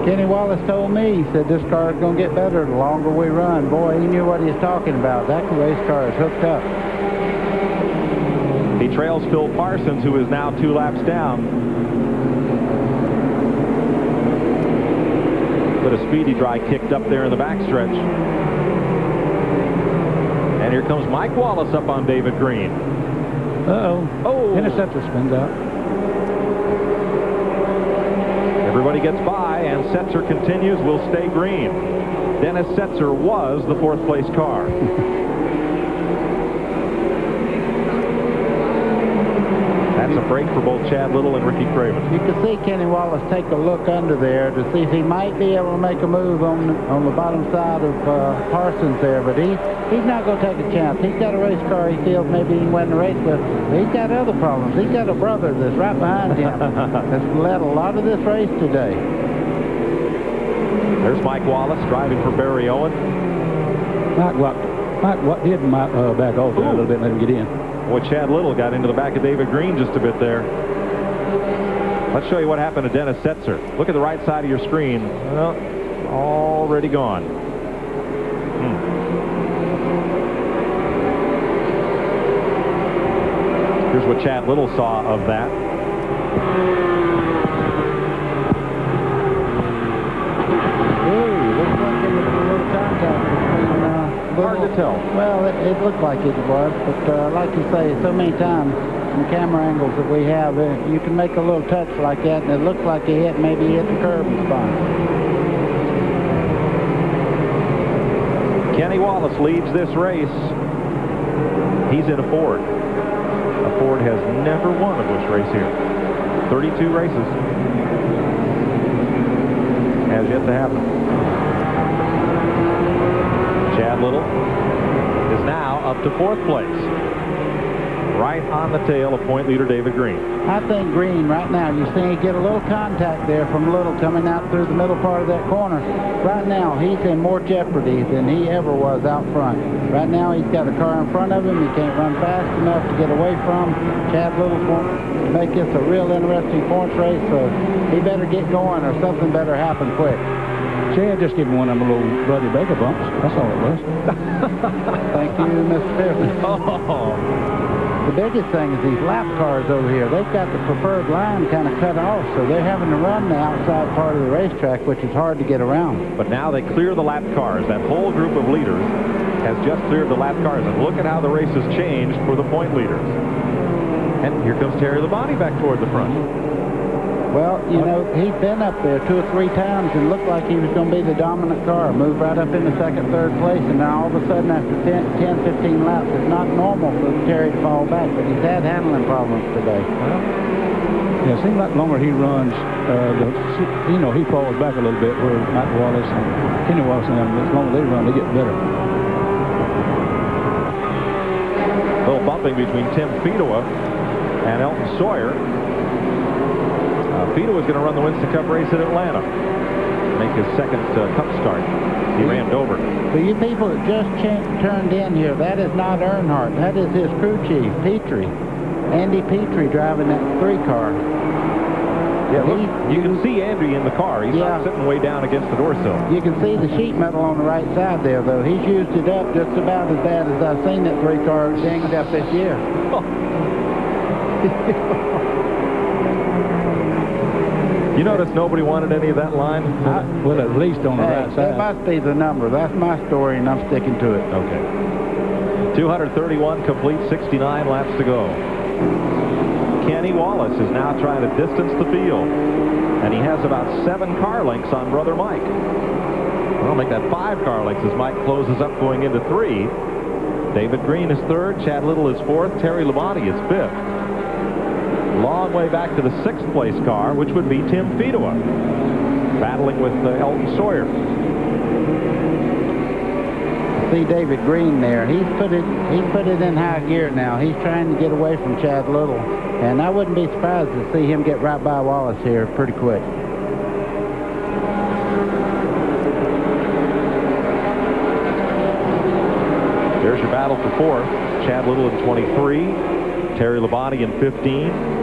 Kenny Wallace told me, he said this car is going to get better the longer we run. Boy, he knew what he was talking about. That race car is hooked up. He trails Phil Parsons, who is now 2 laps down. But a speedy dry kicked up there in the backstretch. And here comes Mike Wallace up on David Green. Uh-oh. Oh! Interceptor spins out. Everybody gets by, and Setzer continues. Will stay green. Dennis Setzer was the 4th place car. That's a break for both Chad Little and Ricky Craven. You can see Kenny Wallace take a look under there to see if he might be able to make a move on the bottom side of Parsons there, but he's not going to take a chance. He's got a race car he feels maybe he can win the race with. He's got other problems. He's got a brother that's right behind him that's led a lot of this race today. There's Mike Wallace driving for Barry Owen. Mike did back off there a little bit and let him get in. Boy, Chad Little got into the back of David Green just a bit there. Let's show you what happened to Dennis Setzer. Look at the right side of your screen. Well, already gone. Here's what Chad Little saw of that. Hard to tell. Well, it looked like it was, but like you say, so many times in camera angles that we have, you can make a little touch like that, and it looks like he maybe hit the curb and spine. Kenny Wallace leads this race. He's in a Ford. A Ford has never won a Busch race here. 32 races. Has yet to happen. Chad Little is now up to 4th place. Right on the tail of point leader David Green. I think Green right now, you see he get a little contact there from Little coming out through the middle part of that corner. Right now, he's in more jeopardy than he ever was out front. Right now, he's got a car in front of him. He can't run fast enough to get away from. Chad Little won't make this a real interesting points race, so he better get going or something better happen quick. Chad just gave him one of them little Bloody Baker bumps. That's all it was. Thank you, Mr. Pearson. The biggest thing is these lap cars over here. They've got the preferred line kind of cut off, so they're having to run the outside part of the racetrack, which is hard to get around. But now they clear the lap cars. That whole group of leaders has just cleared the lap cars. And look at how the race has changed for the point leaders. And here comes Terry Labonte back toward the front. Well, you know, he's been up there 2 or 3 times and looked like he was going to be the dominant car. Moved right up into 2nd, 3rd place, and now all of a sudden after 10, 15 laps, it's not normal for Terry to fall back, but he's had handling problems today. Yeah, it seems like the longer he runs, he falls back a little bit where Mike Wallace and Kenny Wallace and them, as long as they run, they get better. A little bumping between Tim Fedowa and Elton Sawyer. Fedowa is going to run the Winston Cup race in Atlanta. Make his 2nd Cup start. He ran Dover. For you people that just turned in here, that is not Earnhardt. That is his crew chief, Petrie. Andy Petrie driving that 3 car. Yeah, look, you can see Andy in the car. He's not sitting way down against the door sill. You can see the sheet metal on the right side there, though. He's used it up just about as bad as I've seen that 3 car dinged up this year. You notice nobody wanted any of that line? Well, at least on the right side. That must be the number. That's my story, and I'm sticking to it. Okay. 231 complete, 69 laps to go. Kenny Wallace is now trying to distance the field, and he has about 7 car lengths on brother Mike. Well, make that 5 car lengths as Mike closes up going into 3. David Green is 3rd, Chad Little is 4th, Terry Labonte is 5th. Long way back to the 6th place car, which would be Tim Fedowa, battling with Elton Sawyer. See David Green there. He's put it in high gear now. He's trying to get away from Chad Little, and I wouldn't be surprised to see him get right by Wallace here pretty quick. There's your battle for 4th. Chad Little in 23, Terry Labonte in 15.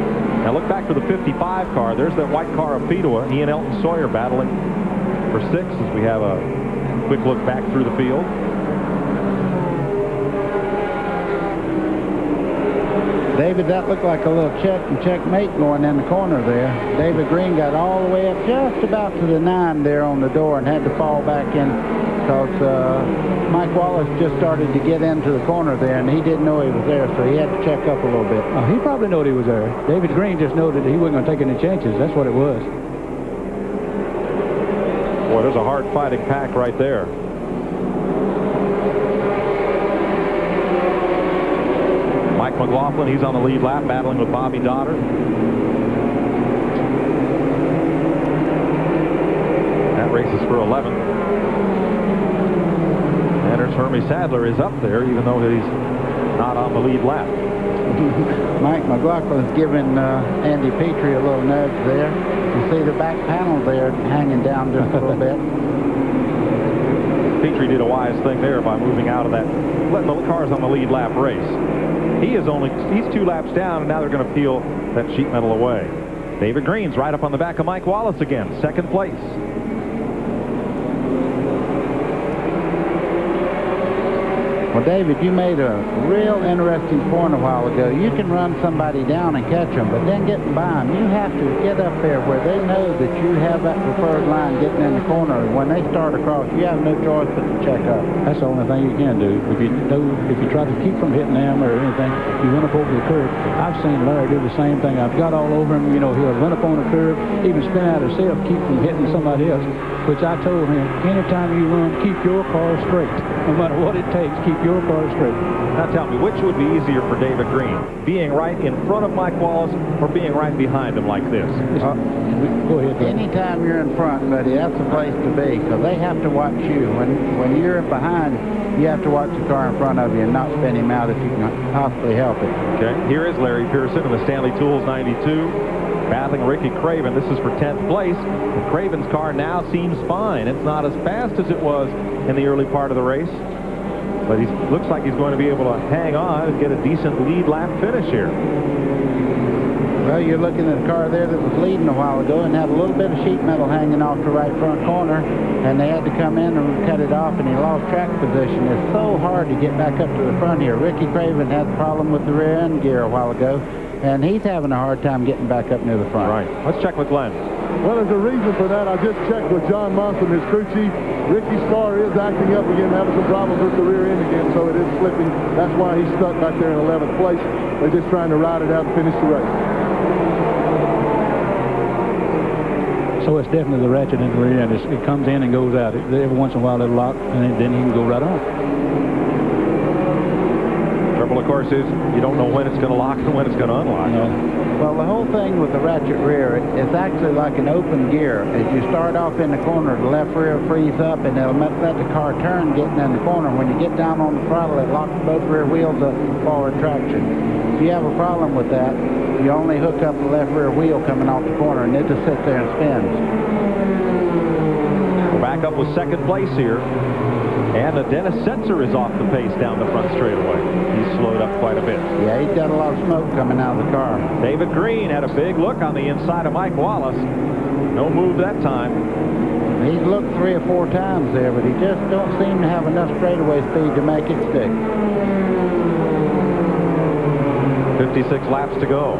Now look back for the 55 car. There's that white car of Fedowa. He and Elton Sawyer battling for 6 as we have a quick look back through the field. David, that looked like a little check and checkmate going in the corner there. David Green got all the way up just about to the 9 there on the door and had to fall back in because Mike Wallace just started to get into the corner there, and he didn't know he was there, so he had to check up a little bit. Oh, he probably knew he was there. David Green just knew that he wasn't going to take any chances. That's what it was. Boy, there's a hard-fighting pack right there. Mike McLaughlin, he's on the lead lap, battling with Bobby Dotter. That race is for 11th. And there's Hermie Sadler is up there, even though he's not on the lead lap. Mike McLaughlin's giving Andy Petrie a little nudge there. You see the back panel there hanging down just a little bit. Petrie did a wise thing there by moving out of that, letting the cars on the lead lap race. He's 2 laps down, and now they're going to peel that sheet metal away. David Green's right up on the back of Mike Wallace again, 2nd place. Well, David, you made a real interesting point a while ago. You can run somebody down and catch them, but then getting by them, you have to get up there where they know that you have that preferred line getting in the corner. When they start across, you have no choice but to check up. That's the only thing you can do. If you try to keep from hitting them or anything, you run up over the curb. I've seen Larry do the same thing. I've got all over him. You know, he'll run up on the curb, even spin out himself, keep from hitting somebody else, which I told him, anytime you run, keep your car straight. No matter what it takes, keep your car straight. Now tell me, which would be easier for David Green? Being right in front of Mike Wallace or being right behind him like this? Go ahead. Anytime you're in front, buddy, that's the place to be, because they have to watch you. When you're behind, you have to watch the car in front of you and not spin him out if you can possibly help it. Okay, here is Larry Pearson in the Stanley Tools 92, battling Ricky Craven. This is for 10th place. And Craven's car now seems fine. It's not as fast as it was in the early part of the race, but he looks like he's going to be able to hang on and get a decent lead lap finish here. Well, you're looking at a car there that was leading a while ago and had a little bit of sheet metal hanging off the right front corner, and they had to come in and cut it off, and he lost track position. It's so hard to get back up to the front here. Ricky Craven had a problem with the rear end gear a while ago, and he's having a hard time getting back up near the front. Right. Let's check with Glenn. Well, there's a reason for that. I just checked with John Monson, his crew chief. Ricky's car is acting up again, having some problems with the rear end again, so it is slipping. That's why he's stuck back there in 11th place. They're just trying to ride it out and finish the race. So it's definitely the ratchet in the rear end. It comes in and goes out. Every once in a while it'll lock, and then you can go right on. Trouble, of course, is you don't know when it's going to lock and when it's going to unlock. No. Well, the whole thing with the ratchet rear, it's actually like an open gear. As you start off in the corner, the left rear frees up, and it'll let the car turn getting in the corner. When you get down on the throttle, it locks both rear wheels up for forward traction. If you have a problem with that, you only hook up the left rear wheel coming off the corner, and it just sits there and spins. We're back up with second place here. And Dennis Setzer is off the pace down the front straightaway. He's slowed up quite a bit. Yeah, he's got a lot of smoke coming out of the car. David Green had a big look on the inside of Mike Wallace. No move that time. He's looked 3 or 4 times there, but he just don't seem to have enough straightaway speed to make it stick. 56 laps to go.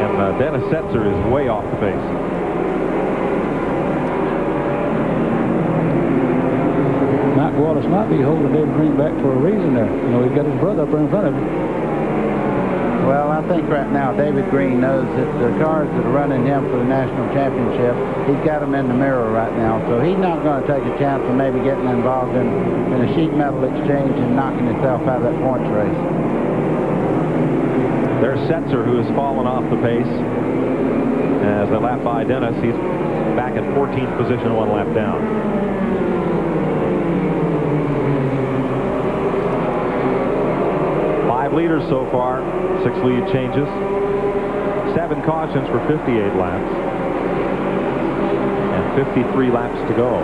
And Dennis Setzer is way off the pace. Mike Wallace might be holding David Green back for a reason there. You know, he's got his brother up there in front of him. Well, I think right now David Green knows that the cars that are running him for the national championship, he's got them in the mirror right now, so he's not going to take a chance of maybe getting involved in a sheet metal exchange and knocking himself out of that points race. There's Setzer, who has fallen off the pace. As they lap by Dennis, he's back at 14th position, 1 lap down. Leaders so far, 6 lead changes, 7 cautions for 58 laps, and 53 laps to go.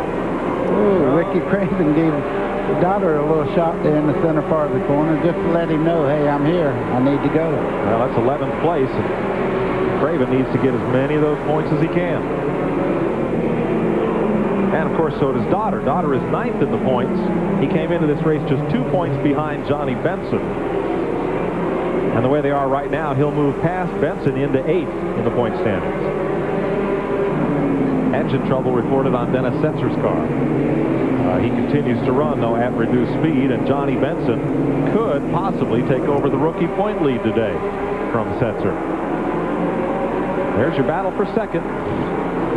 Ooh, Ricky Craven gave his daughter a little shot there in the center part of the corner just to let him know, hey, I'm here, I need to go. Well, that's 11th place, and Craven needs to get as many of those points as he can. And, of course, so does Daughter. Daughter is 9th in the points. He came into this race just 2 points behind Johnny Benson. And the way they are right now, he'll move past Benson into 8th in the point standings. Engine trouble reported on Dennis Setzer's car. He continues to run, though, at reduced speed, and Johnny Benson could possibly take over the rookie point lead today from Setzer. There's your battle for second.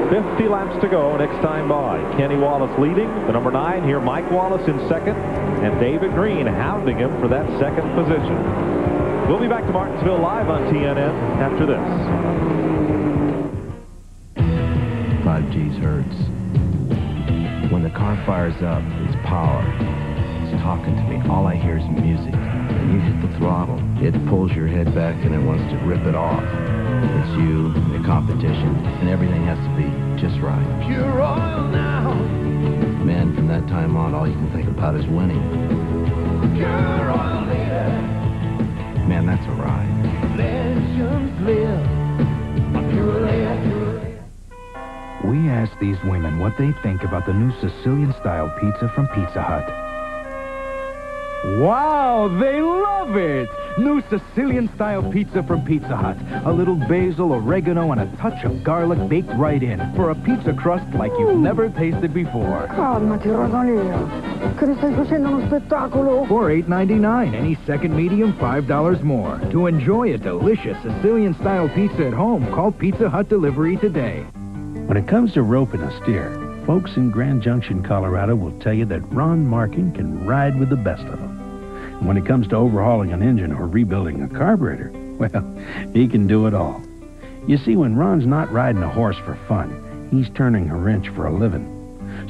50 laps to go next time by. Kenny Wallace leading, the number 9 here, Mike Wallace in second, and David Green hounding him for that second position. We'll be back to Martinsville live on TNN after this. 5Gs hurts. When the car fires up, it's power. It's talking to me. All I hear is music. When you hit the throttle, it pulls your head back and it wants to rip it off. It's you, the competition, and everything has to be just right. Pure oil now. Man, from that time on, all you can think about is winning. Pure oil leader. Man, that's a ride. Legends live. Pure oil. We asked these women what they think about the new Sicilian-style pizza from Pizza Hut. Wow, they love it! New Sicilian-style pizza from Pizza Hut. A little basil, oregano, and a touch of garlic baked right in for a pizza crust like you've never tasted before. Calmati, Rosalia. Che ne stai facendo uno spettacolo? For $8.99, any second medium, $5 more. To enjoy a delicious Sicilian-style pizza at home, call Pizza Hut Delivery today. When it comes to roping a steer, Folks in Grand Junction, Colorado will tell you that Ron Markin can ride with the best of them. And when it comes to overhauling an engine or rebuilding a carburetor, well, he can do it all. You see, when Ron's not riding a horse for fun, he's turning a wrench for a living.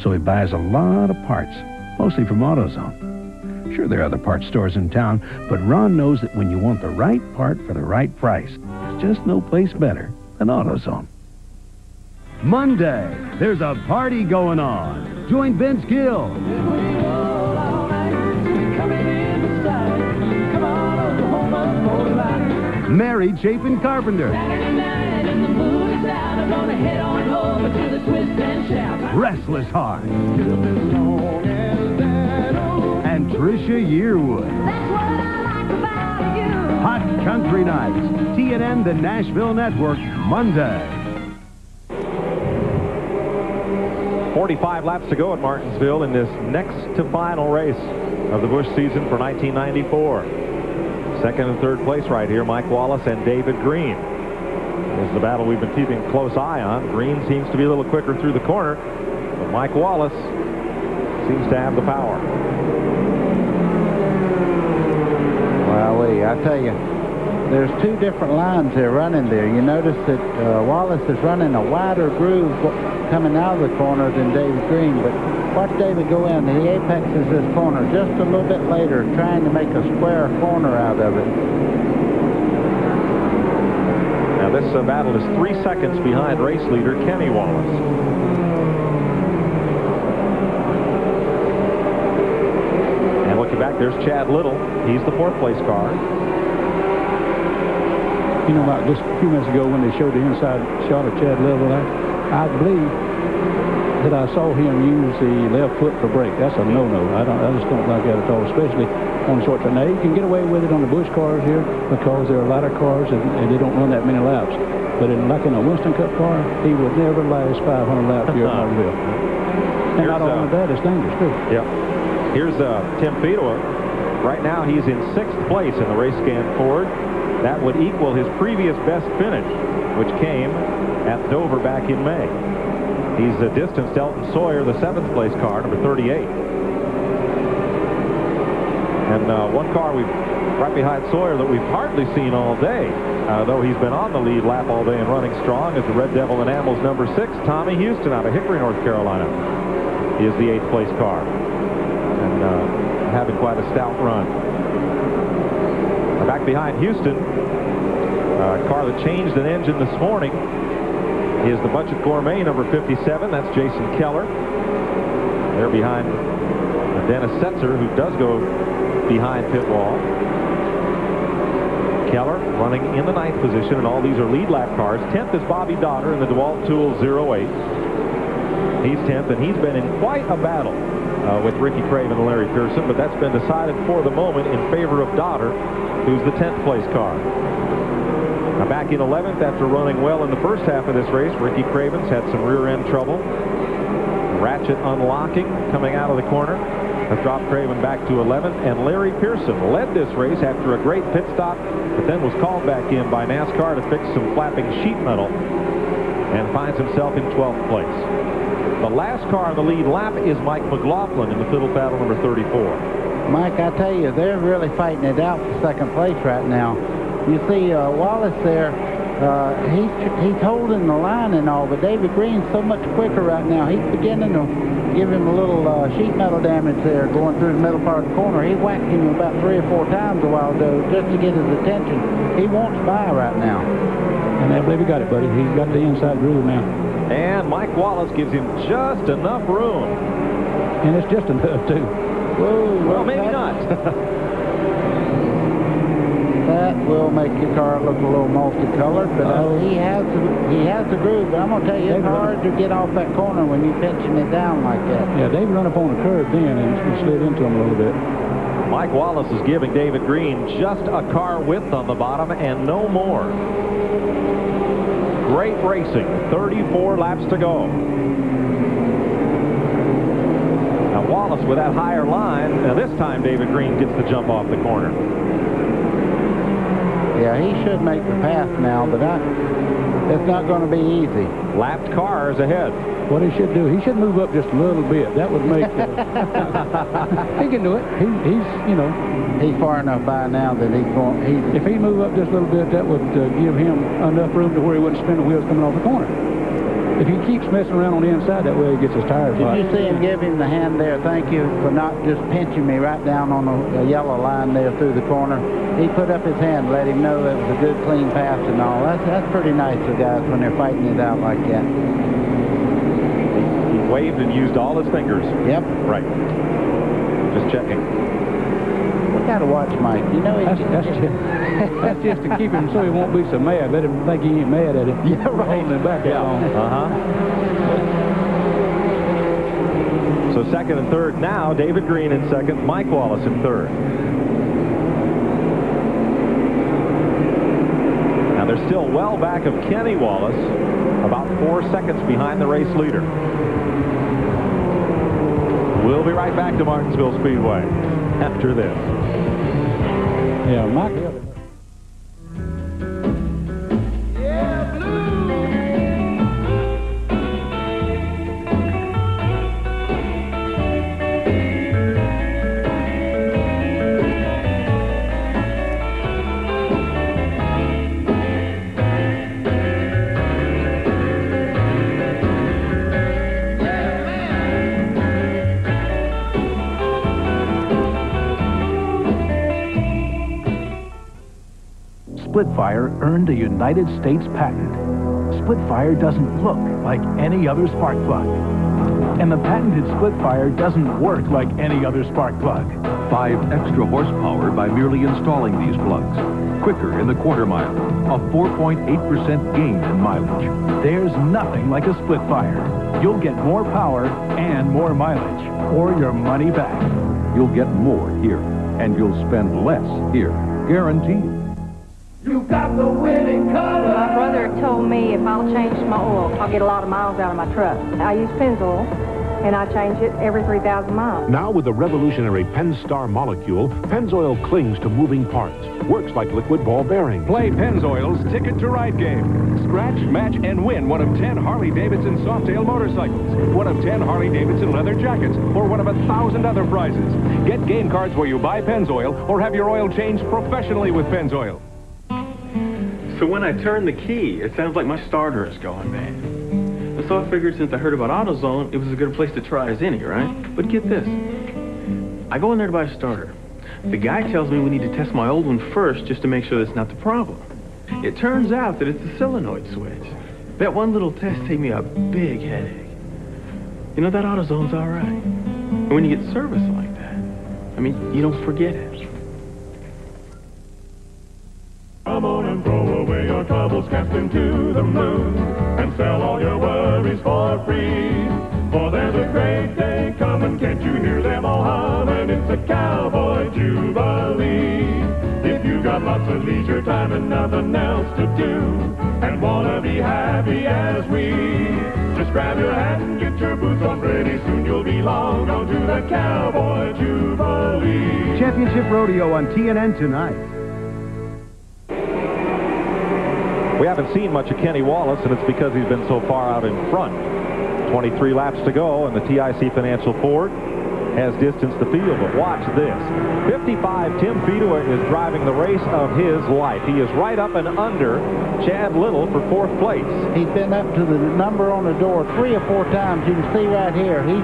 So he buys a lot of parts, mostly from AutoZone. Sure, there are other parts stores in town, but Ron knows that when you want the right part for the right price, there's just no place better than AutoZone. Monday, there's a party going on. Join Vince Gill, Mary Chapin Carpenter, Restless Heart, and Trisha Yearwood. Hot Country Nights, TNN, the Nashville Network, Monday. 45 laps to go at Martinsville in this next to final race of the Busch season for 1994. Second and third place right here, Mike Wallace and David Green. This is the battle we've been keeping a close eye on. Green seems to be a little quicker through the corner, but Mike Wallace seems to have the power. Well, I tell you, there's two different lines they're running there. You notice that Wallace is running a wider groove coming out of the corner than David Green, but watch David go in. He apexes this corner just a little bit later, trying to make a square corner out of it. Now this battle is 3 seconds behind race leader Kenny Wallace. And looking back, there's Chad Little. He's the fourth place car. You know, about just a few minutes ago when they showed the inside shot of Chad Little, I believe that I saw him use the left foot for brake. That's a no-no. I just don't like that at all, especially on short track. Now, you can get away with it on the Busch cars here because there are a lot of cars and they don't run that many laps. But like in a Winston Cup car, he would never last 500 laps here at Martinsville. And not only that, it's dangerous, too. Yep. Here's Tim Fiedler. Right now, he's in 6th place in the race scan Ford. That would equal his previous best finish, which came at Dover back in May. He's distanced Elton Sawyer, the 7th place car, number 38. And one car right behind Sawyer that we've hardly seen all day, though he's been on the lead lap all day and running strong, is the Red Devil Enamels number 6, Tommy Houston out of Hickory, North Carolina. He is the 8th place car and having quite a stout run. Back behind Houston, a car that changed an engine this morning is the Budget Gourmet number 57. That's Jason Keller. They're behind Dennis Setzer, who does go behind pit wall. Keller running in the 9th position, and all these are lead lap cars. 10th is Bobby Dotter in the DeWalt Tool 08. He's 10th, and he's been in quite a battle with Ricky Craven and Larry Pearson, but that's been decided for the moment in favor of Dotter, who's the 10th place car. Now back in 11th after running well in the first half of this race, Ricky Craven's had some rear end trouble. Ratchet unlocking coming out of the corner has dropped Craven back to 11th, and Larry Pearson led this race after a great pit stop, but then was called back in by NASCAR to fix some flapping sheet metal and finds himself in 12th place. The last car on the lead lap is Mike McLaughlin in the fiddle paddle number 34. Mike, I tell you, they're really fighting it out for second place right now. You see Wallace there, he's holding the line and all, but David Green's so much quicker right now. He's beginning to give him a little sheet metal damage there going through the middle part of the corner. He whacked him about 3 or 4 times a while ago just to get his attention. He wants by right now. And I believe he got it, buddy. He's got the inside groove now. And Mike Wallace gives him just enough room. And it's just enough, too. Whoa, well, maybe not. That will make your car look a little multicolored, but he has the groove. But I'm going to tell you, it's hard to get off that corner when you're pinching it down like that. Yeah, David run up on the curve then and slid into him a little bit. Mike Wallace is giving David Green just a car width on the bottom and no more. Great racing. 34 laps to go. Now Wallace with that higher line. Now this time David Green gets the jump off the corner. Yeah, he should make the pass now, but it's not going to be easy. Lapped cars ahead. What he should do, he should move up just a little bit. That would make... he can do it. He's, you know... He's far enough by now that he's going... If he move up just a little bit, that would give him enough room to where he wouldn't spin the wheels coming off the corner. If he keeps messing around on the inside, that way he gets his tires hot. Did you see him give him the hand there? Thank you for not just pinching me right down on the yellow line there through the corner. He put up his hand, let him know that it was a good, clean pass and all. That's pretty nice of guys when they're fighting it out like that. He waved and used all his fingers. Yep. Right. Just checking. We got to watch Mike. You know, that's just to keep him so he won't be so mad. Let him think he ain't mad at it. Yeah, right. Holding him back that long. So second and third now, David Green in second, Mike Wallace in third. Now they're still well back of Kenny Wallace, about 4 seconds behind the race leader. We'll be right back to Martinsville Speedway after this. Yeah, Mike. Splitfire earned a United States patent. Splitfire doesn't look like any other spark plug. And the patented Splitfire doesn't work like any other spark plug. 5 extra horsepower by merely installing these plugs. Quicker in the quarter mile. A 4.8% gain in mileage. There's nothing like a Splitfire. You'll get more power and more mileage, or your money back. You'll get more here, and you'll spend less here. Guaranteed. You got the winning color. My brother told me if I'll change my oil, I'll get a lot of miles out of my truck. I use Pennzoil, and I change it every 3,000 miles. Now with the revolutionary Pennstar molecule, Pennzoil clings to moving parts. Works like liquid ball bearings. Play Pennzoil's Ticket to Ride game. Scratch, match, and win one of 10 Harley-Davidson Softail motorcycles, one of 10 Harley-Davidson leather jackets, or one of 1,000 other prizes. Get game cards where you buy Pennzoil or have your oil changed professionally with Pennzoil. So when I turn the key, it sounds like my starter is going bad. And so I figured since I heard about AutoZone, it was as good a place to try as any, right? But get this. I go in there to buy a starter. The guy tells me we need to test my old one first just to make sure that's not the problem. It turns out that it's the solenoid switch. That one little test saved me a big headache. You know, that AutoZone's all right. And when you get service like that, I mean, you don't forget it. Come on and throw away your troubles, cast into the moon, and sell all your worries for free. For there's a great day coming, can't you hear them all humming? It's a cowboy jubilee. If you've got lots of leisure time and nothing else to do, and wanna be happy as we, just grab your hat and get your boots on. Pretty soon you'll be long gone to the cowboy jubilee. Championship Rodeo on TNN tonight. We haven't seen much of Kenny Wallace, and it's because he's been so far out in front. 23 laps to go, and the TIC Financial Ford has distanced the field. But watch this. 55, Tim Fedua is driving the race of his life. He is right up and under Chad Little for 4th place. He's been up to the number on the door 3 or 4 times. You can see right here. He's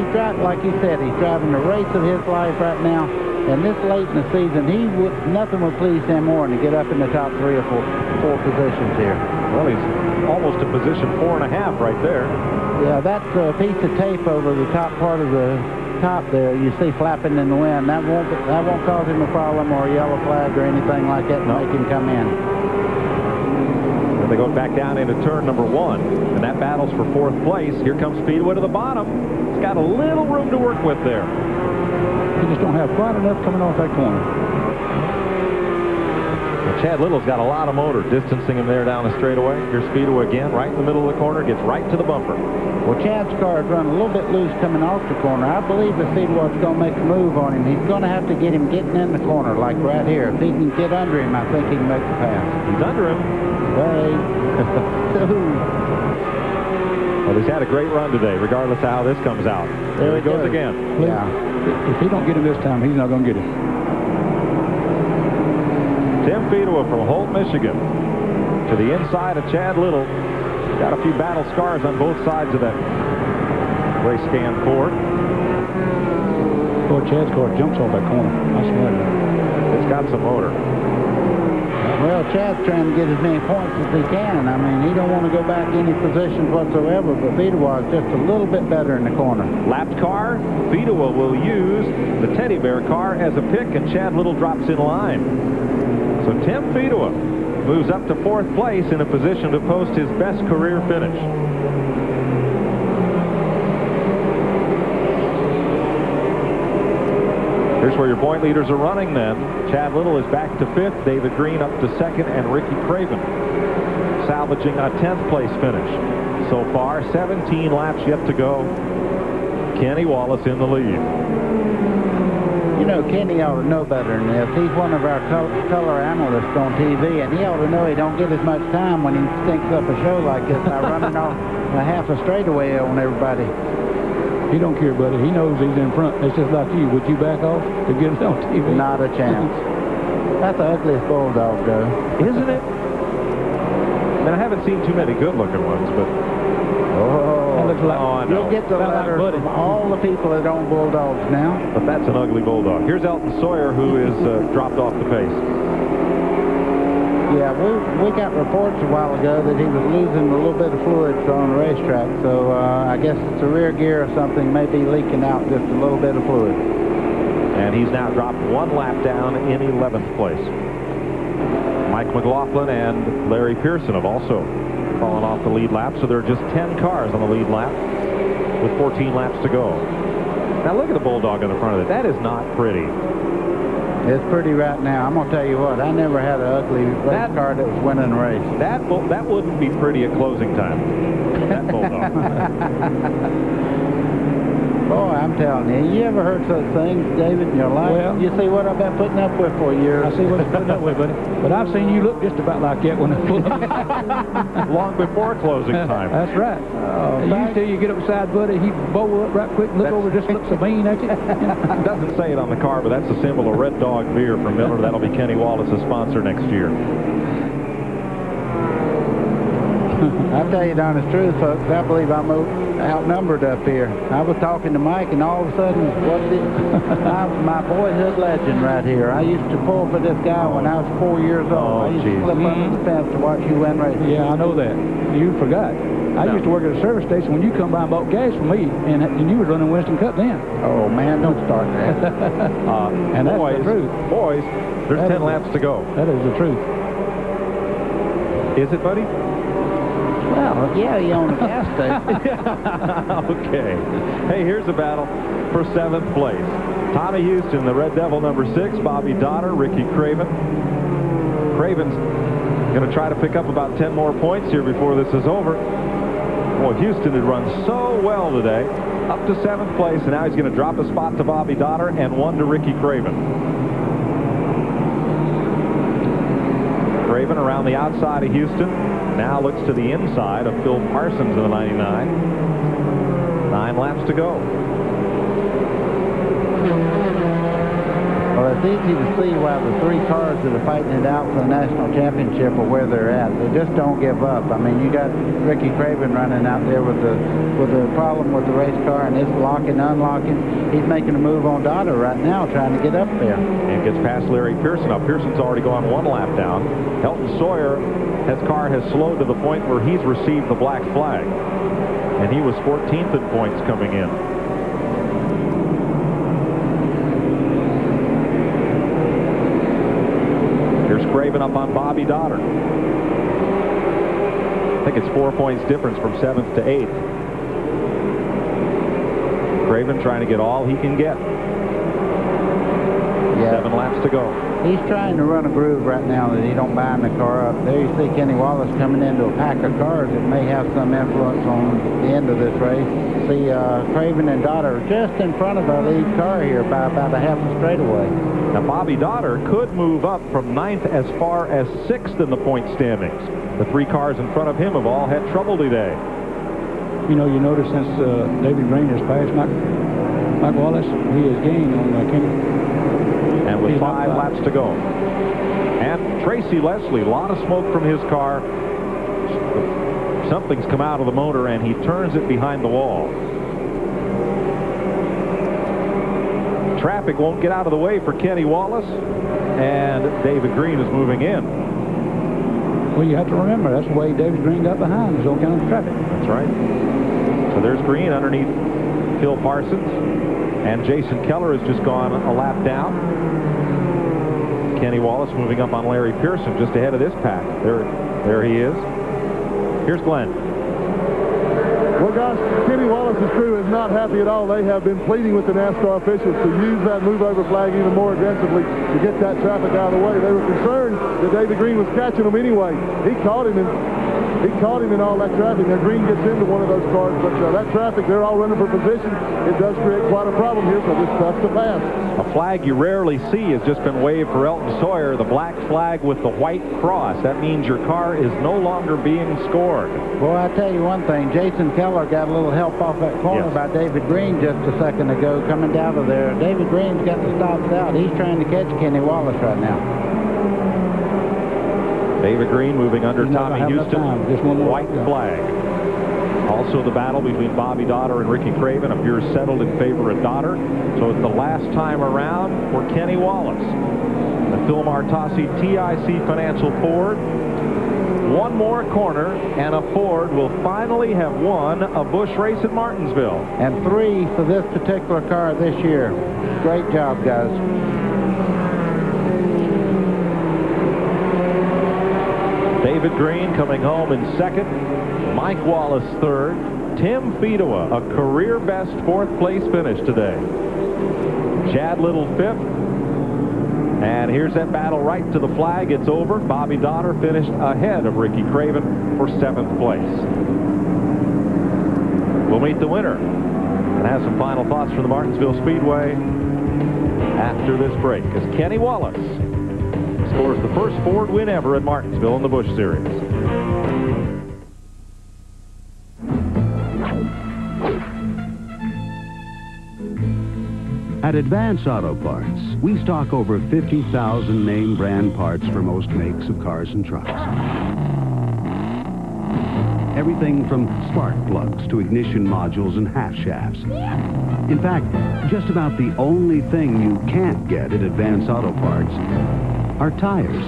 driving, like he said, he's driving the race of his life right now. And this late in the season, nothing would please him more than to get up in the top 3 or 4 positions here. Well, he's almost in position 4.5 right there. Yeah, that piece of tape over the top part of the top there, you see flapping in the wind. That won't cause him a problem or a yellow flag or anything like that to make him come in. And they go back down into turn number 1, and that battles for 4th place. Here comes Speedway to the bottom. He's got a little room to work with there. You just don't have quite enough coming off that corner. Well, Chad Little's got a lot of motor, distancing him there down the straightaway. Here's Speedway again, right in the middle of the corner, gets right to the bumper. Well, Chad's car is running a little bit loose coming off the corner. I believe if Speedway's going to make a move on him, he's going to have to get him getting in the corner, like right here. If he can get under him, I think he can make the pass. He's under him. Wait. He's had a great run today, regardless of how this comes out. There he goes again. Yeah. If he don't get him this time, he's not going to get him. Tim Fedewa from Holt, Michigan, to the inside of Chad Little. Got a few battle scars on both sides of that race scan Ford. Boy, Chad's car jumps off that corner. I swear. It's got some motor. Well, Chad's trying to get as many points as he can. I mean, he don't want to go back any positions whatsoever, but Fedewa is just a little bit better in the corner. Lapped car, Fedewa will use the Teddy Bear car as a pick, and Chad Little drops in line. So Tim Fedewa moves up to 4th place in a position to post his best career finish. Here's where your point leaders are running then. Chad Little is back to 5th, David Green up to 2nd, and Ricky Craven salvaging a 10th place finish. So far, 17 laps yet to go. Kenny Wallace in the lead. You know, Kenny ought to know better than this. He's one of our color analysts on TV, and he ought to know he don't get as much time when he stinks up a show like this by running off a half a straightaway on everybody. He don't care, buddy. He knows he's in front. It's just like you. Would you back off to get it on TV? Not a chance. That's the ugliest bulldog, though. Isn't it? I mean, I haven't seen too many good-looking ones, but... Oh, looks like, I know. You'll get the letter from all the people that own bulldogs now. But that's an ugly bulldog. Here's Elton Sawyer, who is dropped off the pace. Yeah, we got reports a while ago that he was losing a little bit of fluids on the racetrack, so I guess it's a rear gear or something may be leaking out just a little bit of fluid. And he's now dropped 1 lap down in 11th place. Mike McLaughlin and Larry Pearson have also fallen off the lead lap, so there are just 10 cars on the lead lap with 14 laps to go. Now look at the bulldog in the front of it. That is not pretty. It's pretty right now. I'm going to tell you what, I never had an ugly race car that was winning a race. That wouldn't be pretty at closing time. That bulldog. Boy, I'm telling you, you ever heard such things, David, in your life? Well, you see what I've been putting up with for years. I see what you're putting up with, buddy. But I've seen you look just about like that when I pull up. Long before closing time. That's right. Used to, you get up beside buddy, he'd bow up right quick, look over, just looks so mean at you. It doesn't say it on the car, but that's a symbol of Red Dog beer from Miller. That'll be Kenny Wallace's sponsor next year. I'll tell you the honest truth, folks, I believe I'm outnumbered up here. I was talking to Mike, and all of a sudden, my boyhood legend right here. I used to pull for this guy when I was 4 years old. I used to slip under the fence to watch you win races. Yeah, I know that. You forgot. I used to work at a service station when you come by and bought gas for me, and you was running Winston Cup then. Oh, man, don't start that. And that's the truth. Boys, there's 10 laps to go. That is the truth. Is it, buddy? Well, yeah, you own a gas station. Okay. Hey, here's a battle for 7th place. Tommy Houston, the Red Devil number 6, Bobby Donner, Ricky Craven. Craven's going to try to pick up about 10 more points here before this is over. Boy, Houston had run so well today, up to 7th place, and now he's going to drop a spot to Bobby Donner and 1 to Ricky Craven. Craven around the outside of Houston. Now looks to the inside of Phil Parsons in the 99. 9 laps to go. Well, it's easy to see why the 3 cars that are fighting it out for the national championship are where they're at. They just don't give up. I mean, you got Ricky Craven running out there with the problem with the race car, and it's locking, unlocking. He's making a move on Dodder right now, trying to get up there. And gets past Larry Pearson. Now, Pearson's already gone 1 lap down. Elton Sawyer, his car has slowed to the point where he's received the black flag. And he was 14th in points coming in. Here's Craven up on Bobby Donner. I think it's 4 points difference from 7th to 8th. Craven trying to get all he can get. Yeah. 7 laps to go. He's trying to run a groove right now that he don't bind the car up. There you see Kenny Wallace coming into a pack of cars that may have some influence on the end of this race. See Craven and Dodder just in front of our lead car here by about a half a straightaway. Now Bobby Dodder could move up from 9th as far as 6th in the point standings. The 3 cars in front of him have all had trouble today. You know, you notice since David Green has passed Mike Wallace, he has gained on Kenny. And with 5 laps to go. And Tracy Leslie, a lot of smoke from his car. Something's come out of the motor, and he turns it behind the wall. Traffic won't get out of the way for Kenny Wallace, and David Green is moving in. Well, you have to remember, that's the way David Green got behind, was all kind of traffic. That's right. So there's Green underneath Phil Parsons, and Jason Keller has just gone a lap down. Kenny Wallace moving up on Larry Pearson just ahead of this pack. There he is. Here's Glenn. Well, guys, Kenny Wallace's crew is not happy at all. They have been pleading with the NASCAR officials to use that move-over flag even more aggressively to get that traffic out of the way. They were concerned that David Green was catching them anyway. He caught him in all that traffic. Now, Green gets into one of those cars, but that traffic, they're all running for position. It does create quite a problem here, so it's tough to pass. A flag you rarely see has just been waved for Elton Sawyer, the black flag with the white cross. That means your car is no longer being scored. Boy, I tell you one thing, Jason Keller got a little help off that corner by David Green just a second ago coming down to there. David Green's got the stops out. He's trying to catch Kenny Wallace right now. David Green moving under Tommy Houston. Just one more white flag. Also the battle between Bobby Dotter and Ricky Craven appears settled in favor of Dotter. So it's the last time around for Kenny Wallace. The Phil Martossi TIC Financial Ford. One more corner, and a Ford will finally have won a Busch race at Martinsville. And 3 for this particular car this year. Great job, guys. David Green coming home in second. Mike Wallace third. Tim Fedowa, a career-best 4th place finish today. Chad Little 5th. And here's that battle right to the flag. It's over. Bobby Dotter finished ahead of Ricky Craven for 7th place. We'll meet the winner and have some final thoughts from the Martinsville Speedway after this break as Kenny Wallace scores the first Ford win ever at Martinsville in the Busch Series. At Advance Auto Parts, we stock over 50,000 name brand parts for most makes of cars and trucks. Everything from spark plugs to ignition modules and half shafts. In fact, just about the only thing you can't get at Advance Auto Parts are tires.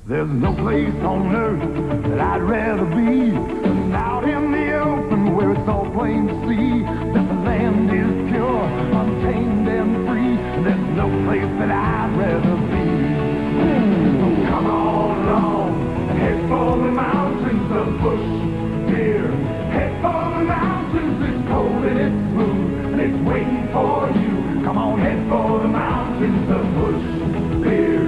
There's no place on earth that I'd rather be than out in the open where it's all plain to see that the land is pure, untamed and free. There's no place that I'd rather be. So come on along and head for the mountains of Busch here. Head for the mountains, it's cold and it's smooth and it's waiting for you. Come on, head for the mountains of Busch here.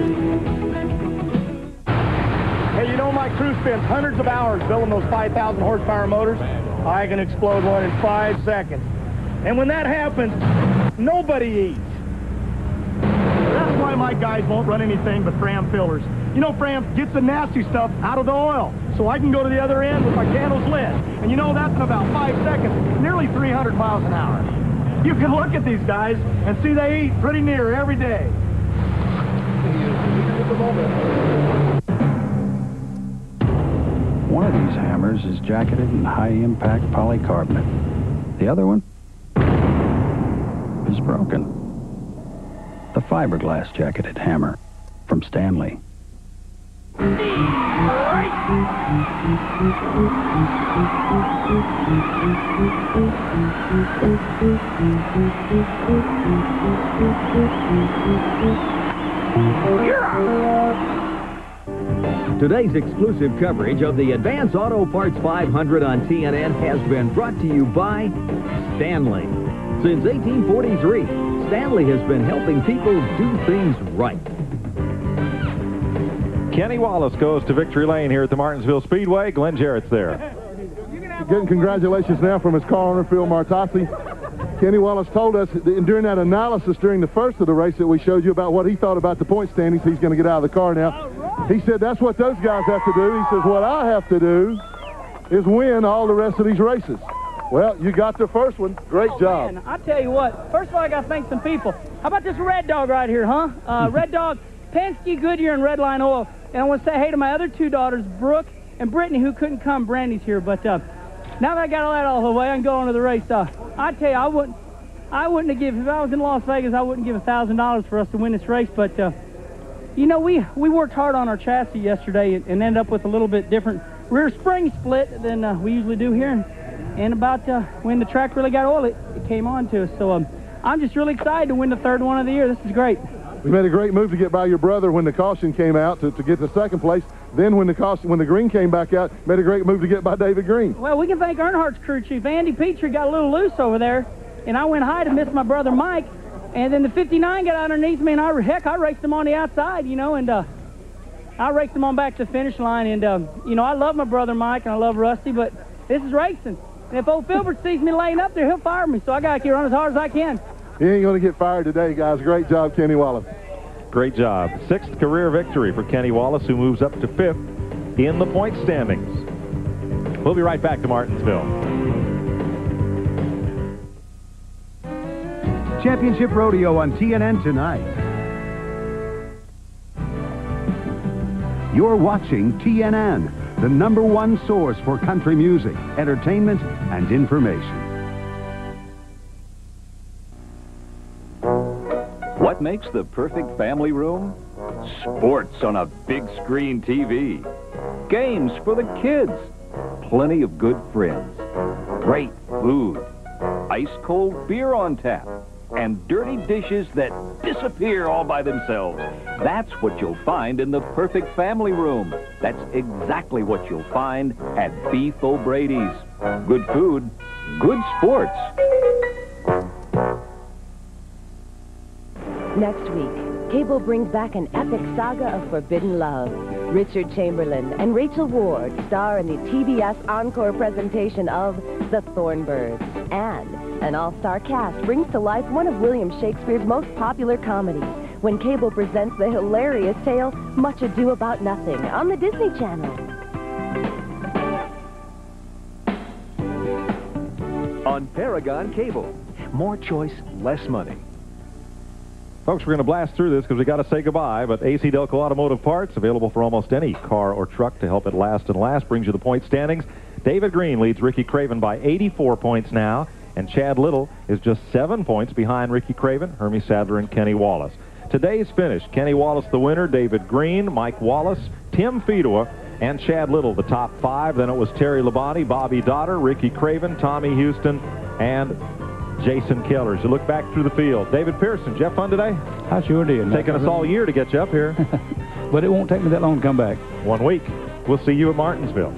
Hey, you know my crew spends hundreds of hours building those 5,000 horsepower motors. I can explode one in 5 seconds. And when that happens, nobody eats. That's why my guys won't run anything but Fram fillers. You know, Fram gets the nasty stuff out of the oil, so I can go to the other end with my candles lit. And you know, that's in about 5 seconds, nearly 300 miles an hour. You can look at these guys and see they eat pretty near every day. One of these hammers is jacketed in high-impact polycarbonate. The other one is broken. The fiberglass jacketed hammer from Stanley. Today's exclusive coverage of the Advance Auto Parts 500 on TNN has been brought to you by Stanley. Since 1843, Stanley has been helping people do things right. Kenny Wallace goes to victory lane here at the Martinsville Speedway. Glenn Jarrett's there. Getting congratulations now from his car owner, Phil Martossi. Kenny Wallace told us during that analysis during the first of the race that we showed you about what he thought about the point standings. He's going to get out of the car now. He said, that's what those guys have to do. He says, what I have to do is win all the rest of these races. Well, you got the first one. Great job. Man, I tell you what, first of all, I got to thank some people. How about this Red Dog right here, huh? Red Dog, Penske, Goodyear, and Redline Oil. And I want to say hey to my other two daughters, Brooke and Brittany, who couldn't come. Brandy's here. But now that I got all that all the way, I can go on to the race. I tell you, I wouldn't have given, if I was in Las Vegas, I wouldn't give $1,000 for us to win this race. But, you know, we worked hard on our chassis yesterday and ended up with a little bit different rear spring split than we usually do here. And about when the track really got oil, it came on to us. So I'm just really excited to win the third one of the year. This is great. We made a great move to get by your brother when the caution came out to get to second place. Then when the green came back out, made a great move to get by David Green. Well, we can thank Earnhardt's crew chief. Andy Petrie got a little loose over there, and I went high to miss my brother Mike. And then the 59 got underneath me, and I raced him on the outside, you know, and I raced him on back to the finish line. And, you know, I love my brother Mike, and I love Rusty, but this is racing. And if old Filbert sees me laying up there, he'll fire me, so I got to keep running as hard as I can. He ain't going to get fired today, guys. Great job, Kenny Wallace. Great job. 6th career victory for Kenny Wallace, who moves up to 5th in the point standings. We'll be right back to Martinsville. Championship Rodeo on TNN tonight. You're watching TNN, the #1 source for country music, entertainment, and information. What makes the perfect family room? Sports on a big screen TV. Games for the kids. Plenty of good friends. Great food. Ice-cold beer on tap. And dirty dishes that disappear all by themselves. That's what you'll find in the perfect family room. That's exactly what you'll find at Beef O'Brady's. Good food, good sports. Next week, cable brings back an epic saga of forbidden love. Richard Chamberlain and Rachel Ward star in the TBS encore presentation of The Thornbirds. And an all-star cast brings to life one of William Shakespeare's most popular comedies when cable presents the hilarious tale Much Ado About Nothing on the Disney Channel. On Paragon Cable, more choice, less money. Folks, we're going to blast through this because we got to say goodbye, but AC Delco Automotive Parts, available for almost any car or truck to help it last and last, brings you the point standings. David Green leads Ricky Craven by 84 points now, and Chad Little is just 7 points behind Ricky Craven, Hermie Sadler, and Kenny Wallace. Today's finish, Kenny Wallace the winner, David Green, Mike Wallace, Tim Fedor, and Chad Little, the top 5. Then it was Terry Labonte, Bobby Dotter, Ricky Craven, Tommy Houston, and Jason Keller. As you look back through the field, David Pearson, did you have fun today? I sure did. Taking us all year to get you up here. But it won't take me that long to come back. 1 week. We'll see you at Martinsville.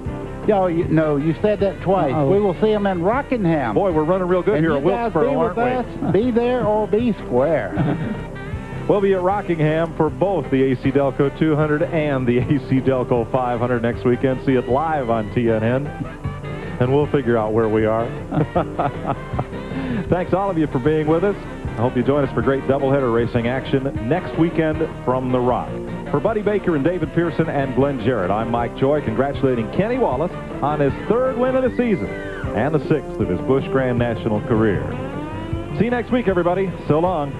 Yo, you said that twice. Uh-oh. We will see him in Rockingham. Boy, we're running real good and here at Wilkesboro, aren't we? Be there or be square. We'll be at Rockingham for both the AC Delco 200 and the AC Delco 500 next weekend. See it live on TNN, and we'll figure out where we are. Thanks all of you for being with us. I hope you join us for great doubleheader racing action next weekend from the Rock. For Buddy Baker and David Pearson and Glenn Jarrett, I'm Mike Joy, congratulating Kenny Wallace on his 3rd win of the season and the 6th of his Busch Grand National career. See you next week, everybody. So long.